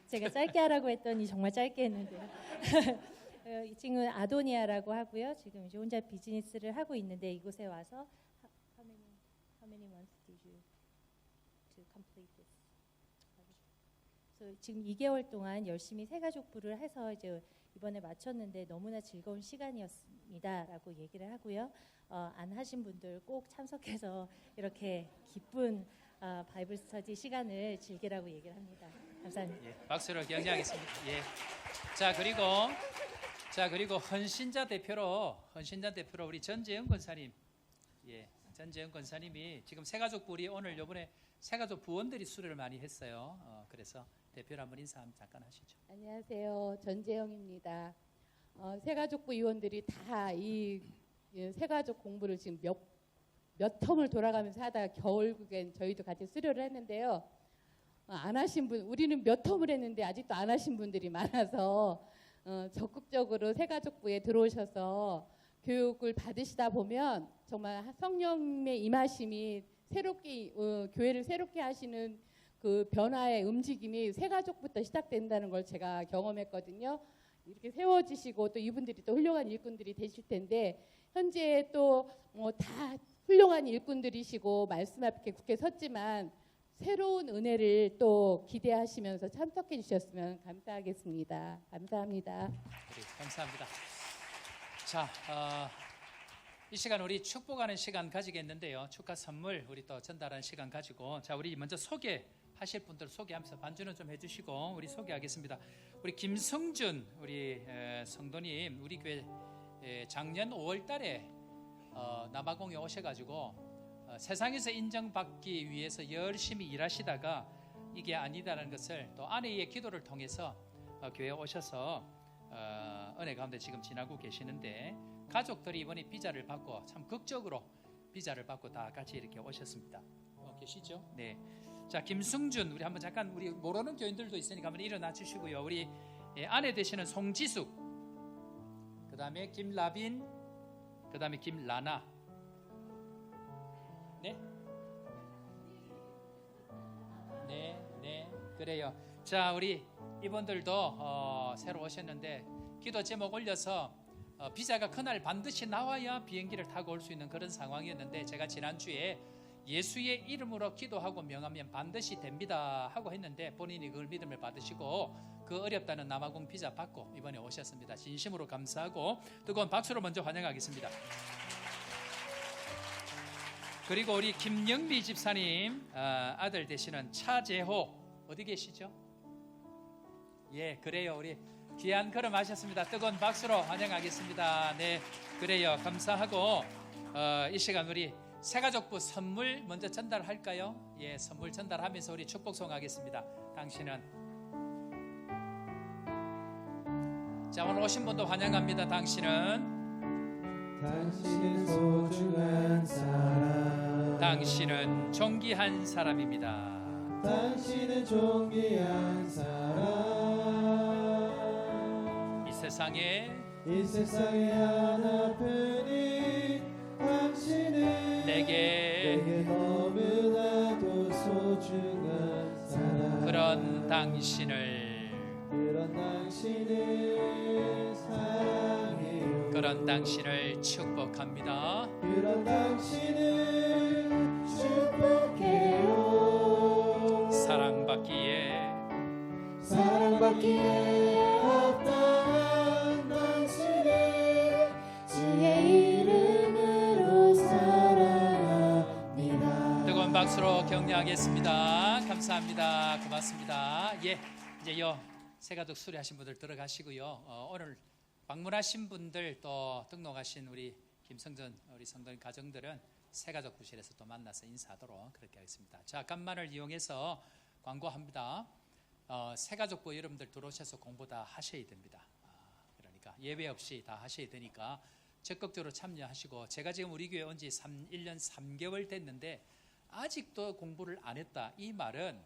제가 짧게 하라고 했더니 정말 짧게 했는데요. 이 친구는 아도니아라고 하고요. 지금 이제 혼자 비즈니스를 하고 있는데 이곳에 와서 how many months did you to complete this? 그래서 지금 2개월 동안 열심히 새가족부를 해서 이제 이번에 마쳤는데 너무나 즐거운 시간이었습니다라고 얘기를 하고요. 안 하신 분들 꼭 참석해서 이렇게 기쁜 바이블 스터디 시간을 즐기라고 얘기를 합니다. 감사합니다. 예, 박수로 격려하겠습니다. 예. 자, 그리고 자, 그리고 헌신자 대표로 우리 전재영 권사님, 예, 전재영 권사님이 지금 새가족부 우리 오늘 요번에 새가족 부원들이 수료를 많이 했어요. 그래서 대표로 한번 인사 한번 잠깐 하시죠. 안녕하세요. 전재영입니다. 새가족부 위원들이 다 이 새가족 공부를 지금 몇 텀을 돌아가면서 하다가 결국엔 저희도 같이 수료를 했는데요. 안 하신 분, 우리는 몇 텀을 했는데 아직도 안 하신 분들이 많아서 적극적으로 새가족부에 들어오셔서 교육을 받으시다 보면 정말 성령의 임하심이 새롭게 교회를 새롭게 하시는 그 변화의 움직임이 새가족부터 시작된다는 걸 제가 경험했거든요. 이렇게 세워지시고 또 이분들이 또 훌륭한 일꾼들이 되실 텐데 현재 또 다 훌륭한 일꾼들이시고 말씀 앞에 굳게 섰지만 새로운 은혜를 또 기대하시면서 참석해 주셨으면 감사하겠습니다. 감사합니다. 네, 감사합니다. 자, 이 시간 우리 축복하는 시간 가지겠는데요. 축하 선물 우리 또 전달하는 시간 가지고 자, 우리 먼저 소개하실 분들 소개하면서 반주는 좀 해주시고 우리 소개하겠습니다. 우리 김성준 우리 성도님 우리 교회 작년 5월달에 남아공에 오셔가지고 세상에서 인정받기 위해서 열심히 일하시다가 이게 아니다라는 것을 또 아내의 기도를 통해서 교회에 오셔서 은혜 가운데 지금 지나고 계시는데 가족들이 이번에 비자를 받고 참 극적으로 비자를 받고 다 같이 이렇게 오셨습니다. 계시죠? 네. 자, 김승준 우리 한번 잠깐 우리 모르는 교인들도 있으니까 한번 일어나 주시고요. 우리 아내 되시는 송지숙, 그 다음에 김라빈, 그 다음에 김라나. 네? 네, 그래요. 자, 우리 이분들도 새로 오셨는데 기도 제목 올려서 비자가 그날 반드시 나와야 비행기를 타고 올 수 있는 그런 상황이었는데 제가 지난주에 예수의 이름으로 기도하고 명하면 반드시 됩니다 하고 했는데 본인이 그걸 믿음을 받으시고 그 어렵다는 남아공 비자 받고 이번에 오셨습니다. 진심으로 감사하고 뜨거운 박수로 먼저 환영하겠습니다. 그리고 우리 김영미 집사님 아들 되시는 차재호 어디 계시죠? 예, 그래요. 우리 귀한 걸음하셨습니다. 뜨거운 박수로 환영하겠습니다. 네, 그래요. 감사하고 이 시간 우리 새가족부 선물 먼저 전달할까요? 예, 선물 전달하면서 우리 축복송 하겠습니다. 당신은 자, 오늘 오신 분도 환영합니다. 당신은 소중한 사람, 당신은 존귀한 사람입니다. 당신은 존귀한 사람, 이 세상에 하나뿐인 당신은 내게 너무나도 소중한 사람, 그런 당신을 사랑해요. 그런 당신을 축복합니다. 그런 당신을 축복해요. 사랑받기에 합당한 당신을 주의 이름으로 사랑합니다. 뜨거운 박수로 격려하겠습니다. 감사합니다. 고맙습니다. 예, 이제요 새가족 수료하신 분들 들어가시고요. 오늘 방문하신 분들 또 등록하신 우리 김성전 우리 성도님 가정들은 새가족 부실에서 또 만나서 인사하도록 그렇게 하겠습니다. 자, 간만을 이용해서 광고합니다. 새가족부 여러분들 들어오셔서 공부 다 하셔야 됩니다. 그러니까 예외 없이 다 하셔야 되니까 적극적으로 참여하시고 제가 지금 우리 교회 온 지 1년 3개월 됐는데 아직도 공부를 안 했다. 이 말은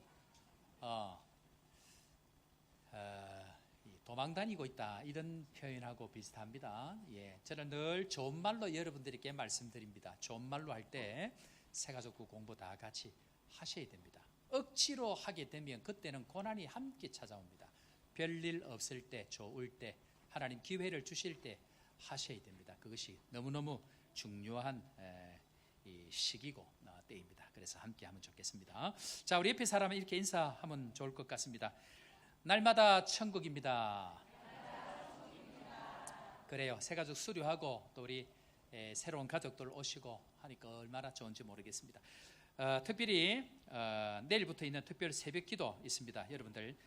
도망 다니고 있다 이런 표현하고 비슷합니다. 예, 저는 늘 좋은 말로 여러분들에게 말씀드립니다. 좋은 말로 할 때 새가족부 공부 다 같이 하셔야 됩니다. 억지로 하게 되면 그때는 고난이 함께 찾아옵니다. 별일 없을 때, 좋을 때, 하나님 기회를 주실 때 하셔야 됩니다. 그것이 너무너무 중요한 이 시기고 때입니다. 그래서 함께 하면 좋겠습니다. 자, 우리 옆에 사람은 이렇게 인사하면 좋을 것 같습니다. 날마다 천국입니다. 그래요. 새가족 수료하고 또 우리 새로운 가족들 오시고 하니까 얼마나 좋은지 모르겠습니다. 특별히 내일부터 있는 특별 새벽 기도 있습니다. 여러분들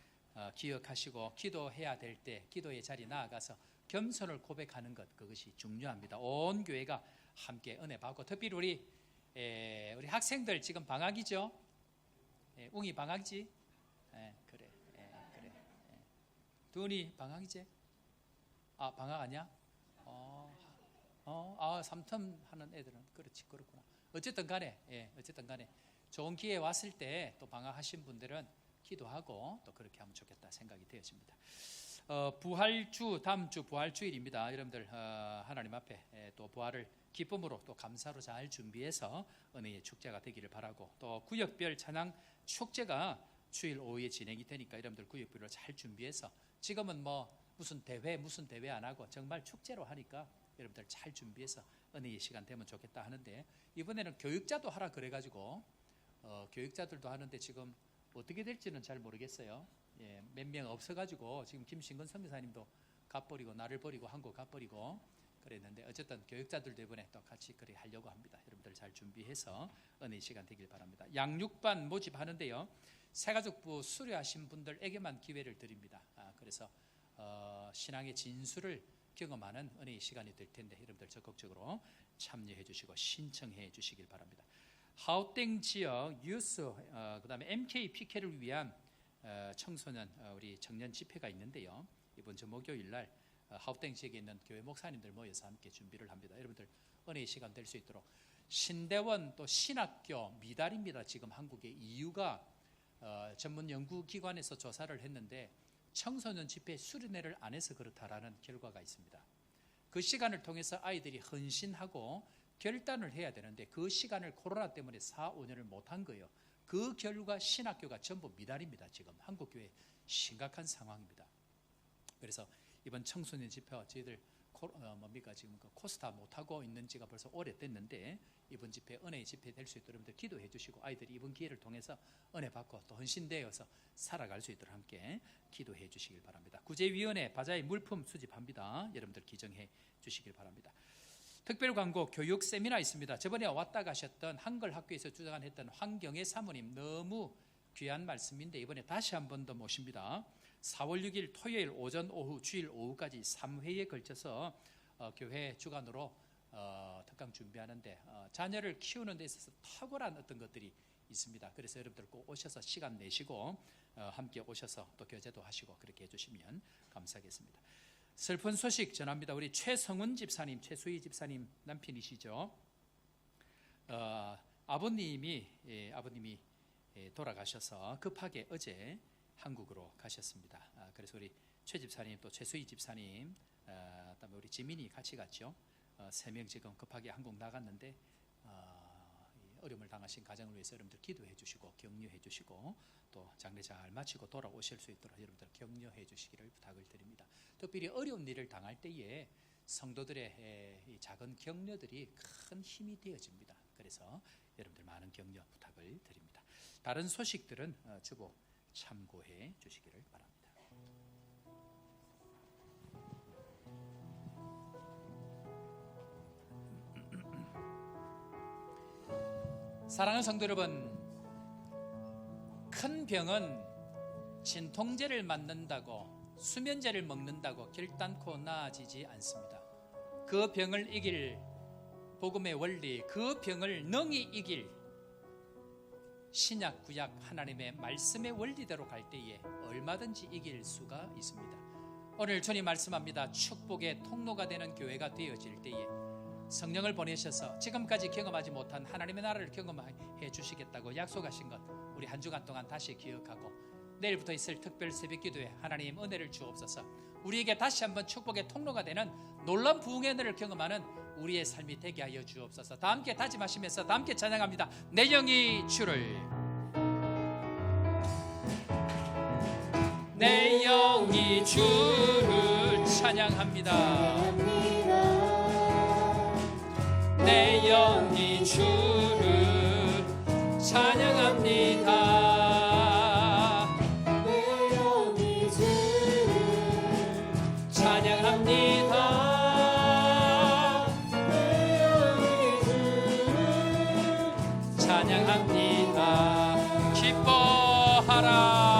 기억하시고 기도해야 될 때 기도의 자리 나아가서 겸손을 고백하는 것, 그것이 중요합니다. 온 교회가 함께 은혜 받고, 특별히 우리 학생들 지금 방학이죠. 웅이 방학이지? 그래. 그래. 두은이 방학이지? 아, 방학 아니야? 3텀 하는 애들은 그렇지, 그렇구나. 어쨌든 간에 좋은 기회 왔을 때 또 방학하신 분들은 기도하고 또 그렇게 하면 좋겠다 생각이 되어집니다. 부활주, 다음 주 부활주일입니다. 여러분들 하나님 앞에 또 부활을 기쁨으로 또 감사로 잘 준비해서 은혜의 축제가 되기를 바라고, 또 구역별 찬양 축제가 주일 오후에 진행이 되니까 여러분들 구역별로 잘 준비해서, 지금은 뭐 무슨 대회 안 하고 정말 축제로 하니까 여러분들 잘 준비해서 은혜의 시간 되면 좋겠다 하는데, 이번에는 교육자도 하라 그래가지고 교육자들도 하는데 지금 어떻게 될지는 잘 모르겠어요. 몇 명 없어가지고 지금 김신근 선교사님도 가버리고 나를 버리고 한국 가버리고 그랬는데, 어쨌든 교육자들도 이번에 또 같이 그래 하려고 합니다. 여러분들 잘 준비해서 은혜의 시간 되길 바랍니다. 양육반 모집하는데요, 새가족부 수료하신 분들에게만 기회를 드립니다. 그래서 신앙의 진수를 경험하는 은혜의 시간이 될 텐데 여러분들 적극적으로 참여해 주시고 신청해 주시길 바랍니다. 하우땡 지역 유스, 그다음에 MK PK를 위한 청소년 우리 청년 집회가 있는데요, 이번 주 목요일 날 하우땡 지역에 있는 교회 목사님들 모여서 함께 준비를 합니다. 여러분들 은혜의 시간 될 수 있도록. 신대원 또 신학교 미달입니다. 지금 한국의 이유가 전문 연구기관에서 조사를 했는데 청소년 집회 수련회를 안 해서 그렇다라는 결과가 있습니다. 그 시간을 통해서 아이들이 헌신하고 결단을 해야 되는데 그 시간을 코로나 때문에 4, 5년을 못한 거예요. 그 결과 신학교가 전부 미달입니다. 지금 한국교회 심각한 상황입니다. 그래서 이번 청소년 집회와 저희들 지금 그 코스타 못하고 있는 지가 벌써 오래됐는데, 이번 집회 은혜의 집회 될 수 있도록 여러분들 기도해 주시고, 아이들이 이번 기회를 통해서 은혜 받고 또 헌신되어서 살아갈 수 있도록 함께 기도해 주시길 바랍니다. 구제위원회 바자회 물품 수집합니다. 여러분들 기정해 주시길 바랍니다. 특별 광고 교육 세미나 있습니다. 저번에 왔다 가셨던 한글학교에서 주관했던 황경애 사모님 너무 귀한 말씀인데 이번에 다시 한 번 더 모십니다. 4월 6일 토요일 오전 오후 주일 오후까지 3회에 걸쳐서 교회 주관으로 특강 준비하는데 자녀를 키우는 데 있어서 탁월한 어떤 것들이 있습니다. 그래서 여러분들 꼭 오셔서 시간 내시고 함께 오셔서 또 교제도 하시고 그렇게 해주시면 감사하겠습니다. 슬픈 소식 전합니다. 우리 최성훈 집사님, 최수희 집사님 남편이시죠. 아버님이 돌아가셔서 급하게 어제 한국으로 가셨습니다. 그래서 우리 최 집사님 또 최수희 집사님, 그다음에 우리 지민이 같이 갔죠. 3명 지금 급하게 한국 나갔는데 어려움을 당하신 가정을 위해서 여러분들 기도해 주시고 격려해 주시고 또 장례 잘 마치고 돌아오실 수 있도록 여러분들 격려해 주시기를 부탁을 드립니다. 특별히 어려운 일을 당할 때에 성도들의 이 작은 격려들이 큰 힘이 되어집니다. 그래서 여러분들 많은 격려 부탁을 드립니다. 다른 소식들은 주보 참고해 주시기를 바랍니다. 사랑하는 성도 여러분, 큰 병은 진통제를 맞는다고 수면제를 먹는다고 결단코 나아지지 않습니다. 그 병을 이길 복음의 원리, 그 병을 능히 이길 신약 구약 하나님의 말씀의 원리대로 갈 때에 얼마든지 이길 수가 있습니다. 오늘 주님 말씀합니다. 축복의 통로가 되는 교회가 되어질 때에 성령을 보내셔서 지금까지 경험하지 못한 하나님의 나라를 경험해 주시겠다고 약속하신 것 우리 한 주간 동안 다시 기억하고, 내일부터 있을 특별 새벽기도에 하나님 은혜를 주옵소서. 우리에게 다시 한번 축복의 통로가 되는 놀라운 부흥의 은혜를 경험하는 우리의 삶이 되게 하여 주옵소서. 다 함께 다짐하시면서 다 함께 찬양합니다. 내 영이 주를, 내 영이 주를 찬양합니다. 내 영이 주를 찬양합니다. 내 영이 주를 찬양합니다. 내 영이 주를 찬양합니다. 기뻐하라.